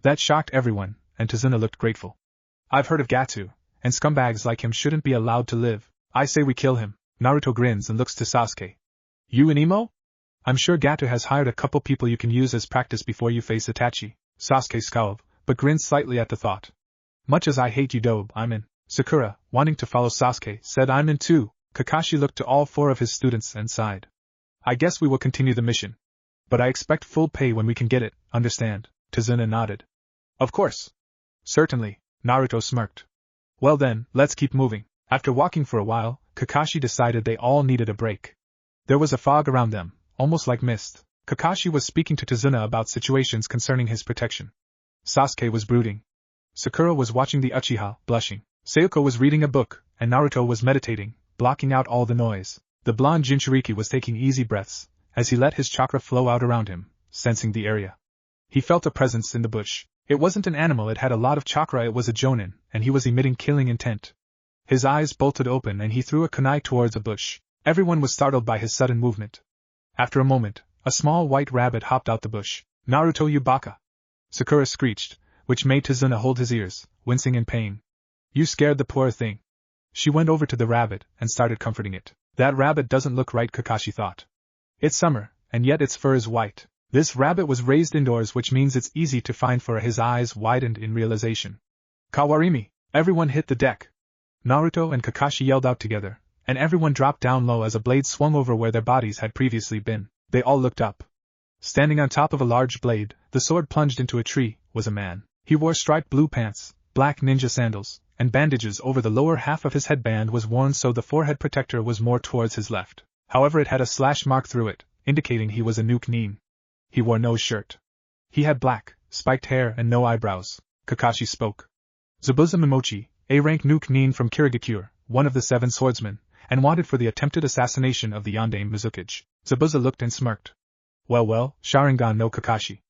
That shocked everyone, and Tazuna looked grateful. I've heard of Gato, and scumbags like him shouldn't be allowed to live. I say we kill him. Naruto grins and looks to Sasuke. You and Imo? I'm sure Gato has hired a couple people you can use as practice before you face Itachi. Sasuke scowled, but grinned slightly at the thought. Much as I hate you, Dobe, I'm in. Sakura, wanting to follow Sasuke, said I'm in too. Kakashi looked to all four of his students and sighed. I guess we will continue the mission. But I expect full pay when we can get it, understand? Tazuna nodded. Of course. Certainly, Naruto smirked. Well then, let's keep moving. After walking for a while, Kakashi decided they all needed a break. There was a fog around them, almost like mist. Kakashi was speaking to Tazuna about situations concerning his protection. Sasuke was brooding. Sakura was watching the Uchiha, blushing. Sayoko was reading a book, and Naruto was meditating, blocking out all the noise. The blonde Jinchuriki was taking easy breaths, as he let his chakra flow out around him, sensing the area. He felt a presence in the bush. It wasn't an animal, it had a lot of chakra, it was a jonin, and he was emitting killing intent. His eyes bolted open and he threw a kunai towards a bush. Everyone was startled by his sudden movement. After a moment, a small white rabbit hopped out the bush. Naruto, you baka! Sakura screeched, which made Tazuna hold his ears, wincing in pain. You scared the poor thing. She went over to the rabbit and started comforting it. That rabbit doesn't look right, Kakashi thought. It's summer, and yet its fur is white. This rabbit was raised indoors, which means it's easy to find fur. His eyes widened in realization. Kawarimi! Everyone hit the deck. Naruto and Kakashi yelled out together, and everyone dropped down low as a blade swung over where their bodies had previously been. They all looked up. Standing on top of a large blade, the sword plunged into a tree, was a man. He wore striped blue pants, black ninja sandals, and bandages over the lower half of his headband was worn so the forehead protector was more towards his left. However, it had a slash mark through it, indicating he was a nuke nin. He wore no shirt. He had black, spiked hair and no eyebrows. Kakashi spoke. Zabuza Momochi, A-rank nuke nin from Kirigakure, one of the 7 swordsmen, and wanted for the attempted assassination of the Yandane Mizukichi. Zabuza looked and smirked. Well, Sharingan no Kakashi.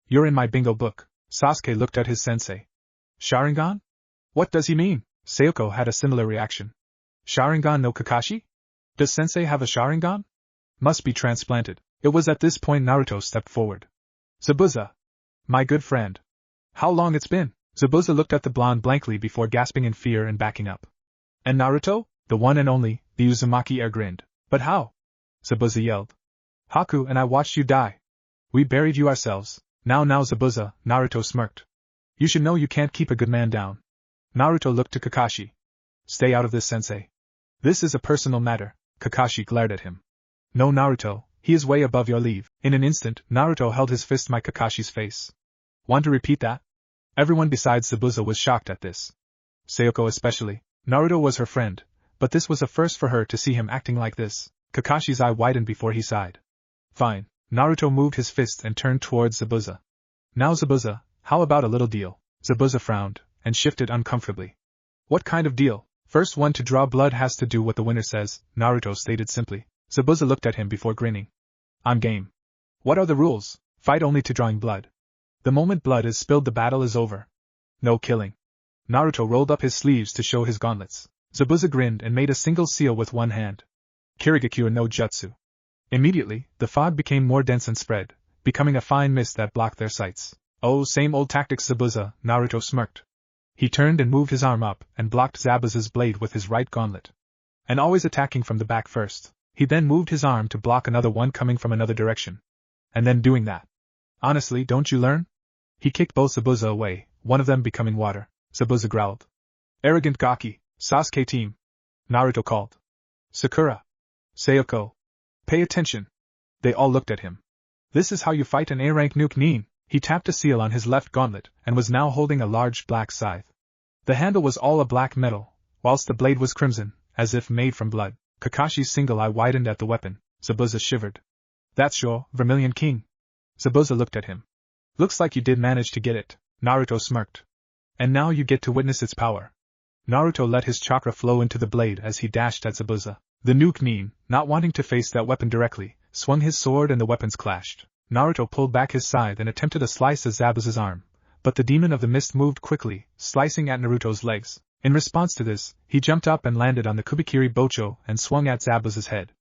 You're in my bingo book. Sasuke looked at his sensei. Sharingan? What does he mean? Sayoko had a similar reaction. Sharingan no Kakashi? Does sensei have a Sharingan? Must be transplanted. It was at this point Naruto stepped forward. Zabuza. My good friend. How long it's been? Zabuza looked at the blonde blankly before gasping in fear and backing up. And Naruto? The one and only, the Uzumaki heir grinned. But how? Zabuza yelled. Haku and I watched you die. We buried you ourselves. Now Zabuza, Naruto smirked. You should know you can't keep a good man down. Naruto looked to Kakashi. Stay out of this, sensei. This is a personal matter. Kakashi glared at him. No, Naruto, he is way above your leave. In an instant, Naruto held his fist on Kakashi's face. Want to repeat that? Everyone besides Zabuza was shocked at this. Sayoko especially. Naruto was her friend, but this was a first for her to see him acting like this. Kakashi's eye widened before he sighed. Fine. Naruto moved his fist and turned towards Zabuza. Now Zabuza, how about a little deal? Zabuza frowned, and shifted uncomfortably. What kind of deal? First one to draw blood has to do what the winner says, Naruto stated simply. Zabuza looked at him before grinning. I'm game. What are the rules? Fight only to drawing blood. The moment blood is spilled the battle is over. No killing. Naruto rolled up his sleeves to show his gauntlets. Zabuza grinned and made a single seal with one hand. Kirigakure no Jutsu. Immediately, the fog became more dense and spread, becoming a fine mist that blocked their sights. Oh, same old tactics Zabuza, Naruto smirked. He turned and moved his arm up and blocked Zabuza's blade with his right gauntlet. And always attacking from the back first. He then moved his arm to block another one coming from another direction. And then doing that. Honestly, don't you learn? He kicked both Zabuza away, one of them becoming water. Zabuza growled. Arrogant Gaki, Sasuke team. Naruto called. Sakura. Sayoko. Pay attention. They all looked at him. This is how you fight an A-rank nuke Nin. He tapped a seal on his left gauntlet and was now holding a large black scythe. The handle was all a black metal, whilst the blade was crimson, as if made from blood. Kakashi's single eye widened at the weapon. Zabuza shivered. That's your Vermilion King. Zabuza looked at him. Looks like you did manage to get it. Naruto smirked. And now you get to witness its power. Naruto let his chakra flow into the blade as he dashed at Zabuza. The nuke Nin, not wanting to face that weapon directly, swung his sword and the weapons clashed. Naruto pulled back his scythe and attempted a slice of Zabuza's arm, but the demon of the mist moved quickly, slicing at Naruto's legs. In response to this, he jumped up and landed on the Kubikiri Bocho and swung at Zabuza's head.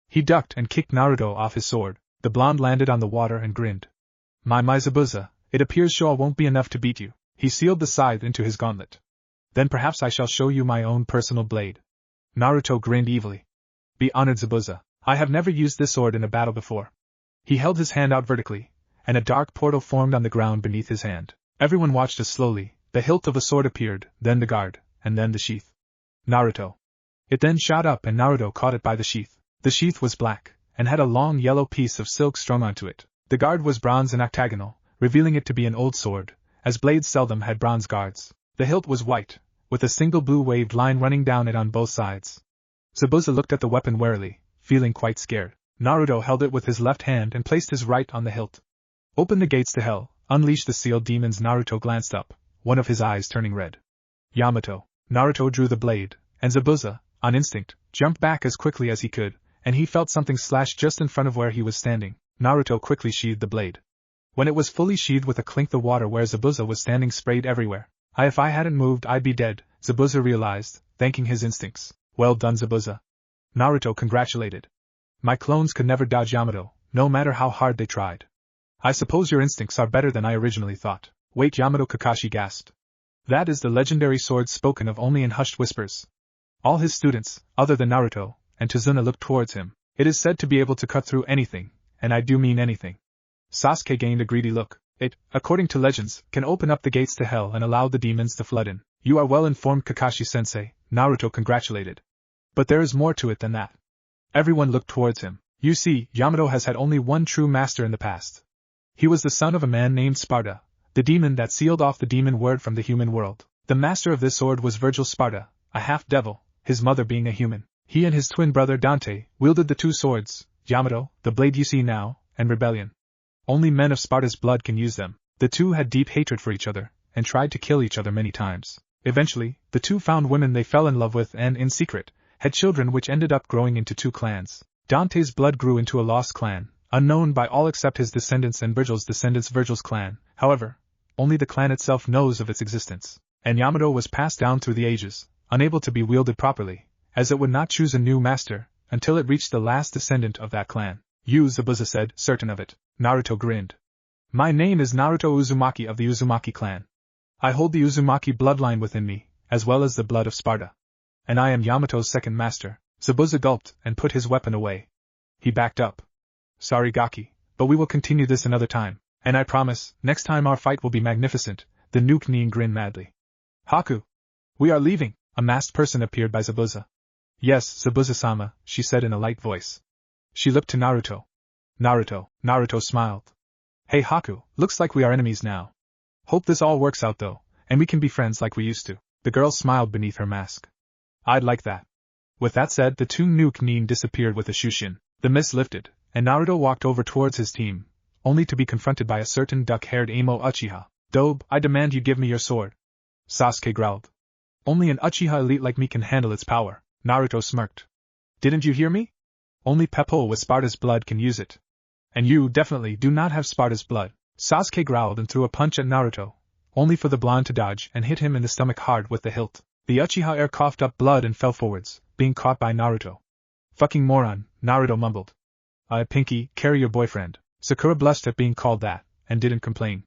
He ducked and kicked Naruto off his sword. The blonde landed on the water and grinned. My Zabuza, it appears Showa won't be enough to beat you. He sealed the scythe into his gauntlet. Then perhaps I shall show you my own personal blade. Naruto grinned evilly. Be honored Zabuza, I have never used this sword in a battle before. He held his hand out vertically, and a dark portal formed on the ground beneath his hand. Everyone watched as slowly, the hilt of a sword appeared, then the guard, and then the sheath. Naruto. It then shot up and Naruto caught it by the sheath. The sheath was black, and had a long yellow piece of silk strung onto it. The guard was bronze and octagonal, revealing it to be an old sword, as blades seldom had bronze guards. The hilt was white, with a single blue waved line running down it on both sides. Zabuza looked at the weapon warily, feeling quite scared. Naruto held it with his left hand and placed his right on the hilt. Open the gates to hell, unleash the sealed demons. Naruto glanced up, one of his eyes turning red. Yamato. Naruto drew the blade, and Zabuza, on instinct, jumped back as quickly as he could, and he felt something slash just in front of where he was standing. Naruto quickly sheathed the blade. When it was fully sheathed with a clink, the water where Zabuza was standing sprayed everywhere. If I hadn't moved I'd be dead, Zabuza realized, thanking his instincts. Well done Zabuza. Naruto congratulated. My clones could never dodge Yamato, no matter how hard they tried. I suppose your instincts are better than I originally thought. Wait, Yamato, Kakashi gasped. That is the legendary sword spoken of only in hushed whispers. All his students, other than Naruto, and Tazuna looked towards him. It is said to be able to cut through anything, and I do mean anything. Sasuke gained a greedy look. It, according to legends, can open up the gates to hell and allow the demons to flood in. You are well informed, Kakashi-sensei, Naruto congratulated. But there is more to it than that. Everyone looked towards him. You see, Yamato has had only one true master in the past. He was the son of a man named Sparta, the demon that sealed off the demon word from the human world. The master of this sword was Virgil Sparta, a half-devil, his mother being a human. He and his twin brother Dante wielded the two swords, Yamato, the blade you see now, and Rebellion. Only men of Sparta's blood can use them. The two had deep hatred for each other, and tried to kill each other many times. Eventually, the two found women they fell in love with and, in secret, had children which ended up growing into two clans. Dante's blood grew into a lost clan, unknown by all except his descendants and Virgil's descendants. Virgil's clan, however, only the clan itself knows of its existence. And Yamato was passed down through the ages, unable to be wielded properly, as it would not choose a new master, until it reached the last descendant of that clan. You, Zabuza said, certain of it. Naruto grinned. My name is Naruto Uzumaki of the Uzumaki clan. I hold the Uzumaki bloodline within me, as well as the blood of Sparta. And I am Yamato's second master. Zabuza gulped and put his weapon away. He backed up. Sorry Gaki, but we will continue this another time, and I promise, next time our fight will be magnificent. The nuke Nin grinned madly. Haku! We are leaving! A masked person appeared by Zabuza. Yes, Zabuza-sama, she said in a light voice. She looked to Naruto. Naruto smiled. Hey Haku, looks like we are enemies now. Hope this all works out though, and we can be friends like we used to. The girl smiled beneath her mask. I'd like that. With that said, the two Nuke Nin disappeared with a shushin. The mist lifted, and Naruto walked over towards his team, only to be confronted by a certain duck-haired Amo Uchiha. Dobe, I demand you give me your sword. Sasuke growled. Only an Uchiha elite like me can handle its power. Naruto smirked. Didn't you hear me? Only Peppo with Sparta's blood can use it. And you definitely do not have Sparta's blood. Sasuke growled and threw a punch at Naruto, only for the blonde to dodge and hit him in the stomach hard with the hilt. The Uchiha heir coughed up blood and fell forwards, being caught by Naruto. Fucking moron, Naruto mumbled. Pinky, carry your boyfriend. Sakura blushed at being called that, and didn't complain.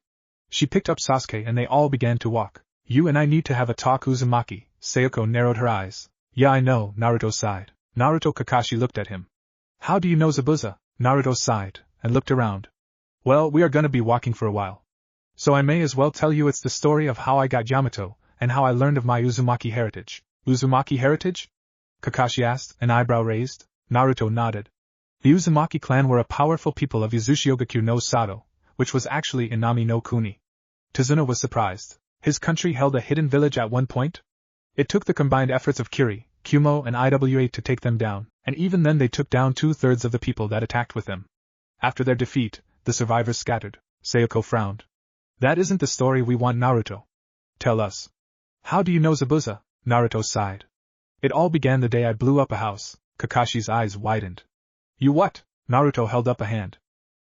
She picked up Sasuke and they all began to walk. You and I need to have a talk, Uzumaki. Sayoko narrowed her eyes. Yeah, I know, Naruto sighed. Naruto Kakashi looked at him. How do you know Zabuza? Naruto sighed, and looked around. Well, we are gonna be walking for a while. So I may as well tell you it's the story of how I got Yamato, and how I learned of my Uzumaki heritage. Uzumaki heritage? Kakashi asked, an eyebrow raised. Naruto nodded. The Uzumaki clan were a powerful people of Yuzushiogakure no Sato, which was actually Inami no Kuni. Tazuna was surprised. His country held a hidden village at one point? It took the combined efforts of Kiri, Kumo and IWA to take them down, and even then they took down 2/3 of the people that attacked with them. After their defeat, the survivors scattered. Sayoko frowned. That isn't the story we want, Naruto. Tell us. How do you know Zabuza? Naruto sighed. It all began the day I blew up a house. Kakashi's eyes widened. You what? Naruto held up a hand.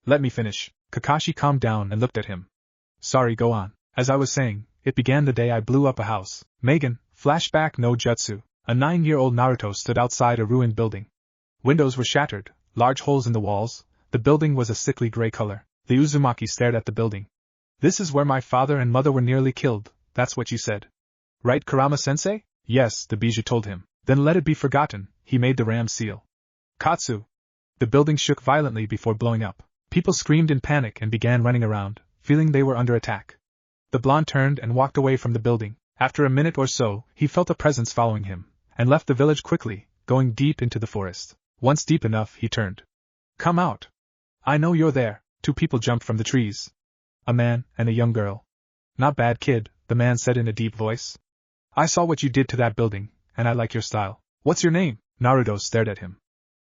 Let me finish. Kakashi calmed down and looked at him. Sorry, go on. As I was saying, it began the day I blew up a house. Megan, flashback no jutsu. A 9-year-old Naruto stood outside a ruined building. Windows were shattered, large holes in the walls. The building was a sickly gray color. The Uzumaki stared at the building. This is where my father and mother were nearly killed, that's what you said. Right, Kurama-sensei? Yes, the Bijou told him. Then let it be forgotten, he made the ram seal. Katsu. The building shook violently before blowing up. People screamed in panic and began running around, feeling they were under attack. The blonde turned and walked away from the building. After a minute or so, he felt a presence following him, and left the village quickly, going deep into the forest. Once deep enough, he turned. Come out. I know you're there. 2 people jumped from the trees. A man and a young girl. Not bad, kid, the man said in a deep voice. I saw what you did to that building, and I like your style. What's your name? Naruto stared at him.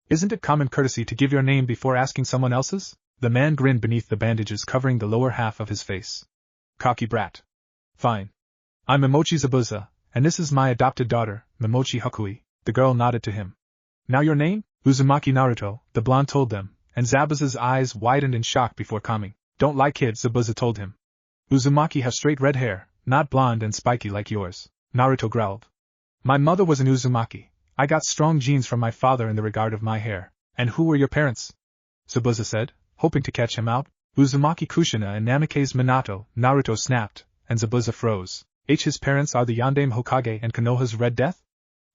Isn't it common courtesy to give your name before asking someone else's? The man grinned beneath the bandages covering the lower half of his face. Cocky brat. Fine. I'm Momochi Zabuza, and this is my adopted daughter, Momochi Hakui. The girl nodded to him. Now your name? Uzumaki Naruto, the blonde told them, and Zabuza's eyes widened in shock before calming. Don't lie, kid, Zabuza told him. Uzumaki have straight red hair, not blonde and spiky like yours. Naruto growled. My mother was an Uzumaki. I got strong genes from my father in the regard of my hair. And who were your parents? Zabuza said, hoping to catch him out. Uzumaki Kushina and Namikaze Minato. Naruto snapped, and Zabuza froze. His parents are the Yondaime Hokage and Konoha's Red Death?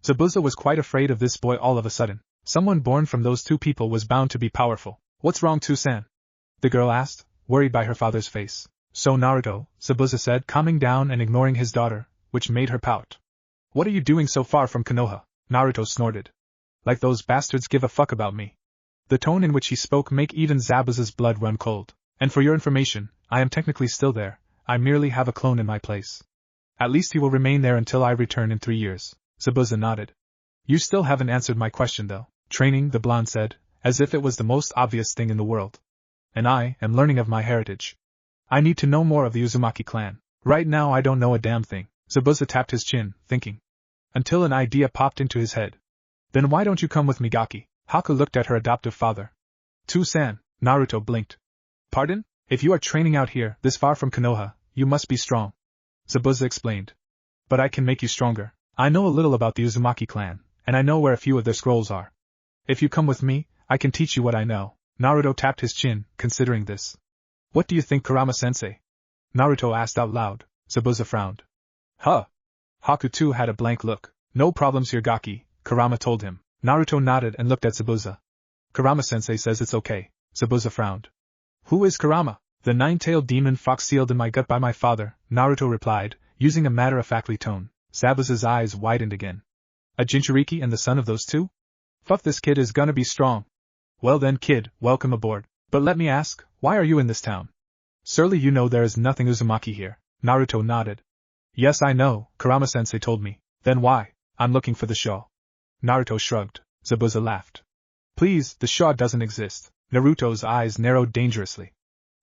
Zabuza was quite afraid of this boy all of a sudden. Someone born from those 2 people was bound to be powerful. What's wrong, Toussaint? The girl asked, worried by her father's face. So Naruto, Zabuza said, calming down and ignoring his daughter, which made her pout. What are you doing so far from Konoha? Naruto snorted. Like those bastards give a fuck about me. The tone in which he spoke made even Zabuza's blood run cold. And for your information, I am technically still there. I merely have a clone in my place. At least he will remain there until I return in 3 years. Zabuza nodded. You still haven't answered my question though. Training, the blonde said, as if it was the most obvious thing in the world. And I am learning of my heritage. I need to know more of the Uzumaki clan. Right now I don't know a damn thing. Zabuza tapped his chin, thinking. Until an idea popped into his head. Then why don't you come with me, Gaki? Haku looked at her adoptive father. Toussaint, Naruto blinked. Pardon? If you are training out here, this far from Konoha, you must be strong. Zabuza explained. But I can make you stronger. I know a little about the Uzumaki clan, and I know where a few of their scrolls are. If you come with me, I can teach you what I know. Naruto tapped his chin, considering this. What do you think, Kurama-sensei? Naruto asked out loud. Zabuza frowned. Huh? Haku too had a blank look. No problems here, Gaki, Kurama told him. Naruto nodded and looked at Zabuza. Kurama-sensei says it's okay. Zabuza frowned. Who is Kurama? The 9-tailed demon fox sealed in my gut by my father, Naruto replied, using a matter-of-factly tone. Zabuza's eyes widened again. A Jinchuriki and the son of those 2? Fuck, this kid is gonna be strong. Well then, kid, welcome aboard. But let me ask, why are you in this town? Surely you know there is nothing Uzumaki here. Naruto nodded. Yes, I know, Kurama-sensei told me. Then why? I'm looking for the shawl. Naruto shrugged. Zabuza laughed. Please, the shawl doesn't exist. Naruto's eyes narrowed dangerously.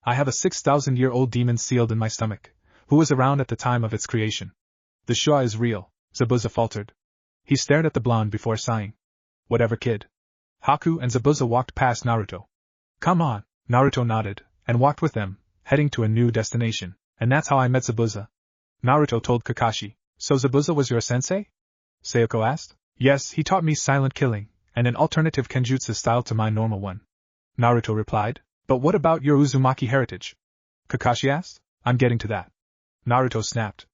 I have a 6,000-year-old demon sealed in my stomach, who was around at the time of its creation. The shawl is real, Zabuza faltered. He stared at the blonde before sighing. Whatever, kid. Haku and Zabuza walked past Naruto. Come on, Naruto nodded, and walked with them, heading to a new destination. And that's how I met Zabuza. Naruto told Kakashi. So Zabuza was your sensei? Sayoko asked. Yes, he taught me silent killing, and an alternative kenjutsu style to my normal one. Naruto replied. But what about your Uzumaki heritage? Kakashi asked. I'm getting to that. Naruto snapped.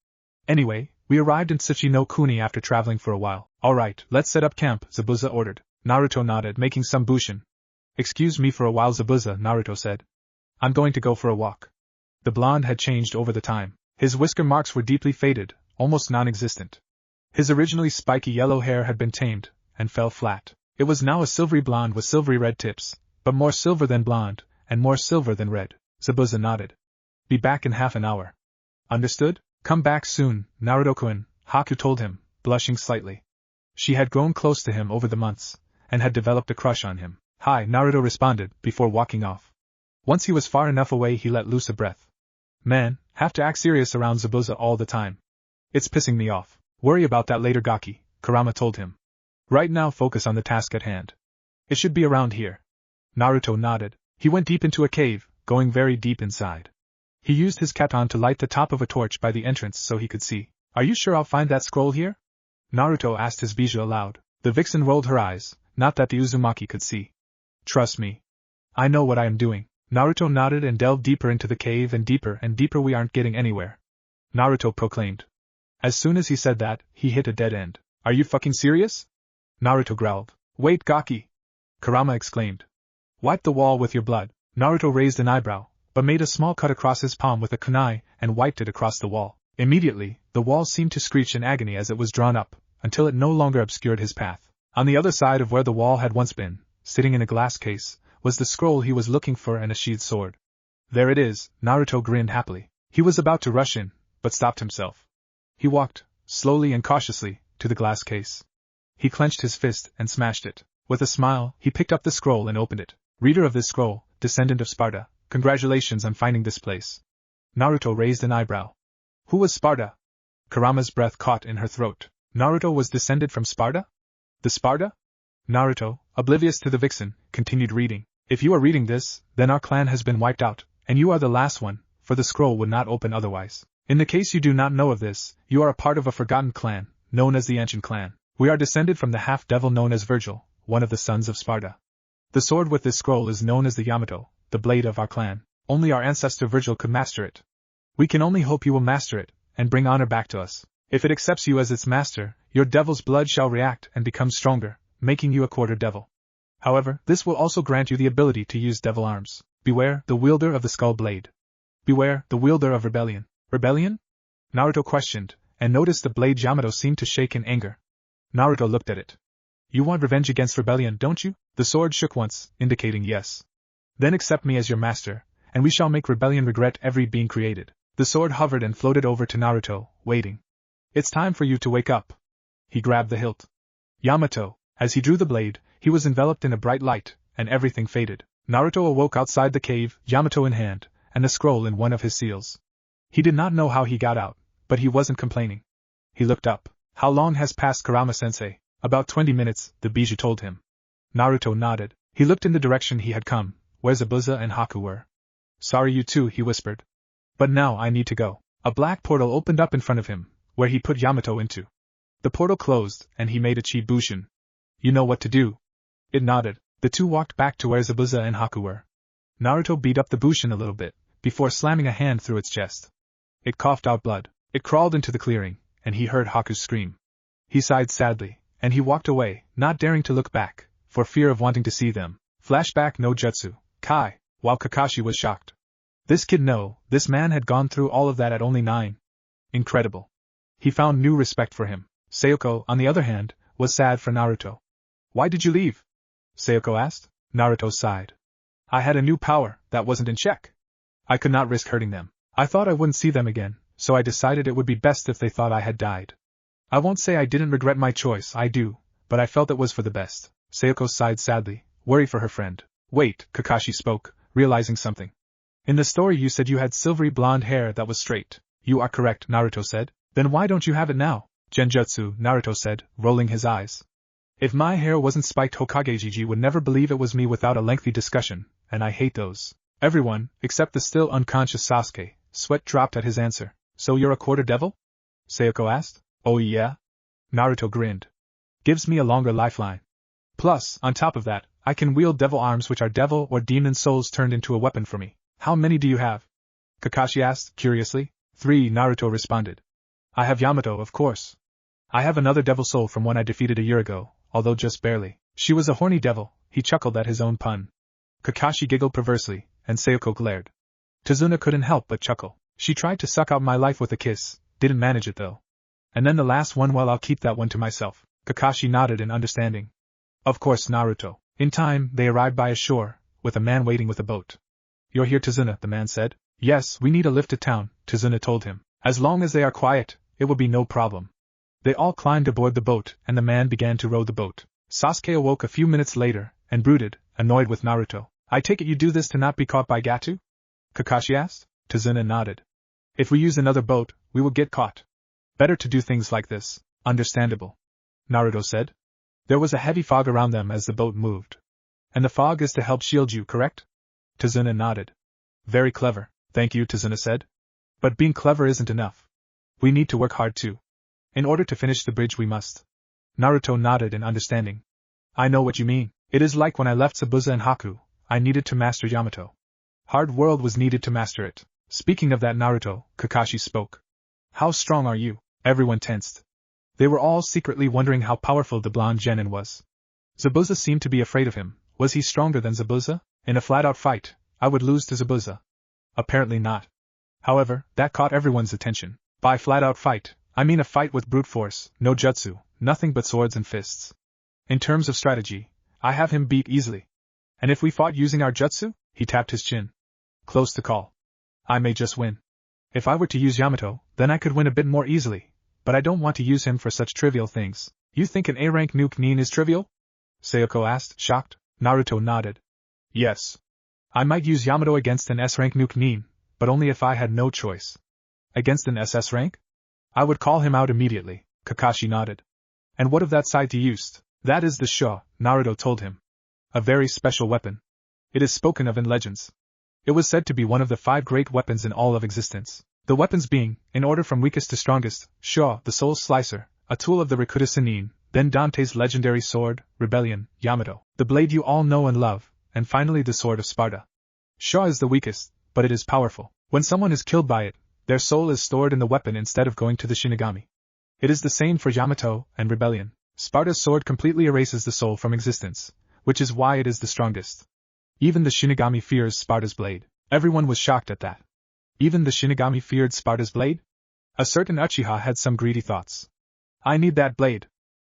Anyway, we arrived in Tsuchi no Kuni after traveling for a while. Alright, let's set up camp, Zabuza ordered. Naruto nodded, making some bushin. Excuse me for a while, Zabuza, Naruto said. I'm going to go for a walk. The blonde had changed over the time. His whisker marks were deeply faded, almost non-existent. His originally spiky yellow hair had been tamed, and fell flat. It was now a silvery blonde with silvery red tips, but more silver than blonde, and more silver than red. Zabuza nodded. Be back in half an hour. Understood? Come back soon, Naruto-kun, Haku told him, blushing slightly. She had grown close to him over the months, and had developed a crush on him. Hi, Naruto responded, before walking off. Once he was far enough away, he let loose a breath. Man, have to act serious around Zabuza all the time. It's pissing me off. Worry about that later, Gaki, Kurama told him. Right now focus on the task at hand. It should be around here. Naruto nodded. He went deep into a cave, going very deep inside. He used his katon to light the top of a torch by the entrance so he could see. Are you sure I'll find that scroll here? Naruto asked his bijou aloud. The vixen rolled her eyes, not that the Uzumaki could see. Trust me. I know what I am doing. Naruto nodded and delved deeper into the cave, and deeper we aren't getting anywhere. Naruto proclaimed. As soon as he said that, he hit a dead end. Are you fucking serious? Naruto growled. Wait, Gaki! Kurama exclaimed. Wipe the wall with your blood. Naruto raised an eyebrow, but made a small cut across his palm with a kunai, and wiped it across the wall. Immediately, the wall seemed to screech in agony as it was drawn up, until it no longer obscured his path. On the other side of where the wall had once been, sitting in a glass case, was the scroll he was looking for and a sheathed sword. There it is, Naruto grinned happily. He was about to rush in, but stopped himself. He walked, slowly and cautiously, to the glass case. He clenched his fist and smashed it. With a smile, he picked up the scroll and opened it. Reader of this scroll, descendant of Sparta, congratulations on finding this place. Naruto raised an eyebrow. Who was Sparta? Kurama's breath caught in her throat. Naruto was descended from Sparta? The Sparta? Naruto, oblivious to the vixen, continued reading. If you are reading this, then our clan has been wiped out, and you are the last one, for the scroll would not open otherwise. In the case you do not know of this, you are a part of a forgotten clan, known as the Ancient Clan. We are descended from the half-devil known as Virgil, one of the sons of Sparta. The sword with this scroll is known as the Yamato, the blade of our clan. Only our ancestor Virgil could master it. We can only hope you will master it, and bring honor back to us. If it accepts you as its master, your devil's blood shall react and become stronger, making you a quarter devil. However, this will also grant you the ability to use devil arms. Beware, the wielder of the skull blade. Beware, the wielder of rebellion. Rebellion? Naruto questioned, and noticed the blade Yamato seemed to shake in anger. Naruto looked at it. You want revenge against rebellion, don't you? The sword shook once, indicating yes. Then accept me as your master, and we shall make rebellion regret every being created. The sword hovered and floated over to Naruto, waiting. It's time for you to wake up. He grabbed the hilt. Yamato. As he drew the blade, he was enveloped in a bright light, and everything faded. Naruto awoke outside the cave, Yamato in hand, and a scroll in one of his seals. He did not know how he got out, but he wasn't complaining. He looked up. How long has passed, Kurama-sensei? About 20 minutes, the bijou told him. Naruto nodded. He looked in the direction he had come, where Zabuza and Haku were. Sorry you too, he whispered. But now I need to go. A black portal opened up in front of him, where he put Yamato into. The portal closed, and he made a chi-bushin. You know what to do. It nodded. The two walked back to where Zabuza and Haku were. Naruto beat up the bushin a little bit, before slamming a hand through its chest. It coughed out blood. It crawled into the clearing, and he heard Haku scream. He sighed sadly, and he walked away, not daring to look back, for fear of wanting to see them. Flashback no jutsu. Kai, while Kakashi was shocked. This kid this man had gone through all of that at only 9. Incredible. He found new respect for him. Sayoko, on the other hand, was sad for Naruto. Why did you leave? Sayoko asked. Naruto sighed. I had a new power that wasn't in check. I could not risk hurting them. I thought I wouldn't see them again, so I decided it would be best if they thought I had died. I won't say I didn't regret my choice, I do, but I felt it was for the best. Sayoko sighed sadly, worried for her friend. Wait, Kakashi spoke, realizing something. In the story you said you had silvery blonde hair that was straight. You are correct, Naruto said. Then why don't you have it now? Genjutsu, Naruto said, rolling his eyes. If my hair wasn't spiked, Hokage would never believe it was me without a lengthy discussion, and I hate those. Everyone, except the still unconscious Sasuke, sweat dropped at his answer. So you're a quarter devil? Sayoko asked. Oh yeah? Naruto grinned. Gives me a longer lifeline. Plus, on top of that, I can wield devil arms which are devil or demon souls turned into a weapon for me. How many do you have? Kakashi asked, curiously. 3, Naruto responded. I have Yamato, of course. I have another devil soul from one I defeated a year ago, although just barely. She was a horny devil, he chuckled at his own pun. Kakashi giggled perversely, and Sayoko glared. Tazuna couldn't help but chuckle. She tried to suck out my life with a kiss, didn't manage it though. And then the last one, well, I'll keep that one to myself. Kakashi nodded in understanding. Of course, Naruto. In time, they arrived by a shore, with a man waiting with a boat. You're here, Tazuna, the man said. Yes, we need a lift to town, Tazuna told him. As long as they are quiet, it will be no problem. They all climbed aboard the boat, and the man began to row the boat. Sasuke awoke a few minutes later, and brooded, annoyed with Naruto. I take it you do this to not be caught by Gato? Kakashi asked. Tazuna nodded. If we use another boat, we will get caught. Better to do things like this. Understandable. Naruto said. There was a heavy fog around them as the boat moved. And the fog is to help shield you, correct? Tazuna nodded. Very clever, thank you, Tazuna said. But being clever isn't enough. We need to work hard too. In order to finish the bridge we must. Naruto nodded in understanding. I know what you mean. It is like when I left Zabuza and Haku, I needed to master Yamato. Hard world was needed to master it. Speaking of that, Naruto, Kakashi spoke. How strong are you? Everyone tensed. They were all secretly wondering how powerful the blonde genin was. Zabuza seemed to be afraid of him. Was he stronger than Zabuza? In a flat-out fight, I would lose to Zabuza. Apparently not. However, that caught everyone's attention. By flat-out fight, I mean a fight with brute force, no jutsu, nothing but swords and fists. In terms of strategy, I have him beat easily. And if we fought using our jutsu? He tapped his chin. Close to call. I may just win. If I were to use Yamato, then I could win a bit more easily, but I don't want to use him for such trivial things. You think an A-rank nuke nin is trivial? Sayoko asked, shocked. Naruto nodded. Yes. I might use Yamato against an S-rank nuke nin, but only if I had no choice. Against an SS rank? I would call him out immediately, Kakashi nodded. And what of that side you used? That is the Sho, Naruto told him. A very special weapon. It is spoken of in legends. It was said to be one of the 5 great weapons in all of existence. The weapons being, in order from weakest to strongest, Sho, the Soul Slicer, a tool of the Rikuta Sannin, then Dante's legendary sword, Rebellion, Yamato, the blade you all know and love, and finally the sword of Sparta. Sho is the weakest, but it is powerful. When someone is killed by it, their soul is stored in the weapon instead of going to the Shinigami. It is the same for Yamato and Rebellion. Sparta's sword completely erases the soul from existence, which is why it is the strongest. Even the Shinigami fears Sparta's blade. Everyone was shocked at that. Even the Shinigami feared Sparta's blade? A certain Uchiha had some greedy thoughts. I need that blade.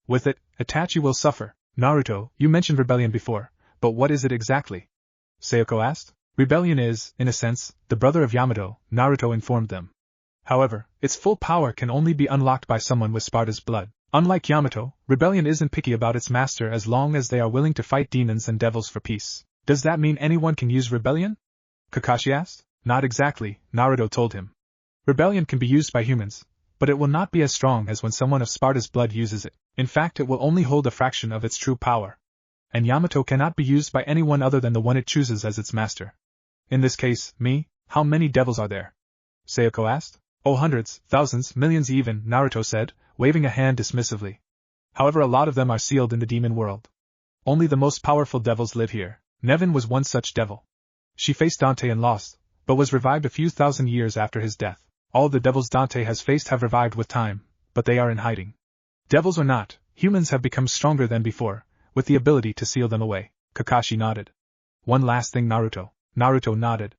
With it, Itachi will suffer. Naruto, you mentioned Rebellion before, but what is it exactly? Sayoko asked. Rebellion is, in a sense, the brother of Yamato, Naruto informed them. However, its full power can only be unlocked by someone with Sparta's blood. Unlike Yamato, Rebellion isn't picky about its master as long as they are willing to fight demons and devils for peace. Does that mean anyone can use Rebellion? Kakashi asked. Not exactly, Naruto told him. Rebellion can be used by humans, but it will not be as strong as when someone of Sparta's blood uses it. In fact, it will only hold a fraction of its true power. And Yamato cannot be used by anyone other than the one it chooses as its master. In this case, me, how many devils are there? Sayoko asked. Oh, hundreds, thousands, millions even, Naruto said, waving a hand dismissively. However, a lot of them are sealed in the demon world. Only the most powerful devils live here. Nevin was one such devil. She faced Dante and lost, but was revived a few thousand years after his death. All the devils Dante has faced have revived with time, but they are in hiding. Devils or not, humans have become stronger than before, with the ability to seal them away. Kakashi nodded. One last thing, Naruto. Naruto nodded.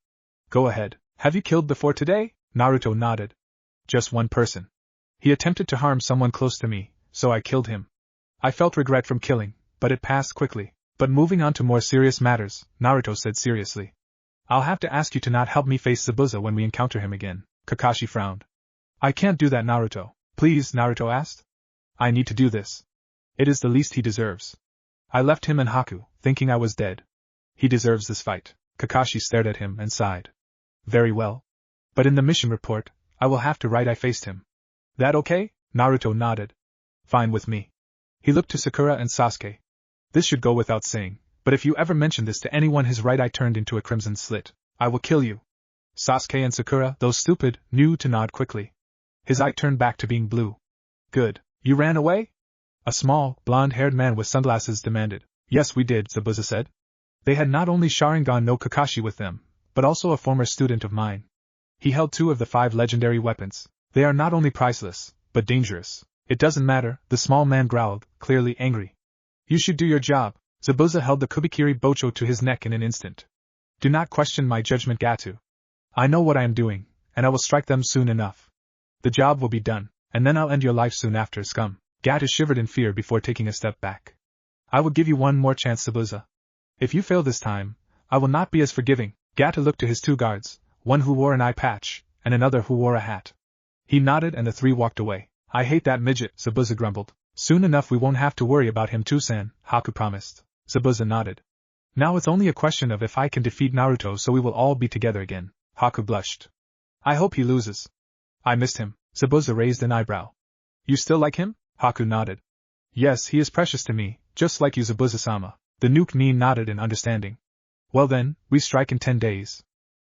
Go ahead. Have you killed before today? Naruto nodded. Just one person. He attempted to harm someone close to me, so I killed him. I felt regret from killing, but it passed quickly. But moving on to more serious matters, Naruto said seriously. I'll have to ask you to not help me face Zabuza when we encounter him again. Kakashi frowned. I can't do that, Naruto. Please, Naruto asked. I need to do this. It is the least he deserves. I left him and Haku, thinking I was dead. He deserves this fight. Kakashi stared at him and sighed. Very well. But in the mission report, I will have to write I faced him. That okay? Naruto nodded. Fine with me. He looked to Sakura and Sasuke. This should go without saying, but if you ever mention this to anyone his right eye turned into a crimson slit, I will kill you. Sasuke and Sakura, though stupid, knew to nod quickly. His eye turned back to being blue. Good. You ran away? A small, blonde-haired man with sunglasses demanded. Yes, we did, Zabuza said. They had not only Sharingan no Kakashi with them, but also a former student of mine. He held 2 of the 5 legendary weapons. They are not only priceless, but dangerous. It doesn't matter, the small man growled, clearly angry. You should do your job. Zabuza held the Kubikiri Bocho to his neck in an instant. Do not question my judgment, Gatu. I know what I am doing, and I will strike them soon enough. The job will be done, and then I'll end your life soon after, scum. Gatu shivered in fear before taking a step back. I will give you one more chance, Zabuza. If you fail this time, I will not be as forgiving. Gatu looked to his 2 guards, one who wore an eye patch, and another who wore a hat. He nodded and the 3 walked away. I hate that midget, Zabuza grumbled. Soon enough we won't have to worry about him too, San, Haku promised. Zabuza nodded. Now it's only a question of if I can defeat Naruto so we will all be together again. Haku blushed. I hope he loses. I missed him. Zabuza raised an eyebrow. You still like him? Haku nodded. Yes, he is precious to me, just like you, Zabuza-sama. The Nuke Nin nodded in understanding. Well then, we strike in 10 days.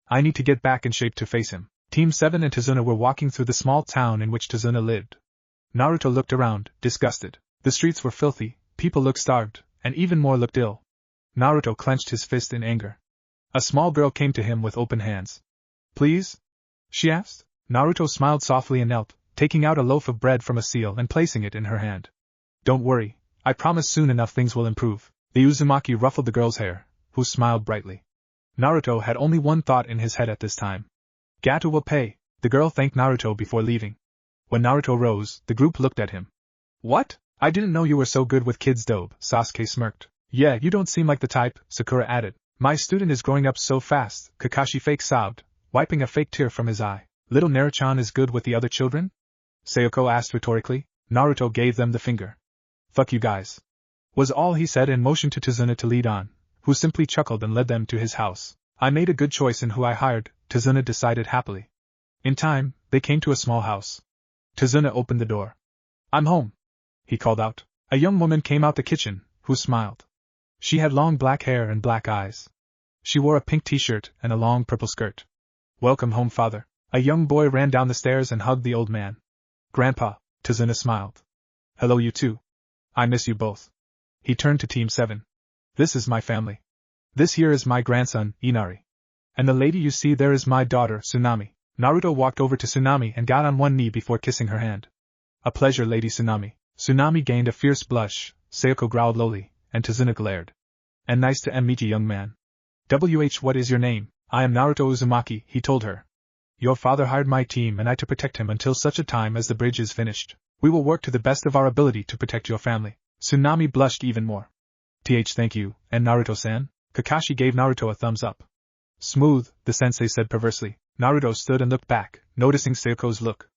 I need to get back in shape to face him. Team 7 and Tazuna were walking through the small town in which Tazuna lived. Naruto looked around, disgusted. The streets were filthy, people looked starved, and even more looked ill. Naruto clenched his fist in anger. A small girl came to him with open hands. Please? She asked. Naruto smiled softly and knelt, taking out a loaf of bread from a seal and placing it in her hand. Don't worry, I promise soon enough things will improve. The Uzumaki ruffled the girl's hair, who smiled brightly. Naruto had only one thought in his head at this time. Gatu will pay. The girl thanked Naruto before leaving. When Naruto rose, the group looked at him. What? I didn't know you were so good with kids, Dobe, Sasuke smirked. Yeah, you don't seem like the type, Sakura added. My student is growing up so fast, Kakashi fake sobbed, wiping a fake tear from his eye. Little Naruto is good with the other children? Sayoko asked rhetorically. Naruto gave them the finger. Fuck you guys. Was all he said and motioned to Tazuna to lead on, who simply chuckled and led them to his house. I made a good choice in who I hired, Tazuna decided happily. In time, they came to a small house. Tazuna opened the door. I'm home, he called out. A young woman came out the kitchen, who smiled. She had long black hair and black eyes. She wore a pink t-shirt and a long purple skirt. Welcome home, father. A young boy ran down the stairs and hugged the old man. Grandpa, Tazuna smiled. Hello, you two. I miss you both. He turned to Team 7. This is my family. This here is my grandson, Inari. And the lady you see there is my daughter, Tsunami. Naruto walked over to Tsunami and got on one knee before kissing her hand. A pleasure, Lady Tsunami. Tsunami gained a fierce blush, Sayoko growled lowly, and Tazuna glared. And nice to meet you, young man. What is your name? I am Naruto Uzumaki, he told her. Your father hired my team and I to protect him until such a time as the bridge is finished. We will work to the best of our ability to protect your family. Tsunami blushed even more. Thank you, and Naruto-san? Kakashi gave Naruto a thumbs up. Smooth, the sensei said perversely. Naruto stood and looked back, noticing Sayoko's look.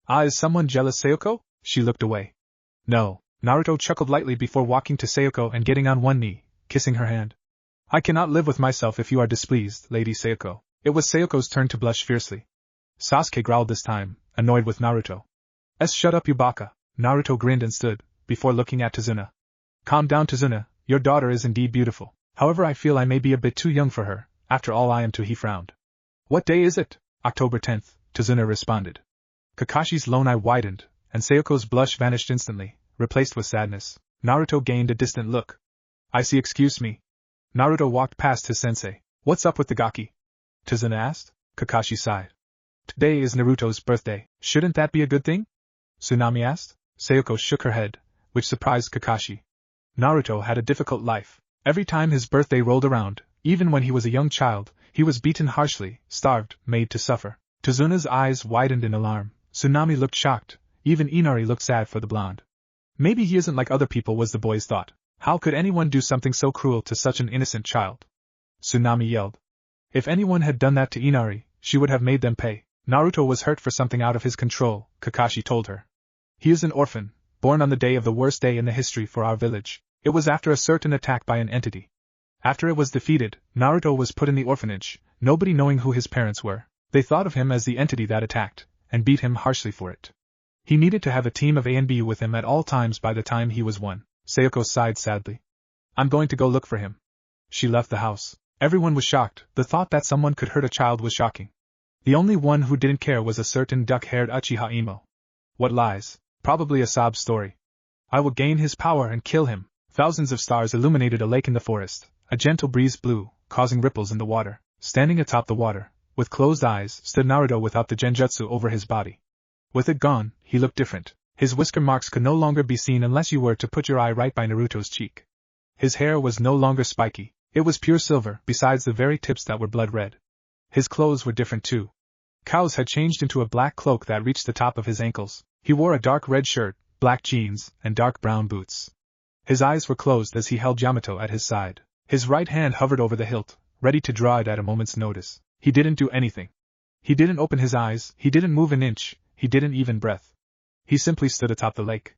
Is someone jealous, Sayoko? She looked away. No. Naruto chuckled lightly before walking to Sayoko and getting on one knee, kissing her hand. I cannot live with myself if you are displeased, Lady Sayoko. It was Sayoko's turn to blush fiercely. Sasuke growled this time, annoyed with Naruto. Shut up, you baka. Naruto grinned and stood, before looking at Tazuna. Calm down, Tazuna, your daughter is indeed beautiful. However, I feel I may be a bit too young for her. After all, I am too. He frowned. What day is it? October 10th, Tazuna responded. Kakashi's lone eye widened, and Sayoko's blush vanished instantly, replaced with sadness. Naruto gained a distant look. I see, excuse me. Naruto walked past his sensei. What's up with the gaki? Tazuna asked. Kakashi sighed. Today is Naruto's birthday. Shouldn't that be a good thing? Tsunami asked. Sayoko shook her head, which surprised Kakashi. Naruto had a difficult life. Every time his birthday rolled around, even when he was a young child, he was beaten harshly, starved, made to suffer. Tazuna's eyes widened in alarm. Tsunami looked shocked. Even Inari looked sad for the blonde. Maybe he isn't like other people, was the boy's thought. How could anyone do something so cruel to such an innocent child? Tsunami yelled. If anyone had done that to Inari, she would have made them pay. Naruto was hurt for something out of his control, Kakashi told her. He is an orphan, born on the day of the worst day in the history for our village. It was after a certain attack by an entity. After it was defeated, Naruto was put in the orphanage, nobody knowing who his parents were. They thought of him as the entity that attacked, and beat him harshly for it. He needed to have a team of A and B with him at all times by the time he was 1. Sayoko sighed sadly. I'm going to go look for him. She left the house. Everyone was shocked. The thought that someone could hurt a child was shocking. The only one who didn't care was a certain duck-haired Uchiha Imo. What lies? Probably a sob story. I will gain his power and kill him. Thousands of stars illuminated a lake in the forest. A gentle breeze blew, causing ripples in the water. Standing atop the water, with closed eyes, stood Naruto without the genjutsu over his body. With it gone, he looked different. His whisker marks could no longer be seen unless you were to put your eye right by Naruto's cheek. His hair was no longer spiky. It was pure silver, besides the very tips that were blood red. His clothes were different too. Kao's had changed into a black cloak that reached the top of his ankles. He wore a dark red shirt, black jeans, and dark brown boots. His eyes were closed as he held Yamato at his side. His right hand hovered over the hilt, ready to draw it at a moment's notice. He didn't do anything. He didn't open his eyes, he didn't move an inch, he didn't even breathe. He simply stood atop the lake.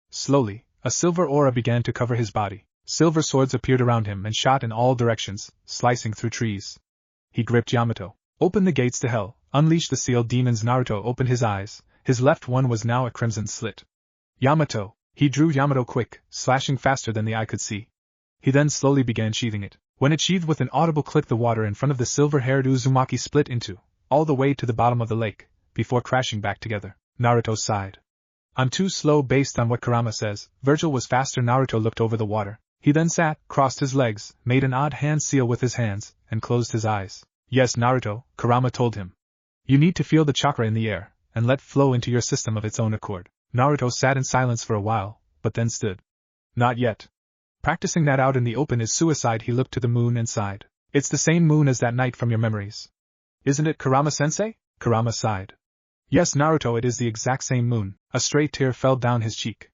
Slowly, a silver aura began to cover his body. Silver swords appeared around him and shot in all directions, slicing through trees. He gripped Yamato. Open the gates to hell, unleash the sealed demons. Naruto opened his eyes. His left one was now a crimson slit. Yamato. He drew Yamato quick, slashing faster than the eye could see. He then slowly began sheathing it. When it sheathed with an audible click, the water in front of the silver-haired Uzumaki split into, all the way to the bottom of the lake, before crashing back together. Naruto sighed. I'm too slow based on what Kurama says. Virgil was faster. Naruto looked over the water. He then sat, crossed his legs, made an odd hand seal with his hands, and closed his eyes. Yes, Naruto, Kurama told him. You need to feel the chakra in the air, and let flow into your system of its own accord. Naruto sat in silence for a while, but then stood. Not yet. Practicing that out in the open is suicide. He looked to the moon and sighed. It's the same moon as that night from your memories. Isn't it, Kurama-sensei? Kurama sighed. Yes, Naruto, it is the exact same moon. A stray tear fell down his cheek.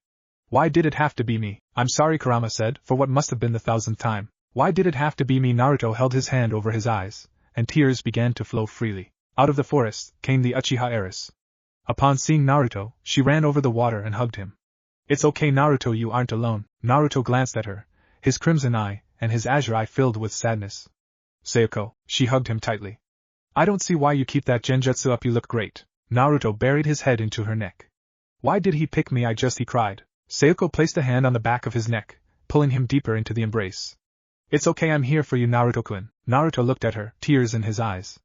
Why did it have to be me? I'm sorry, Kurama said, for what must have been the 1000th time. Why did it have to be me? Naruto held his hand over his eyes, and tears began to flow freely. Out of the forest came the Uchiha heiress. Upon seeing Naruto, she ran over the water and hugged him. It's okay, Naruto, you aren't alone. Naruto glanced at her, his crimson eye and his azure eye filled with sadness. Sayoko, she hugged him tightly. I don't see why you keep that genjutsu up. You look great. Naruto buried his head into her neck. Why did he pick me? He cried. Sayoko placed a hand on the back of his neck, pulling him deeper into the embrace. It's okay, I'm here for you, Naruto-kun. Naruto looked at her, tears in his eyes.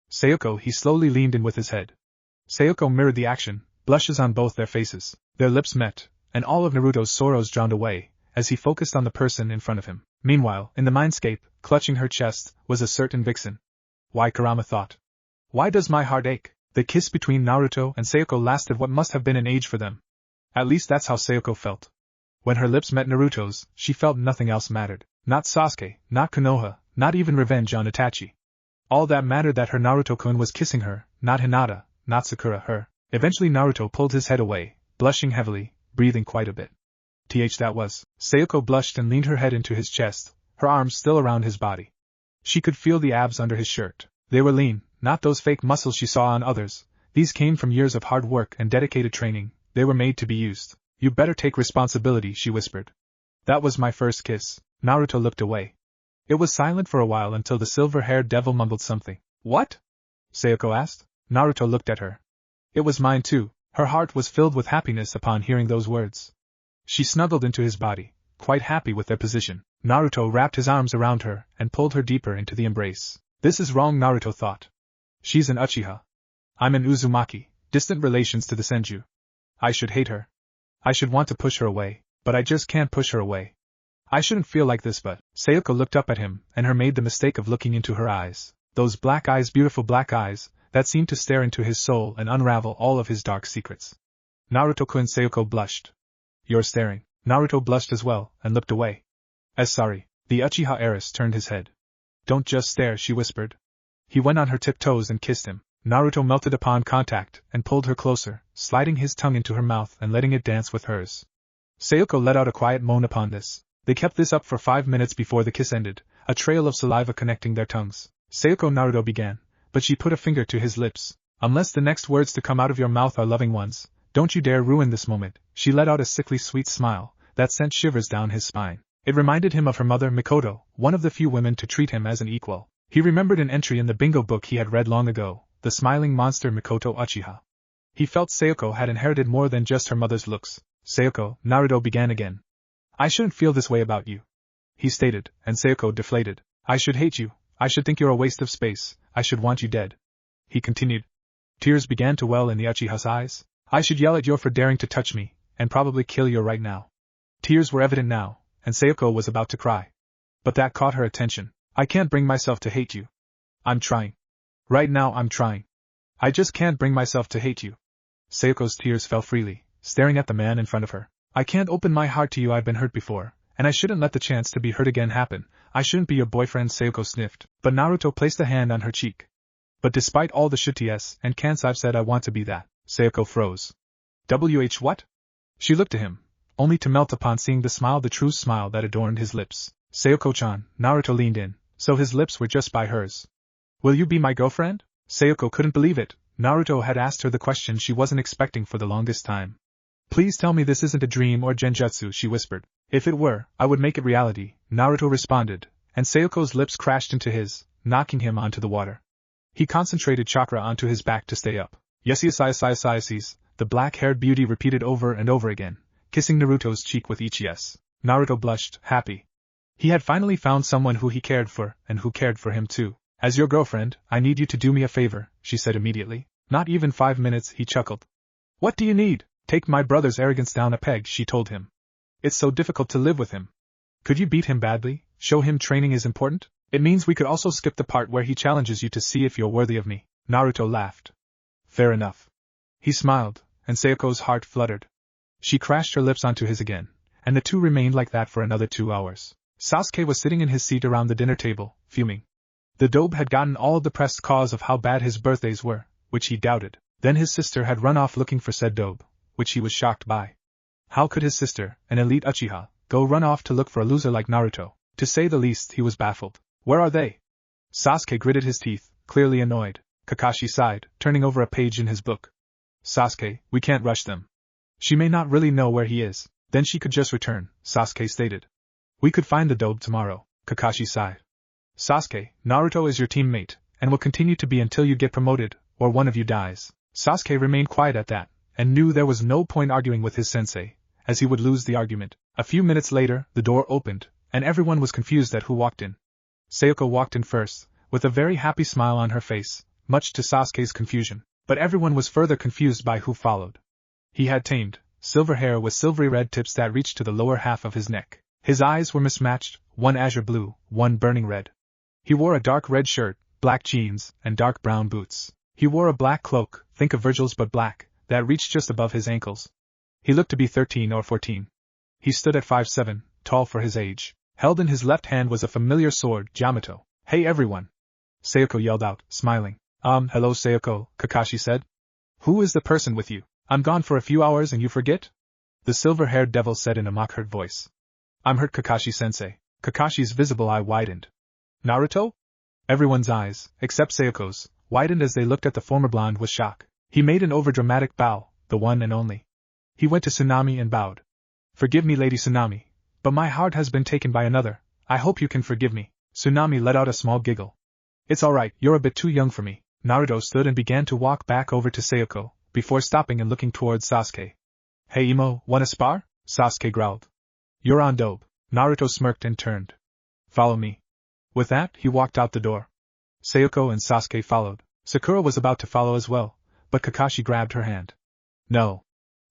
Sayoko, he slowly leaned in with his head. Sayoko mirrored the action, blushes on both their faces. Their lips met, and all of Naruto's sorrows drowned away, as he focused on the person in front of him. Meanwhile, in the mindscape, clutching her chest, was a certain vixen. Why, Kurama thought. Why does my heart ache? The kiss between Naruto and Sayoko lasted what must have been an age for them. At least that's how Sayoko felt. When her lips met Naruto's, she felt nothing else mattered. Not Sasuke, not Konoha, not even revenge on Itachi. All that mattered that her Naruto-kun was kissing her, not Hinata, not Sakura, her. Eventually Naruto pulled his head away, blushing heavily, breathing quite a bit. That was. Sayoko blushed and leaned her head into his chest, her arms still around his body. She could feel the abs under his shirt. They were lean, not those fake muscles she saw on others. These came from years of hard work and dedicated training. They were made to be used. You better take responsibility, she whispered. That was my first kiss. Naruto looked away. It was silent for a while until the silver-haired devil mumbled something. What? Sayoko asked. Naruto looked at her. It was mine too. Her heart was filled with happiness upon hearing those words. She snuggled into his body, quite happy with their position. Naruto wrapped his arms around her and pulled her deeper into the embrace. This is wrong, Naruto thought. She's an Uchiha. I'm an Uzumaki, distant relations to the Senju. I should hate her. I should want to push her away, but I just can't push her away. I shouldn't feel like this, but... Sayoko looked up at him, and her made the mistake of looking into her eyes. Those black eyes, beautiful black eyes, that seemed to stare into his soul and unravel all of his dark secrets. Naruto-kun, Sayoko blushed. You're staring. Naruto blushed as well, and looked away. Sorry. The Uchiha heiress turned his head. Don't just stare, she whispered. He went on her tiptoes and kissed him. Naruto melted upon contact, and pulled her closer, sliding his tongue into her mouth and letting it dance with hers. Sayoko let out a quiet moan upon this. They kept this up for 5 minutes before the kiss ended, a trail of saliva connecting their tongues. Sayoko, Naruto began, but she put a finger to his lips, Unless the next words to come out of your mouth are loving ones, don't you dare ruin this moment. She let out a sickly sweet smile that sent shivers down his spine. It reminded him of her mother Mikoto, one of the few women to treat him as an equal. He remembered an entry in the bingo book he had read long ago, the smiling monster Mikoto Uchiha. He felt Sayoko had inherited more than just her mother's looks. Sayoko, Naruto began again. I shouldn't feel this way about you, he stated, and Sayoko deflated. I should hate you, I should think you're a waste of space, I should want you dead. He continued. Tears began to well in the Uchiha's eyes. I should yell at you for daring to touch me, and probably kill you right now. Tears were evident now, and Sayoko was about to cry. But that caught her attention. I can't bring myself to hate you. I'm trying. Right now I'm trying. I just can't bring myself to hate you. Sayoko's tears fell freely, staring at the man in front of her. I can't open my heart to you, I've been hurt before, and I shouldn't let the chance to be hurt again happen. I shouldn't be your boyfriend, Sayoko sniffed, but Naruto placed a hand on her cheek. But despite all the should's and can'ts I've said, I want to be that. Sayoko froze. What? She looked to him, only to melt upon seeing the smile, the true smile that adorned his lips. Sayoko-chan, Naruto leaned in, so his lips were just by hers. Will you be my girlfriend? Sayoko couldn't believe it. Naruto had asked her the question she wasn't expecting for the longest time. Please tell me this isn't a dream or genjutsu, she whispered. If it were, I would make it reality, Naruto responded, and Sayoko's lips crashed into his, knocking him onto the water. He concentrated chakra onto his back to stay up. Yes, the black-haired beauty repeated over and over again, kissing Naruto's cheek with each yes. Naruto blushed, happy. He had finally found someone who he cared for, and who cared for him too. As your girlfriend, I need you to do me a favor, she said immediately. Not even 5 minutes, he chuckled. What do you need? Take my brother's arrogance down a peg, she told him. It's so difficult to live with him. Could you beat him badly? Show him training is important? It means we could also skip the part where he challenges you to see if you're worthy of me. Naruto laughed. Fair enough. He smiled, and Sayoko's heart fluttered. She crashed her lips onto his again, and the two remained like that for another 2 hours. Sasuke was sitting in his seat around the dinner table, fuming. The dobe had gotten all the press cause of how bad his birthdays were, which he doubted. Then his sister had run off looking for said dobe, which he was shocked by. How could his sister, an elite Uchiha, go run off to look for a loser like Naruto? To say the least, he was baffled. Where are they? Sasuke gritted his teeth, clearly annoyed. Kakashi sighed, turning over a page in his book. Sasuke, we can't rush them. She may not really know where he is, then she could just return, Sasuke stated. We could find the dobe tomorrow, Kakashi sighed. Sasuke, Naruto is your teammate, and will continue to be until you get promoted, or one of you dies. Sasuke remained quiet at that, and knew there was no point arguing with his sensei, as he would lose the argument. A few minutes later, the door opened, and everyone was confused at who walked in. Sayoko walked in first, with a very happy smile on her face, much to Sasuke's confusion, but everyone was further confused by who followed. He had tamed, silver hair with silvery red tips that reached to the lower half of his neck. His eyes were mismatched, one azure blue, one burning red. He wore a dark red shirt, black jeans, and dark brown boots. He wore a black cloak, think of Virgil's but black, that reached just above his ankles. He looked to be 13 or 14. He stood at 5'7", tall for his age. Held in his left hand was a familiar sword, Yamato. Hey everyone! Sayoko yelled out, smiling. Hello Sayoko, Kakashi said. Who is the person with you? I'm gone for a few hours and you forget? The silver-haired devil said in a mock-hurt voice. I'm hurt, Kakashi-sensei. Kakashi's visible eye widened. Naruto? Everyone's eyes, except Sayoko's, widened as they looked at the former blonde with shock. He made an overdramatic bow, the one and only. He went to Tsunami and bowed. Forgive me, Lady Tsunami, but my heart has been taken by another. I hope you can forgive me. Tsunami let out a small giggle. It's alright, you're a bit too young for me. Naruto stood and began to walk back over to Sayoko, before stopping and looking towards Sasuke. Hey Imo, wanna spar? Sasuke growled. You're on dope. Naruto smirked and turned. Follow me. With that, he walked out the door. Sayoko and Sasuke followed. Sakura was about to follow as well, but Kakashi grabbed her hand. No.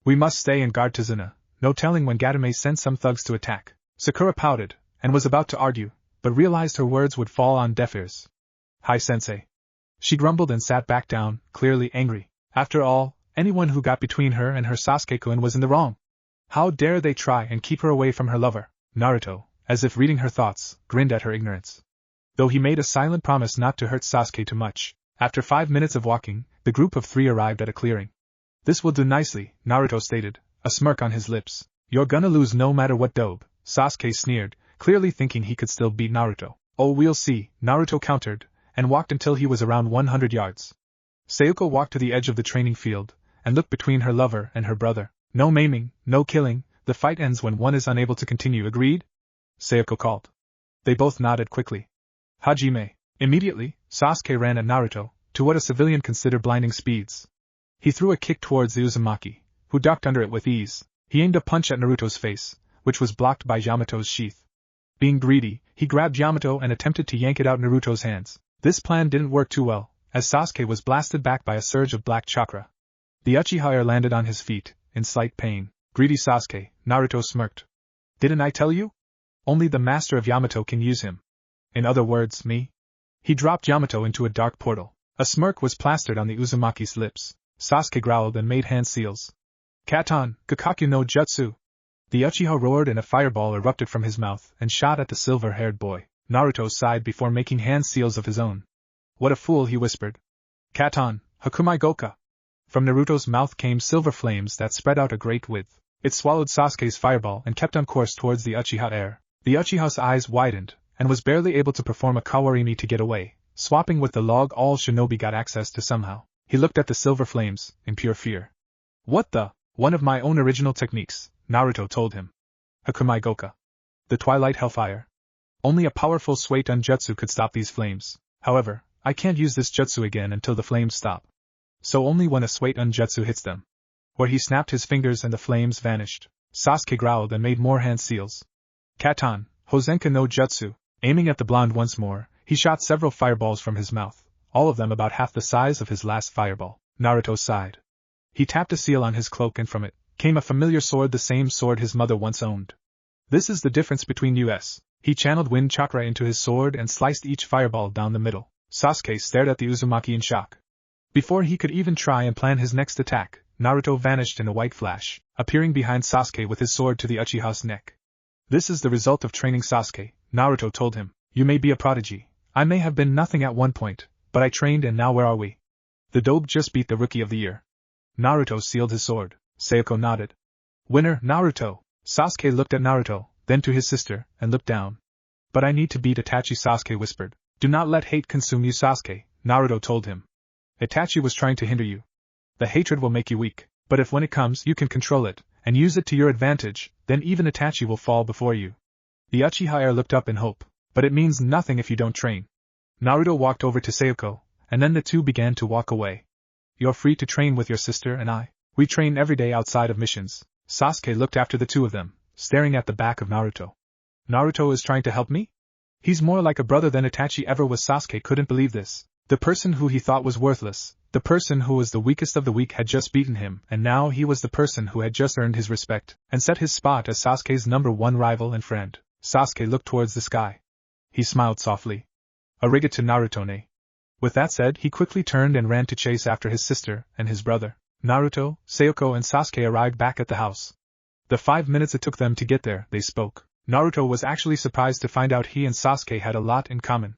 We must stay and guard Tazuna, no telling when Gatame sends some thugs to attack. Sakura pouted, and was about to argue, but realized her words would fall on deaf ears. Hi sensei. She grumbled and sat back down, clearly angry. After all, anyone who got between her and her Sasuke-kun was in the wrong. How dare they try and keep her away from her lover? Naruto, as if reading her thoughts, grinned at her ignorance. Though he made a silent promise not to hurt Sasuke too much, after 5 minutes of walking, the group of 3 arrived at a clearing. This will do nicely, Naruto stated, a smirk on his lips. You're gonna lose no matter what, dobe, Sasuke sneered, clearly thinking he could still beat Naruto. Oh, we'll see, Naruto countered, and walked until he was around 100 yards. Sayoko walked to the edge of the training field, and looked between her lover and her brother. No maiming, no killing, the fight ends when one is unable to continue, agreed? Sayoko called. They both nodded quickly. Hajime. Immediately, Sasuke ran at Naruto, to what a civilian considered blinding speeds. He threw a kick towards the Uzumaki, who ducked under it with ease. He aimed a punch at Naruto's face, which was blocked by Yamato's sheath. Being greedy, he grabbed Yamato and attempted to yank it out Naruto's hands. This plan didn't work too well, as Sasuke was blasted back by a surge of black chakra. The Uchiha landed on his feet, in slight pain. Greedy Sasuke, Naruto smirked. Didn't I tell you? Only the master of Yamato can use him. In other words, me. He dropped Yamato into a dark portal. A smirk was plastered on the Uzumaki's lips. Sasuke growled and made hand seals. Katon, Gakaku no Jutsu. The Uchiha roared and a fireball erupted from his mouth and shot at the silver-haired boy. Naruto sighed before making hand seals of his own. What a fool, he whispered. Katon, Hakumai Goka. From Naruto's mouth came silver flames that spread out a great width. It swallowed Sasuke's fireball and kept on course towards the Uchiha air. The Uchiha's eyes widened, and was barely able to perform a kawarimi to get away, swapping with the log all shinobi got access to somehow. He looked at the silver flames, in pure fear. What the? One of my own original techniques, Naruto told him. Hakumai Goka. The Twilight Hellfire. Only a powerful Suiton Jutsu could stop these flames. However, I can't use this jutsu again until the flames stop. So only when a Suiton Jutsu hits them. Where he snapped his fingers and the flames vanished. Sasuke growled and made more hand seals. Katon, Hozenka no Jutsu. Aiming at the blonde once more, he shot several fireballs from his mouth, all of them about half the size of his last fireball. Naruto sighed. He tapped a seal on his cloak and from it came a familiar sword, the same sword his mother once owned. This is the difference between us. He channeled wind chakra into his sword and sliced each fireball down the middle. Sasuke stared at the Uzumaki in shock. Before he could even try and plan his next attack, Naruto vanished in a white flash, appearing behind Sasuke with his sword to the Uchiha's neck. This is the result of training, Sasuke, Naruto told him. You may be a prodigy. I may have been nothing at one point, but I trained and now where are we? The Dobe just beat the Rookie of the Year. Naruto sealed his sword. Sayoko nodded. Winner, Naruto. Sasuke looked at Naruto, then to his sister, and looked down. But I need to beat Itachi, Sasuke whispered. Do not let hate consume you, Sasuke, Naruto told him. Itachi was trying to hinder you. The hatred will make you weak, but if when it comes you can control it, and use it to your advantage, then even Itachi will fall before you. The Uchiha looked up in hope, but it means nothing if you don't train. Naruto walked over to Sayoko, and then the two began to walk away. You're free to train with your sister and I. We train every day outside of missions. Sasuke looked after the two of them, staring at the back of Naruto. Naruto is trying to help me? He's more like a brother than Itachi ever was. Sasuke couldn't believe this. The person who he thought was worthless, the person who was the weakest of the weak had just beaten him, and now he was the person who had just earned his respect, and set his spot as Sasuke's #1 rival and friend. Sasuke looked towards the sky. He smiled softly. Arigato Naruto ne. With that said, he quickly turned and ran to chase after his sister and his brother. Naruto, Sayoko and Sasuke arrived back at the house. The 5 minutes it took them to get there, they spoke. Naruto was actually surprised to find out he and Sasuke had a lot in common.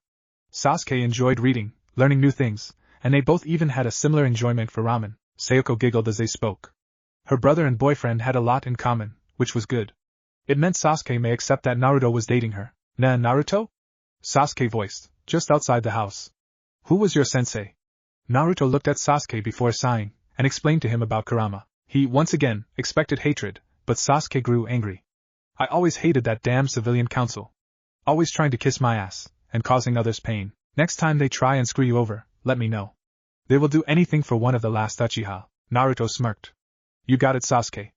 Sasuke enjoyed reading, learning new things, and they both even had a similar enjoyment for ramen. Sayoko giggled as they spoke. Her brother and boyfriend had a lot in common, which was good. It meant Sasuke may accept that Naruto was dating her. Naruto? Sasuke voiced, just outside the house. Who was your sensei? Naruto looked at Sasuke before sighing, and explained to him about Kurama. He, once again, expected hatred, but Sasuke grew angry. I always hated that damn civilian council. Always trying to kiss my ass, and causing others pain. Next time they try and screw you over, let me know. They will do anything for one of the last Uchiha. Naruto smirked. You got it, Sasuke.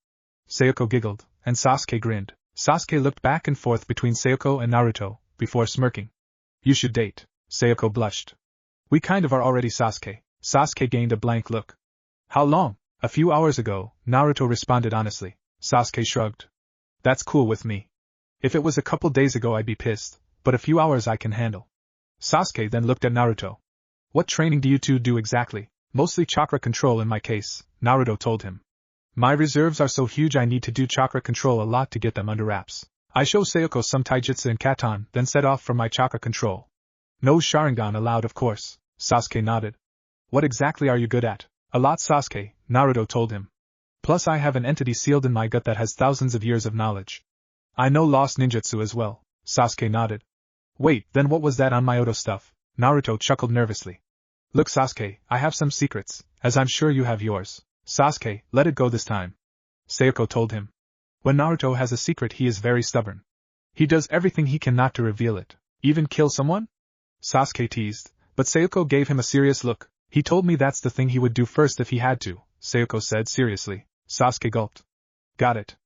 Sayoko giggled, and Sasuke grinned. Sasuke looked back and forth between Sayoko and Naruto, before smirking. You should date. Sayoko blushed. We kind of are already, Sasuke. Sasuke gained a blank look. How long? A few hours ago, Naruto responded honestly. Sasuke shrugged. That's cool with me. If it was a couple days ago I'd be pissed, but a few hours I can handle. Sasuke then looked at Naruto. What training do you two do exactly? Mostly chakra control in my case, Naruto told him. My reserves are so huge I need to do chakra control a lot to get them under wraps. I show Sayoko some taijutsu and katan, then set off for my chakra control. No Sharingan allowed, of course. Sasuke nodded. What exactly are you good at? A lot, Sasuke, Naruto told him. Plus I have an entity sealed in my gut that has thousands of years of knowledge. I know lost ninjutsu as well. Sasuke nodded. Wait, then what was that on Myoto stuff? Naruto chuckled nervously. Look Sasuke, I have some secrets, as I'm sure you have yours. Sasuke, let it go this time. Sayoko told him. When Naruto has a secret he is very stubborn. He does everything he can not to reveal it. Even kill someone? Sasuke teased, but Sayoko gave him a serious look. He told me that's the thing he would do first if he had to, Sayoko said seriously. Sasuke gulped. Got it.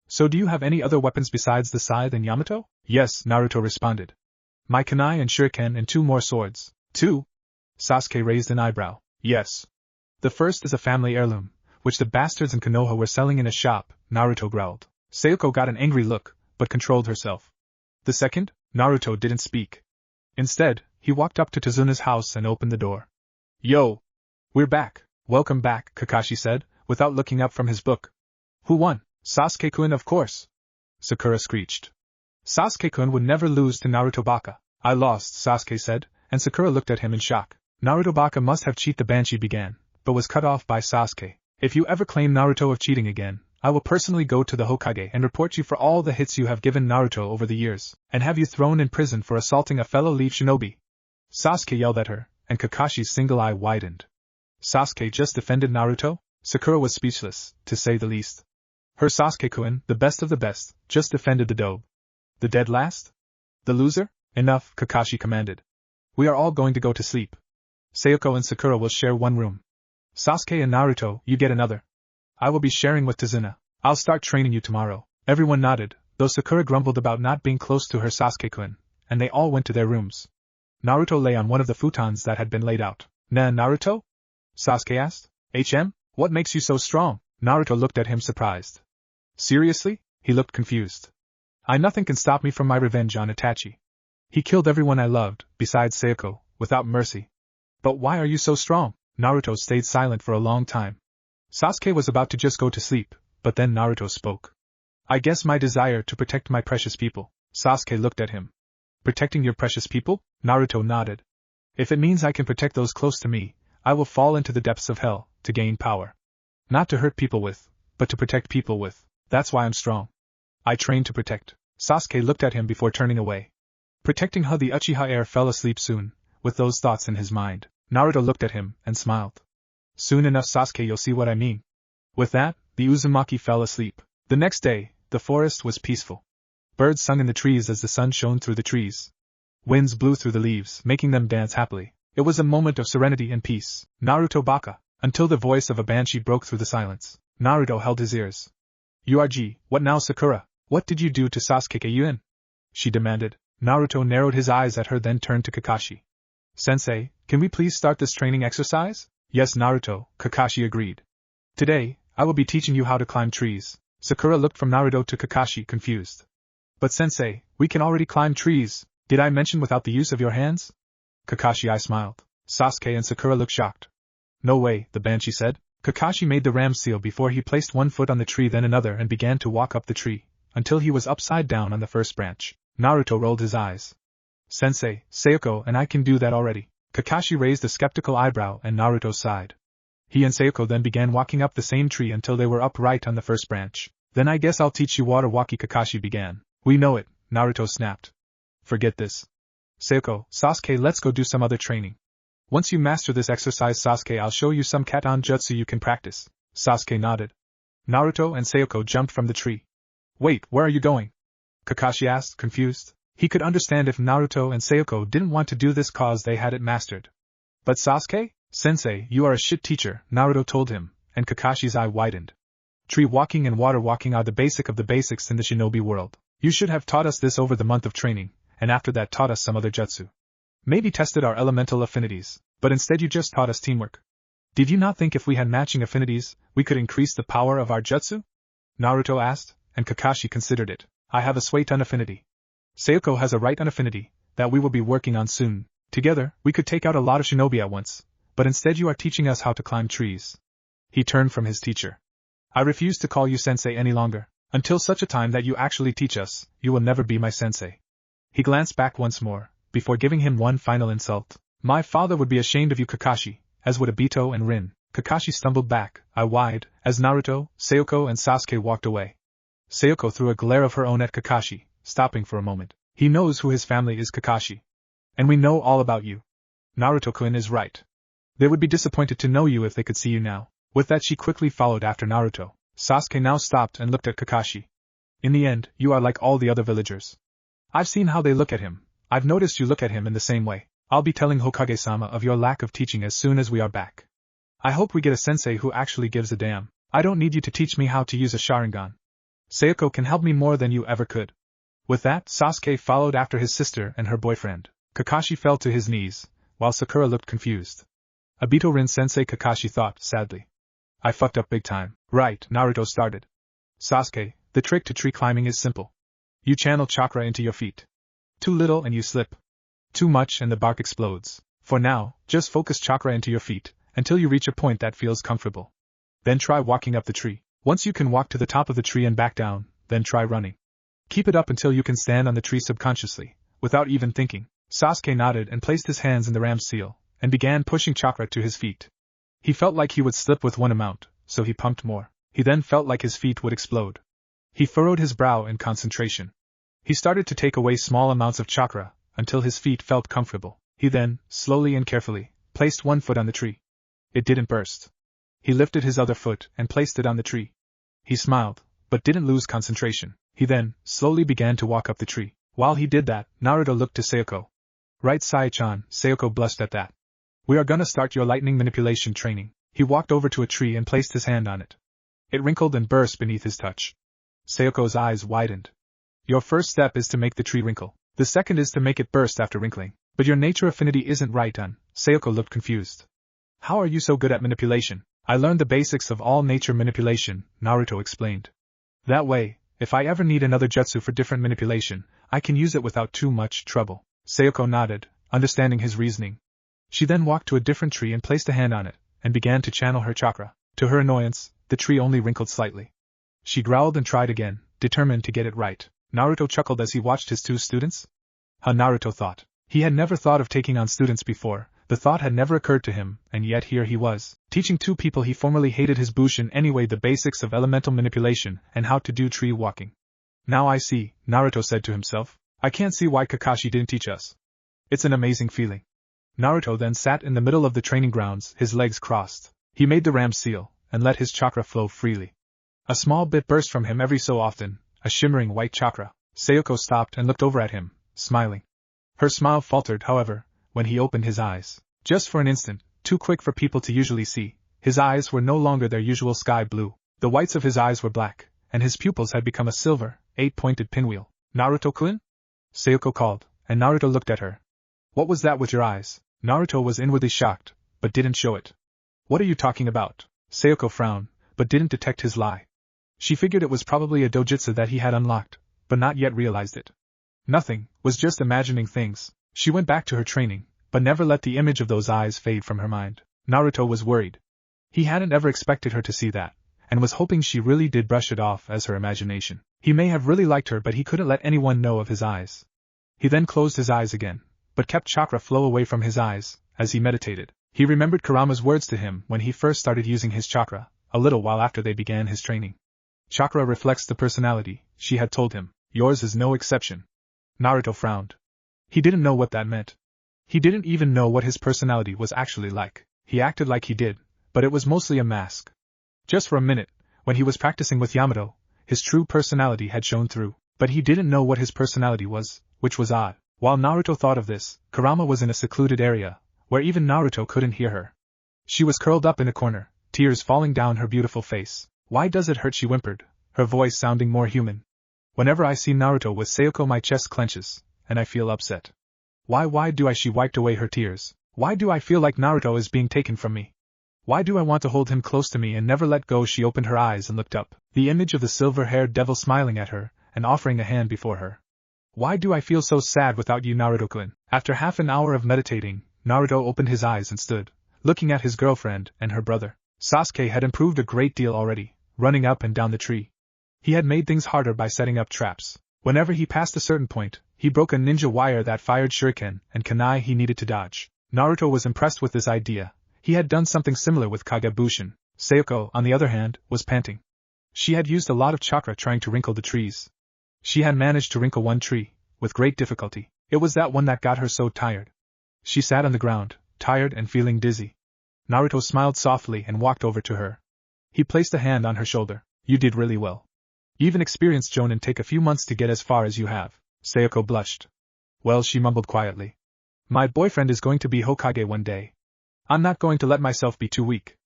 So do you have any other weapons besides the scythe and Yamato? Yes, Naruto responded. My kunai and shuriken and 2 more swords. 2? Sasuke raised an eyebrow. Yes. The first is a family heirloom, which the bastards in Konoha were selling in a shop, Naruto growled. Sayoko got an angry look, but controlled herself. The second? Naruto didn't speak. Instead, he walked up to Tazuna's house and opened the door. Yo! We're back. Welcome back, Kakashi said, without looking up from his book. Who won? Sasuke-kun, of course. Sakura screeched. Sasuke-kun would never lose to Naruto Baka. I lost, Sasuke said, and Sakura looked at him in shock. Naruto Baka must have cheated, the Banshee began, but was cut off by Sasuke. If you ever claim Naruto of cheating again, I will personally go to the Hokage and report you for all the hits you have given Naruto over the years, and have you thrown in prison for assaulting a fellow Leaf Shinobi. Sasuke yelled at her, and Kakashi's single eye widened. Sasuke just defended Naruto? Sakura was speechless, to say the least. Her Sasuke-kun, the best of the best, just defended the dobe. The dead last? The loser? Enough, Kakashi commanded. We are all going to go to sleep. Sayoko and Sakura will share one room. Sasuke and Naruto, you get another. I will be sharing with Tazuna. I'll start training you tomorrow. Everyone nodded, though Sakura grumbled about not being close to her Sasuke-kun, and they all went to their rooms. Naruto lay on one of the futons that had been laid out. Naruto? Sasuke asked. What makes you so strong? Naruto looked at him surprised. Seriously? He looked confused. Nothing can stop me from my revenge on Itachi. He killed everyone I loved, besides Sayoko, without mercy. But why are you so strong? Naruto stayed silent for a long time. Sasuke was about to just go to sleep, but then Naruto spoke. I guess my desire to protect my precious people. Sasuke looked at him. Protecting your precious people? Naruto nodded. If it means I can protect those close to me, I will fall into the depths of hell, to gain power. Not to hurt people with, but to protect people with. That's why I'm strong. I train to protect. Sasuke looked at him before turning away. Protecting the Uchiha heir fell asleep soon, with those thoughts in his mind. Naruto looked at him and smiled. Soon enough, Sasuke, you'll see what I mean. With that, the Uzumaki fell asleep. The next day, the forest was peaceful. Birds sung in the trees as the sun shone through the trees. Winds blew through the leaves, making them dance happily. It was a moment of serenity and peace. Naruto Baka, until the voice of a banshee broke through the silence. Naruto held his ears. URG, what now, Sakura? What did you do to Sasuke-kun? She demanded. Naruto narrowed his eyes at her, then turned to Kakashi. Sensei, can we please start this training exercise? Yes, Naruto, Kakashi agreed. Today, I will be teaching you how to climb trees. Sakura looked from Naruto to Kakashi, confused. But Sensei, we can already climb trees. Did I mention without the use of your hands? Kakashi smiled. Sasuke and Sakura looked shocked. No way, the banshee said. Kakashi made the ram seal before he placed one foot on the tree, then another, and began to walk up the tree, until he was upside down on the first branch. Naruto rolled his eyes. Sensei, Sayoko and I can do that already. Kakashi raised a skeptical eyebrow and Naruto sighed. He and Sayoko then began walking up the same tree until they were upright on the first branch. Then I guess I'll teach you water walkie, Kakashi began. We know it, Naruto snapped. Forget this. Sayoko, Sasuke, let's go do some other training. Once you master this exercise, Sasuke, I'll show you some Katon jutsu you can practice. Sasuke nodded. Naruto and Sayoko jumped from the tree. Wait, where are you going? Kakashi asked, confused. He could understand if Naruto and Sayoko didn't want to do this cause they had it mastered. But Sasuke? Sensei, you are a shit teacher, Naruto told him, and Kakashi's eye widened. Tree walking and water walking are the basic of the basics in the shinobi world. You should have taught us this over the month of training, and after that taught us some other jutsu. Maybe tested our elemental affinities, but instead you just taught us teamwork. Did you not think if we had matching affinities, we could increase the power of our jutsu? Naruto asked, and Kakashi considered it. I have a Suiton affinity. Sayoko has a Right affinity, that we will be working on soon. Together, we could take out a lot of shinobi at once, but instead you are teaching us how to climb trees. He turned from his teacher. I refuse to call you sensei any longer. Until such a time that you actually teach us, you will never be my sensei. He glanced back once more, before giving him one final insult. My father would be ashamed of you, Kakashi, as would Obito and Rin. Kakashi stumbled back, eye-wide, as Naruto, Sayoko and Sasuke walked away. Sayoko threw a glare of her own at Kakashi, stopping for a moment. He knows who his family is, Kakashi. And we know all about you. Naruto-kun is right. They would be disappointed to know you if they could see you now. With that she quickly followed after Naruto. Sasuke now stopped and looked at Kakashi. In the end, you are like all the other villagers. I've seen how they look at him. I've noticed you look at him in the same way. I'll be telling Hokage-sama of your lack of teaching as soon as we are back. I hope we get a sensei who actually gives a damn. I don't need you to teach me how to use a Sharingan. Sayoko can help me more than you ever could. With that, Sasuke followed after his sister and her boyfriend. Kakashi fell to his knees, while Sakura looked confused. Obito Rin-sensei, Kakashi thought, sadly. I fucked up big time. Right, Naruto started. Sasuke, the trick to tree climbing is simple. You channel chakra into your feet. Too little and you slip. Too much and the bark explodes. For now, just focus chakra into your feet, until you reach a point that feels comfortable. Then try walking up the tree. Once you can walk to the top of the tree and back down, then try running. Keep it up until you can stand on the tree subconsciously, without even thinking. Sasuke nodded and placed his hands in the ram's seal, and began pushing chakra to his feet. He felt like he would slip with one amount, so he pumped more. He then felt like his feet would explode. He furrowed his brow in concentration. He started to take away small amounts of chakra, until his feet felt comfortable. He then, slowly and carefully, placed one foot on the tree. It didn't burst. He lifted his other foot and placed it on the tree. He smiled, but didn't lose concentration. He then, slowly began to walk up the tree. While he did that, Naruto looked to Sayoko. Right, Sai-chan, Sayoko blushed at that. We are gonna start your lightning manipulation training. He walked over to a tree and placed his hand on it. It wrinkled and burst beneath his touch. Sayoko's eyes widened. Your first step is to make the tree wrinkle. The second is to make it burst after wrinkling. But your nature affinity isn't right on. Sayoko looked confused. How are you so good at manipulation? I learned the basics of all nature manipulation, Naruto explained. That way, if I ever need another jutsu for different manipulation, I can use it without too much trouble. Sayoko nodded, understanding his reasoning. She then walked to a different tree and placed a hand on it, and began to channel her chakra. To her annoyance, the tree only wrinkled slightly. She growled and tried again, determined to get it right. Naruto chuckled as he watched his two students. Naruto thought. He had never thought of taking on students before, the thought had never occurred to him, and yet here he was, teaching two people he formerly hated his Bushin anyway the basics of elemental manipulation and how to do tree walking. Now I see, Naruto said to himself. I can't see why Kakashi didn't teach us. It's an amazing feeling. Naruto then sat in the middle of the training grounds, his legs crossed. He made the ram seal, and let his chakra flow freely. A small bit burst from him every so often, a shimmering white chakra. Sayoko stopped and looked over at him, smiling. Her smile faltered, however, when he opened his eyes. Just for an instant, too quick for people to usually see, his eyes were no longer their usual sky blue. The whites of his eyes were black, and his pupils had become a silver, 8-pointed pinwheel. Naruto-kun? Sayoko called, and Naruto looked at her. What was that with your eyes? Naruto was inwardly shocked, but didn't show it. What are you talking about? Sayoko frowned, but didn't detect his lie. She figured it was probably a dojutsu that he had unlocked, but not yet realized it. Nothing, was just imagining things. She went back to her training, but never let the image of those eyes fade from her mind. Naruto was worried. He hadn't ever expected her to see that, and was hoping she really did brush it off as her imagination. He may have really liked her, but he couldn't let anyone know of his eyes. He then closed his eyes again, but kept chakra flow away from his eyes, as he meditated. He remembered Kurama's words to him when he first started using his chakra, a little while after they began his training. Chakra reflects the personality, she had told him. Yours is no exception. Naruto frowned. He didn't know what that meant. He didn't even know what his personality was actually like. He acted like he did, but it was mostly a mask. Just for a minute, when he was practicing with Yamato, his true personality had shown through, but he didn't know what his personality was, which was odd. While Naruto thought of this, Kurama was in a secluded area, where even Naruto couldn't hear her. She was curled up in a corner, tears falling down her beautiful face. Why does it hurt? She whimpered, her voice sounding more human. Whenever I see Naruto with Sayoko, my chest clenches, and I feel upset. Why do I? She wiped away her tears. Why do I feel like Naruto is being taken from me? Why do I want to hold him close to me and never let go? She opened her eyes and looked up, the image of the silver-haired devil smiling at her, and offering a hand before her. Why do I feel so sad without you, Naruto-kun? After half an hour of meditating, Naruto opened his eyes and stood, looking at his girlfriend and her brother. Sasuke had improved a great deal already, running up and down the tree. He had made things harder by setting up traps. Whenever he passed a certain point, he broke a ninja wire that fired shuriken and kunai he needed to dodge. Naruto was impressed with this idea. He had done something similar with Kagebushin. Sayoko, on the other hand, was panting. She had used a lot of chakra trying to wrinkle the trees. She had managed to wrinkle one tree, with great difficulty. It was that one that got her so tired. She sat on the ground, tired and feeling dizzy. Naruto smiled softly and walked over to her. He placed a hand on her shoulder. You did really well. Even experienced jonin take a few months to get as far as you have. Sayoko blushed. Well, she mumbled quietly. My boyfriend is going to be Hokage one day. I'm not going to let myself be too weak.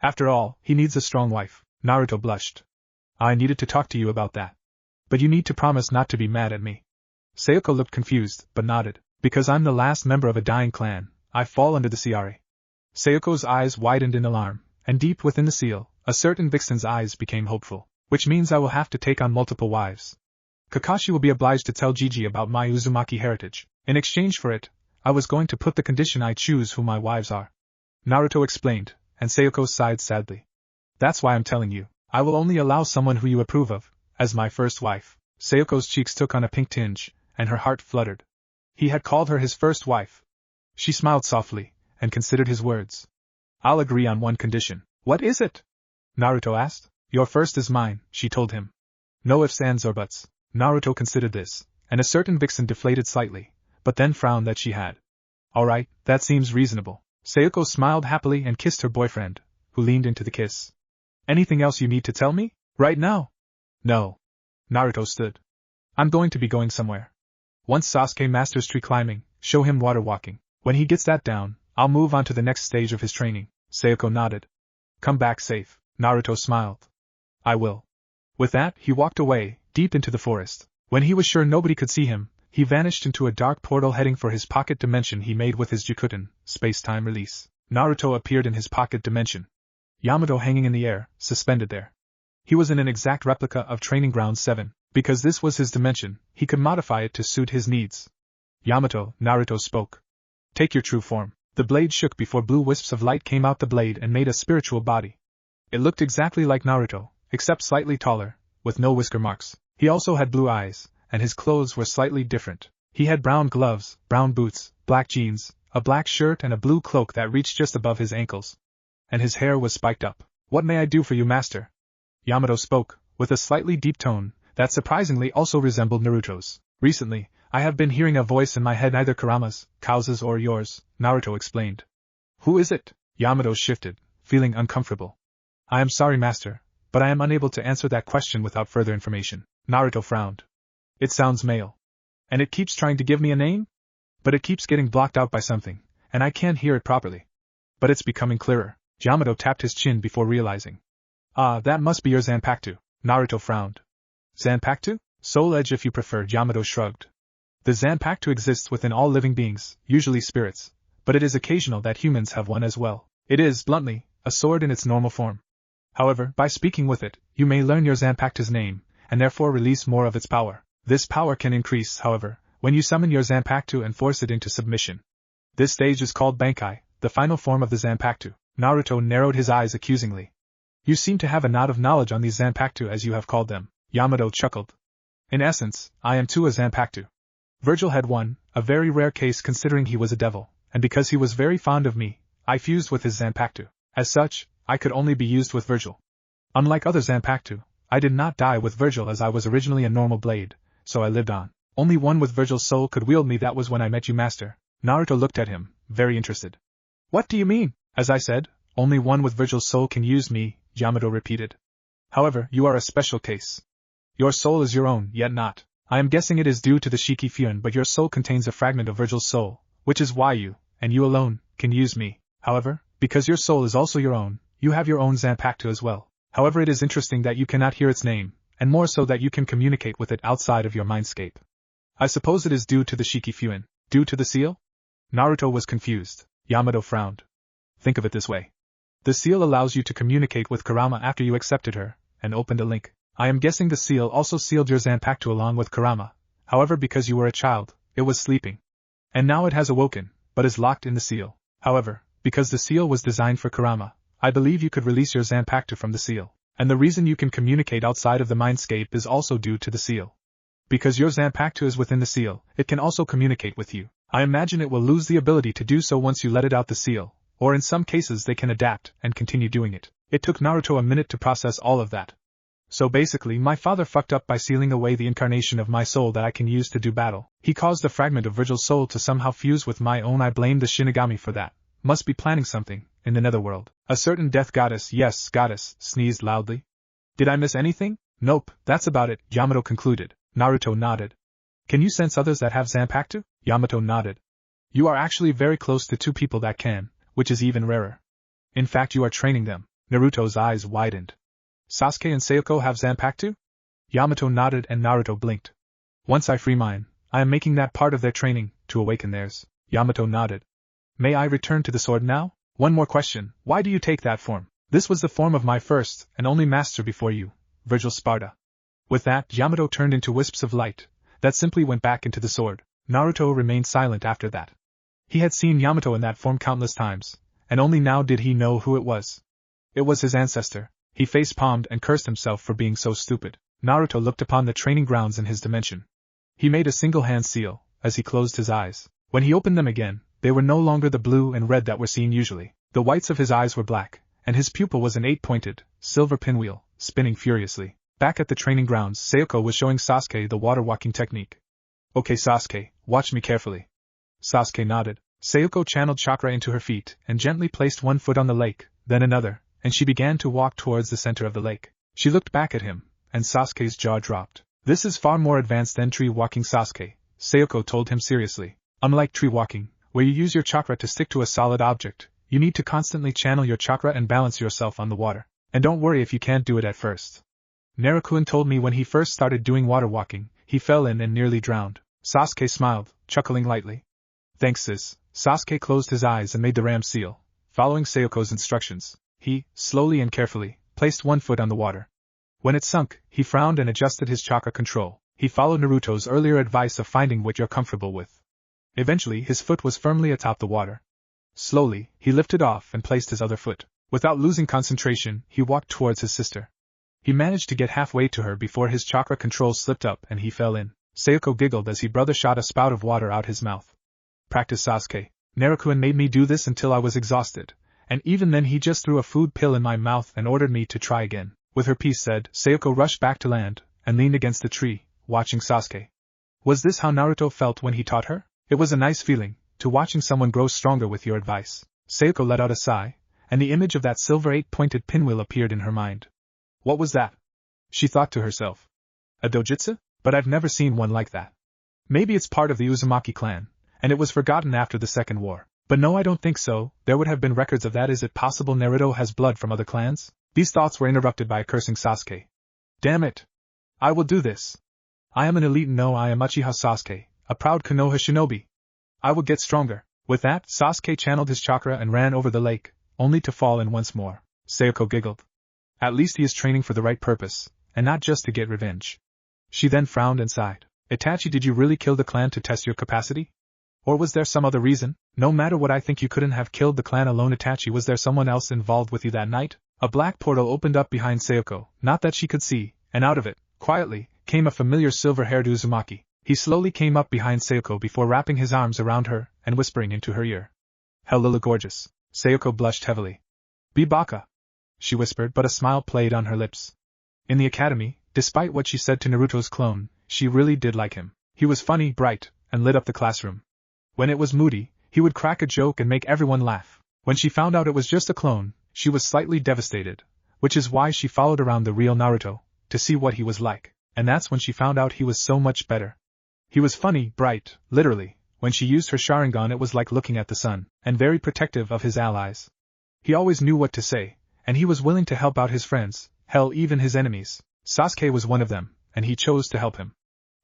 After all, he needs a strong wife. Naruto blushed. I needed to talk to you about that. But you need to promise not to be mad at me. Sayoko looked confused, but nodded. Because I'm the last member of a dying clan, I fall under the CRA. Sayoko's eyes widened in alarm, and deep within the seal, a certain vixen's eyes became hopeful. Which means I will have to take on multiple wives. Kakashi will be obliged to tell Gigi about my Uzumaki heritage. In exchange for it, I was going to put the condition I choose who my wives are. Naruto explained, and Sayoko sighed sadly. That's why I'm telling you, I will only allow someone who you approve of, as my first wife. Sayoko's cheeks took on a pink tinge, and her heart fluttered. He had called her his first wife. She smiled softly, and considered his words. I'll agree on one condition. What is it? Naruto asked. Your first is mine, she told him. No ifs, ands, or buts. Naruto considered this, and a certain vixen deflated slightly, but then frowned that she had. Alright, that seems reasonable. Sayoko smiled happily and kissed her boyfriend, who leaned into the kiss. Anything else you need to tell me? Right now? No. Naruto stood. I'm going to be going somewhere. Once Sasuke masters tree climbing, show him water walking. When he gets that down, I'll move on to the next stage of his training. Sayoko nodded. Come back safe. Naruto smiled. I will. With that, he walked away, deep into the forest. When he was sure nobody could see him, he vanished into a dark portal heading for his pocket dimension he made with his Jukuten, space-time release. Naruto appeared in his pocket dimension. Yamato hanging in the air, suspended there. He was in an exact replica of Training Ground 7. Because this was his dimension, he could modify it to suit his needs. Yamato, Naruto spoke. Take your true form. The blade shook before blue wisps of light came out the blade and made a spiritual body. It looked exactly like Naruto, except slightly taller, with no whisker marks. He also had blue eyes, and his clothes were slightly different. He had brown gloves, brown boots, black jeans, a black shirt and a blue cloak that reached just above his ankles. And his hair was spiked up. What may I do for you, master? Yamato spoke, with a slightly deep tone, that surprisingly also resembled Naruto's. Recently, I have been hearing a voice in my head, neither Kurama's, Kausa's or yours, Naruto explained. Who is it? Yamato shifted, feeling uncomfortable. I am sorry, master, but I am unable to answer that question without further information. Naruto frowned. It sounds male. And it keeps trying to give me a name? But it keeps getting blocked out by something, and I can't hear it properly. But it's becoming clearer. Yamato tapped his chin before realizing. Ah, that must be your Zanpakuto. Naruto frowned. Zanpakuto? Soul Edge if you prefer, Yamato shrugged. The Zanpakuto exists within all living beings, usually spirits, but it is occasional that humans have one as well. It is, bluntly, a sword in its normal form. However, by speaking with it, you may learn your Zanpakuto's name, and therefore release more of its power. This power can increase, however, when you summon your Zanpakuto and force it into submission. This stage is called Bankai, the final form of the Zanpakuto. Naruto narrowed his eyes accusingly. You seem to have a knot of knowledge on these Zanpakuto as you have called them. Yamato chuckled. In essence, I am too a Zanpakuto. Virgil had one, a very rare case considering he was a devil, and because he was very fond of me, I fused with his Zanpakuto. As such, I could only be used with Virgil. Unlike other Zanpakuto, I did not die with Virgil as I was originally a normal blade, so I lived on. Only one with Virgil's soul could wield me. That was when I met you, master. Naruto looked at him, very interested. What do you mean? As I said, only one with Virgil's soul can use me, Yamato repeated. However, you are a special case. Your soul is your own, yet not. I am guessing it is due to the Shiki Fuin, but your soul contains a fragment of Virgil's soul, which is why you, and you alone, can use me. However, because your soul is also your own, you have your own Zanpakuto as well. However, it is interesting that you cannot hear its name, and more so that you can communicate with it outside of your mindscape. I suppose it is due to the Shiki Fuin. Due to the seal? Naruto was confused. Yamato frowned. Think of it this way. The seal allows you to communicate with Kurama after you accepted her, and opened a link. I am guessing the seal also sealed your Zanpakuto along with Kurama. However, because you were a child, it was sleeping. And now it has awoken, but is locked in the seal. However, because the seal was designed for Kurama, I believe you could release your Zanpakuto from the seal. And the reason you can communicate outside of the mindscape is also due to the seal. Because your Zanpakuto is within the seal, it can also communicate with you. I imagine it will lose the ability to do so once you let it out the seal, or in some cases they can adapt and continue doing it. It took Naruto a minute to process all of that. So basically, my father fucked up by sealing away the incarnation of my soul that I can use to do battle. He caused the fragment of Virgil's soul to somehow fuse with my own. I blamed the Shinigami for that. Must be planning something, in the netherworld. A certain death goddess, yes, goddess, sneezed loudly. Did I miss anything? Nope, that's about it, Yamato concluded. Naruto nodded. Can you sense others that have Zanpakuto? Yamato nodded. You are actually very close to two people that can, which is even rarer. In fact, you are training them. Naruto's eyes widened. Sasuke and Sayoko have Zanpakuto? Yamato nodded and Naruto blinked. Once I free mine, I am making that part of their training, to awaken theirs. Yamato nodded. May I return to the sword now? One more question, why do you take that form? This was the form of my first and only master before you, Virgil Sparta. With that, Yamato turned into wisps of light, that simply went back into the sword. Naruto remained silent after that. He had seen Yamato in that form countless times, and only now did he know who it was. It was his ancestor. He face-palmed and cursed himself for being so stupid. Naruto looked upon the training grounds in his dimension. He made a single hand seal, as he closed his eyes. When he opened them again, they were no longer the blue and red that were seen usually. The whites of his eyes were black, and his pupil was an 8-pointed, silver pinwheel, spinning furiously. Back at the training grounds, Sayoko was showing Sasuke the water-walking technique. Okay Sasuke, watch me carefully. Sasuke nodded. Sayoko channeled chakra into her feet and gently placed one foot on the lake, then another, and she began to walk towards the center of the lake. She looked back at him, and Sasuke's jaw dropped. This is far more advanced than tree walking, Sasuke, Sayoko told him seriously. Unlike tree walking, where you use your chakra to stick to a solid object, you need to constantly channel your chakra and balance yourself on the water. And don't worry if you can't do it at first. Naruto told me when he first started doing water walking, he fell in and nearly drowned. Sasuke smiled, chuckling lightly. Thanks sis. Sasuke closed his eyes and made the ram seal. Following Sayoko's instructions, he, slowly and carefully, placed one foot on the water. When it sunk, he frowned and adjusted his chakra control. He followed Naruto's earlier advice of finding what you're comfortable with. Eventually his foot was firmly atop the water. Slowly, he lifted off and placed his other foot. Without losing concentration, he walked towards his sister. He managed to get halfway to her before his chakra control slipped up and he fell in. Sayoko giggled as he brother shot a spout of water out his mouth. Practice Sasuke. Naruto made me do this until I was exhausted, and even then he just threw a food pill in my mouth and ordered me to try again. With her piece said, Sayoko rushed back to land, and leaned against the tree, watching Sasuke. Was this how Naruto felt when he taught her? It was a nice feeling, to watching someone grow stronger with your advice. Sayoko let out a sigh, and the image of that silver 8-pointed pinwheel appeared in her mind. What was that? She thought to herself. A dojutsu? But I've never seen one like that. Maybe it's part of the Uzumaki clan, and it was forgotten after the Second War. But no, I don't think so. There would have been records of that. Is it possible Naruto has blood from other clans? These thoughts were interrupted by a cursing Sasuke. Damn it! I will do this. I am an elite no, I am Uchiha Sasuke, a proud Konoha shinobi. I will get stronger. With that, Sasuke channeled his chakra and ran over the lake, only to fall in once more. Sayoko giggled. At least he is training for the right purpose, and not just to get revenge. She then frowned and sighed. Itachi, did you really kill the clan to test your capacity? Or was there some other reason? No matter what, I think you couldn't have killed the clan alone. Itachi, was there someone else involved with you that night? A black portal opened up behind Sayoko, not that she could see, and out of it, quietly, came a familiar silver-haired Uzumaki. He slowly came up behind Sayoko before wrapping his arms around her and whispering into her ear. Hello gorgeous. Sayoko blushed heavily. Be baka, she whispered, but a smile played on her lips. In the academy, despite what she said to Naruto's clone, she really did like him. He was funny, bright, and lit up the classroom. When it was moody, he would crack a joke and make everyone laugh. When she found out it was just a clone, she was slightly devastated, which is why she followed around the real Naruto, to see what he was like, and that's when she found out he was so much better. He was funny, bright, literally. When she used her Sharingan it was like looking at the sun, and very protective of his allies. He always knew what to say, and he was willing to help out his friends, hell, even his enemies. Sasuke was one of them, and he chose to help him.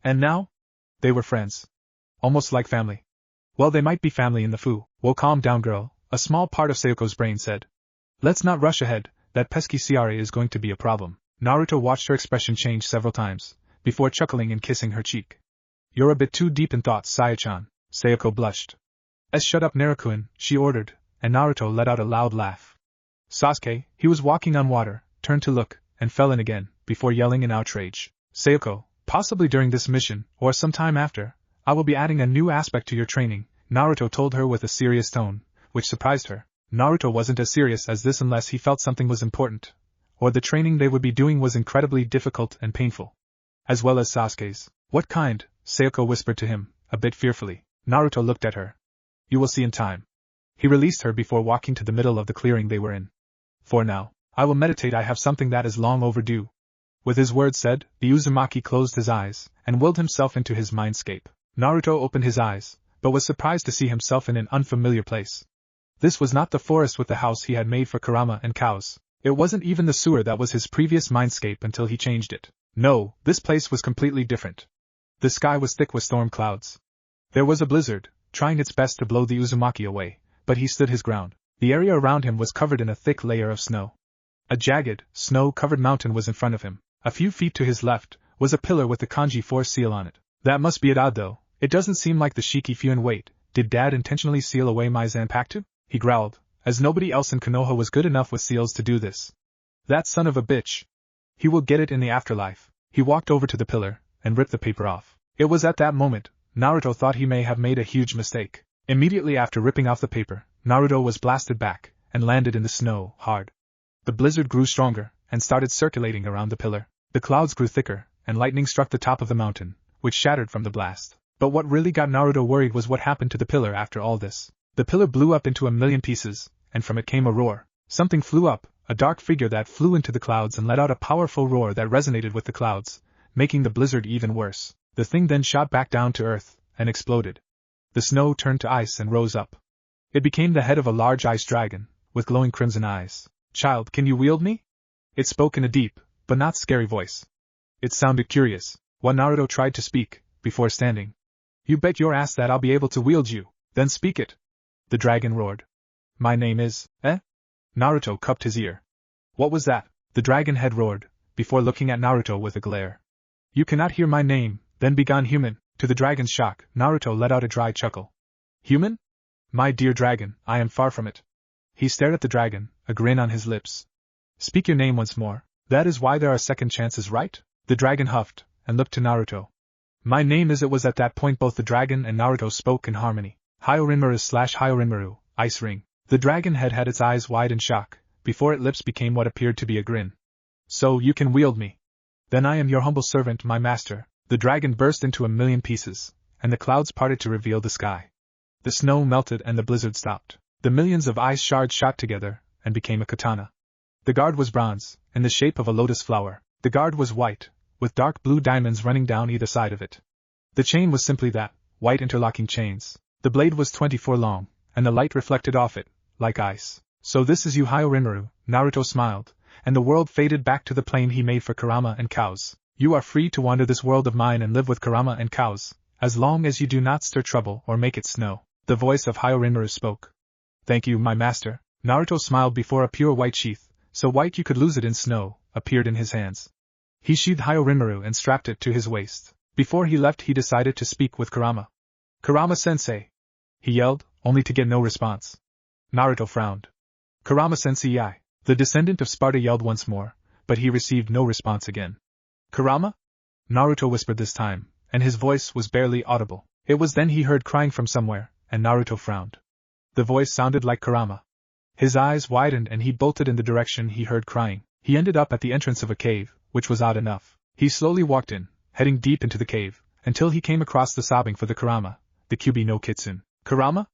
And now? They were friends. Almost like family. Well, they might be family in the Fu. Whoa, calm down girl, a small part of Sayoko's brain said. Let's not rush ahead, that pesky Ciara is going to be a problem. Naruto watched her expression change several times, before chuckling and kissing her cheek. You're a bit too deep in thought, Saya-chan. Sayoko blushed. Shut up Naruto-kun, she ordered, and Naruto let out a loud laugh. Sasuke, he was walking on water, turned to look, and fell in again, before yelling in outrage. Sayoko, possibly during this mission, or some time after, I will be adding a new aspect to your training, Naruto told her with a serious tone, which surprised her. Naruto wasn't as serious as this unless he felt something was important, or the training they would be doing was incredibly difficult and painful. As well as Sasuke's. What kind? Sayoko whispered to him, a bit fearfully. Naruto looked at her. You will see in time. He released her before walking to the middle of the clearing they were in. For now, I will meditate. I have something that is long overdue. With his words said, the Uzumaki closed his eyes and willed himself into his mindscape. Naruto opened his eyes, but was surprised to see himself in an unfamiliar place. This was not the forest with the house he had made for Kurama and cows. It wasn't even the sewer that was his previous mindscape until he changed it. No, this place was completely different. The sky was thick with storm clouds. There was a blizzard, trying its best to blow the Uzumaki away, but he stood his ground. The area around him was covered in a thick layer of snow. A jagged, snow-covered mountain was in front of him. A few feet to his left was a pillar with the kanji 4 seal on it. That must be it. Odd though, it doesn't seem like the Shikifuin. Wait, did Dad intentionally seal away my Zanpakuto? He growled, as nobody else in Konoha was good enough with seals to do this. That son of a bitch. He will get it in the afterlife. He walked over to the pillar and ripped the paper off. It was at that moment Naruto thought he may have made a huge mistake. Immediately after ripping off the paper, Naruto was blasted back and landed in the snow, hard. The blizzard grew stronger and started circulating around the pillar. The clouds grew thicker, and lightning struck the top of the mountain, which shattered from the blast. But what really got Naruto worried was what happened to the pillar after all this. The pillar blew up into a million pieces, and from it came a roar. Something flew up, a dark figure that flew into the clouds and let out a powerful roar that resonated with the clouds, making the blizzard even worse. The thing then shot back down to earth, and exploded. The snow turned to ice and rose up. It became the head of a large ice dragon, with glowing crimson eyes. Child, can you wield me? It spoke in a deep, but not scary voice. It sounded curious, while Naruto tried to speak, before standing. You bet your ass that I'll be able to wield you, then speak it. The dragon roared. My name is, Naruto cupped his ear. What was that? The dragon head roared, before looking at Naruto with a glare. You cannot hear my name, then begone human. To the dragon's shock, Naruto let out a dry chuckle. Human? My dear dragon, I am far from it. He stared at the dragon, a grin on his lips. Speak your name once more. That is why there are second chances, right? The dragon huffed, and looked to Naruto. My name is. It was at that point both the dragon and Naruto spoke in harmony. Hyorinmaru/Hyorinmaru, Ice Ring. The dragon head had its eyes wide in shock, before its lips became what appeared to be a grin. So you can wield me. Then I am your humble servant, my master. The dragon burst into a million pieces, and the clouds parted to reveal the sky. The snow melted and the blizzard stopped. The millions of ice shards shot together, and became a katana. The guard was bronze, in the shape of a lotus flower. The guard was white, with dark blue diamonds running down either side of it. The chain was simply that, white interlocking chains. The blade was 24 long, and the light reflected off it, like ice. So this is you, Hyorinmaru, Naruto smiled, and the world faded back to the plane he made for Kurama and cows. You are free to wander this world of mine and live with Kurama and cows, as long as you do not stir trouble or make it snow. The voice of Hyorinmaru spoke. Thank you, my master. Naruto smiled before a pure white sheath, so white you could lose it in snow, appeared in his hands. He sheathed Hyorinmaru and strapped it to his waist. Before he left he decided to speak with Kurama. Kurama-sensei! He yelled, only to get no response. Naruto frowned. Kurama-sensei! The descendant of Sparta yelled once more, but he received no response again. Kurama? Naruto whispered this time, and his voice was barely audible. It was then he heard crying from somewhere, and Naruto frowned. The voice sounded like Kurama. His eyes widened and he bolted in the direction he heard crying. He ended up at the entrance of a cave, which was odd enough. He slowly walked in, heading deep into the cave, until he came across the sobbing for the Kurama, the Kyuubi no Kitsune. Kurama?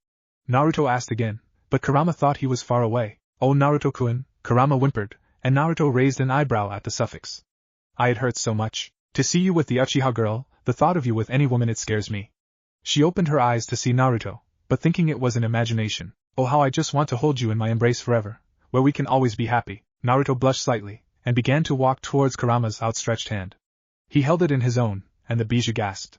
Naruto asked again, but Kurama thought he was far away. Oh Naruto-kun, Kurama whimpered, and Naruto raised an eyebrow at the suffix. It hurts so much. To see you with the Uchiha girl, the thought of you with any woman, it scares me. She opened her eyes to see Naruto, but thinking it was an imagination. Oh how I just want to hold you in my embrace forever, where we can always be happy. Naruto blushed slightly, and began to walk towards Kurama's outstretched hand. He held it in his own, and the Bijou gasped.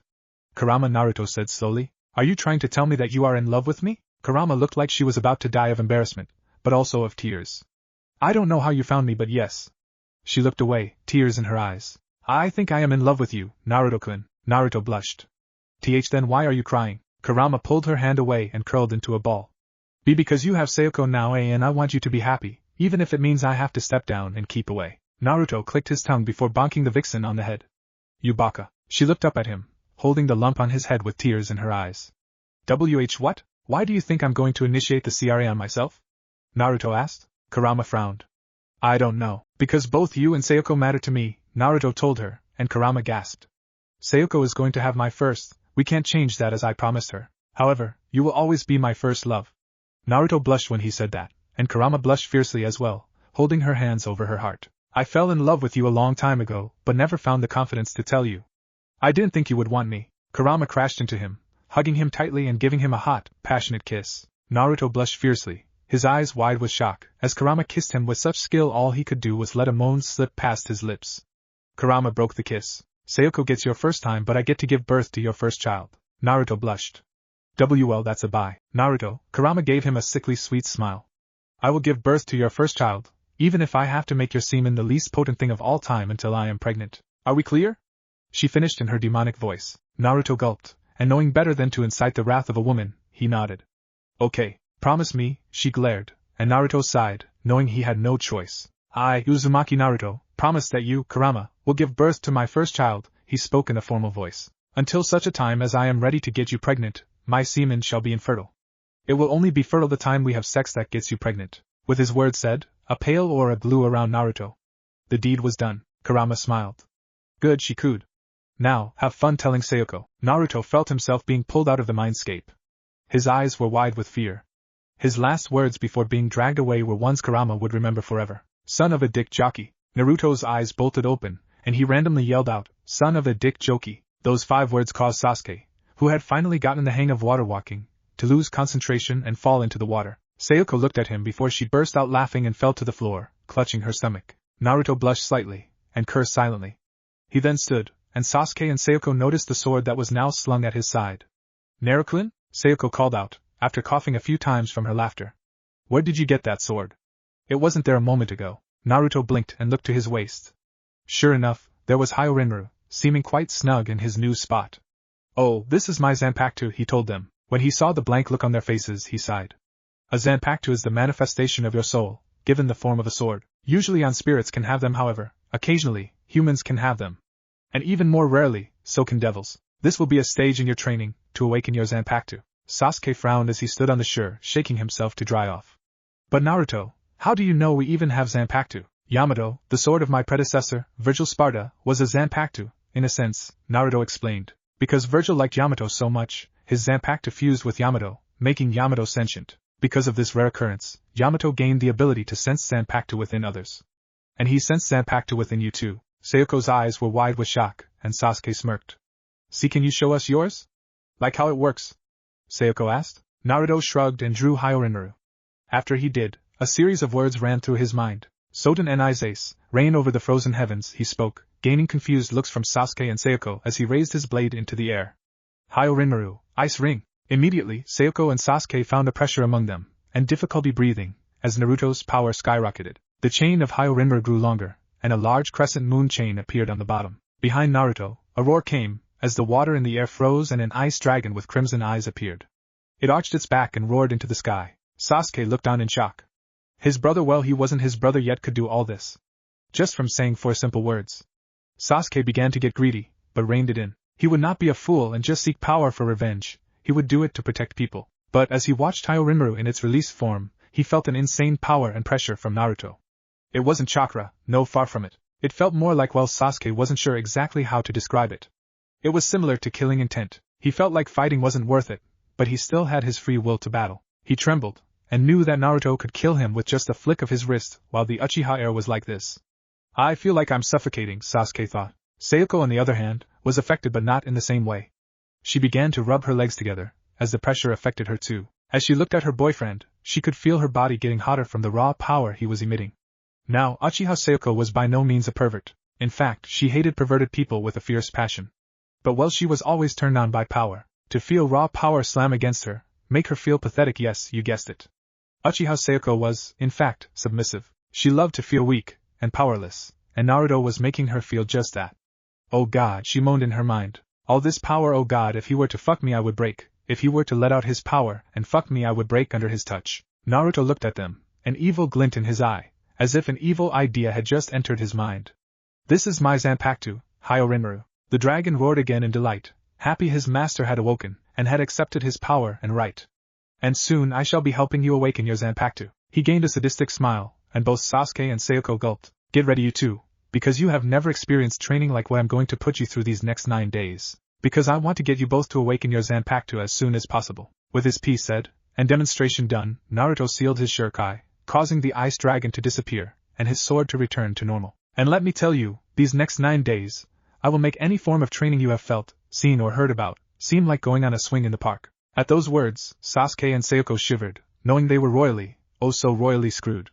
Kurama, Naruto said slowly, are you trying to tell me that you are in love with me? Kurama looked like she was about to die of embarrassment, but also of tears. I don't know how you found me, but yes. She looked away, tears in her eyes. I think I am in love with you, Naruto-kun. Naruto blushed. Then why are you crying? Kurama pulled her hand away and curled into a ball. Because you have Sayoko now, and I want you to be happy, even if it means I have to step down and keep away. Naruto clicked his tongue before bonking the vixen on the head. You baka. She looked up at him, holding the lump on his head with tears in her eyes. What? Why do you think I'm going to initiate the CRA on myself? Naruto asked. Kurama frowned. I don't know. Because both you and Sayoko matter to me, Naruto told her, and Kurama gasped. Sayoko is going to have my first, we can't change that as I promised her. However, you will always be my first love. Naruto blushed when he said that, and Kurama blushed fiercely as well, holding her hands over her heart. I fell in love with you a long time ago, but never found the confidence to tell you. I didn't think you would want me. Kurama crashed into him, hugging him tightly and giving him a hot, passionate kiss. Naruto blushed fiercely, his eyes wide with shock, as Kurama kissed him with such skill all he could do was let a moan slip past his lips. Kurama broke the kiss. Sayoko gets your first time but I get to give birth to your first child. Naruto blushed. Well, that's a bye. Naruto, Kurama gave him a sickly sweet smile. I will give birth to your first child, even if I have to make your semen the least potent thing of all time until I am pregnant. Are we clear? She finished in her demonic voice. Naruto gulped, and knowing better than to incite the wrath of a woman, he nodded. Okay, promise me, she glared, and Naruto sighed, knowing he had no choice. I, Uzumaki Naruto, promise that you, Kurama, will give birth to my first child, he spoke in a formal voice. Until such a time as I am ready to get you pregnant, my semen shall be infertile. It will only be fertile the time we have sex that gets you pregnant. With his words said, a pale aura blew around Naruto. The deed was done. Kurama smiled. Good, she cooed. Now, have fun telling Sayoko. Naruto felt himself being pulled out of the mindscape. His eyes were wide with fear. His last words before being dragged away were ones Kurama would remember forever. Son of a dick jockey. Naruto's eyes bolted open, and he randomly yelled out, son of a dick jockey. Those 5 words caused Sasuke, who had finally gotten the hang of water walking, to lose concentration and fall into the water. Sayoko looked at him before she burst out laughing and fell to the floor, clutching her stomach. Naruto blushed slightly, and cursed silently. He then stood, and Sasuke and Sayoko noticed the sword that was now slung at his side. Naruto-kun? Sayoko called out, after coughing a few times from her laughter. Where did you get that sword? It wasn't there a moment ago. Naruto blinked and looked to his waist. Sure enough, there was Hyorinru, seeming quite snug in his new spot. Oh, this is my Zanpakuto, he told them. When he saw the blank look on their faces, he sighed. A Zanpakuto is the manifestation of your soul, given the form of a sword. Usually spirits can have them, however, occasionally, humans can have them. And even more rarely, so can devils. This will be a stage in your training, to awaken your Zanpakuto. Sasuke frowned as he stood on the shore, shaking himself to dry off. But Naruto, how do you know we even have Zanpakuto? Yamato, the sword of my predecessor, Virgil Sparta, was a Zanpakuto, in a sense, Naruto explained. Because Virgil liked Yamato so much, his Zanpakuto fused with Yamato, making Yamato sentient. Because of this rare occurrence, Yamato gained the ability to sense Zanpakuto within others. And he sensed Zanpakuto within you too. Sayoko's eyes were wide with shock, and Sasuke smirked. See, can you show us yours? Like how it works? Sayoko asked. Naruto shrugged and drew Hyorinru. After he did, a series of words ran through his mind. Soten en Izace, reign over the frozen heavens, he spoke, gaining confused looks from Sasuke and Sayoko as he raised his blade into the air. Hyorinru, ice ring. Immediately, Sayoko and Sasuke found a pressure among them, and difficulty breathing, as Naruto's power skyrocketed. The chain of Hyorinru grew longer, and a large crescent moon chain appeared on the bottom. Behind Naruto, a roar came, as the water in the air froze and an ice dragon with crimson eyes appeared. It arched its back and roared into the sky. Sasuke looked on in shock. His brother, well, he wasn't his brother yet, could do all this. Just from saying 4 simple words. Sasuke began to get greedy, but reined it in. He would not be a fool and just seek power for revenge. He would do it to protect people. But as he watched Hyorinru in its released form, he felt an insane power and pressure from Naruto. It wasn't chakra, no, far from it. It felt more like, well, Sasuke wasn't sure exactly how to describe it. It was similar to killing intent. He felt like fighting wasn't worth it, but he still had his free will to battle. He trembled, and knew that Naruto could kill him with just a flick of his wrist, while the Uchiha air was like this. I feel like I'm suffocating, Sasuke thought. Sayoko, on the other hand, was affected but not in the same way. She began to rub her legs together, as the pressure affected her too. As she looked at her boyfriend, she could feel her body getting hotter from the raw power he was emitting. Now, Uchiha Sayoko was by no means a pervert. In fact, she hated perverted people with a fierce passion. But while she was always turned on by power, to feel raw power slam against her, make her feel pathetic, yes, you guessed it. Uchiha Sayoko was, in fact, submissive. She loved to feel weak and powerless, and Naruto was making her feel just that. Oh God, she moaned in her mind. All this power, oh God, if he were to fuck me I would break. If he were to let out his power and fuck me I would break under his touch. Naruto looked at them, an evil glint in his eye, as if an evil idea had just entered his mind. This is my Zanpakuto, Hyorinru. The dragon roared again in delight, happy his master had awoken, and had accepted his power and right. And soon I shall be helping you awaken your Zanpakuto. He gained a sadistic smile, and both Sasuke and Sayoko gulped. Get ready, you two, because you have never experienced training like what I'm going to put you through these next 9 days. Because I want to get you both to awaken your Zanpakuto as soon as possible. With his piece said, And demonstration done, Naruto sealed his Shurikai, causing the ice dragon to disappear, and his sword to return to normal. And let me tell you, these next 9 days, I will make any form of training you have felt, seen or heard about, seem like going on a swing in the park. At those words, Sasuke and Sayoko shivered, knowing they were royally, oh so royally screwed.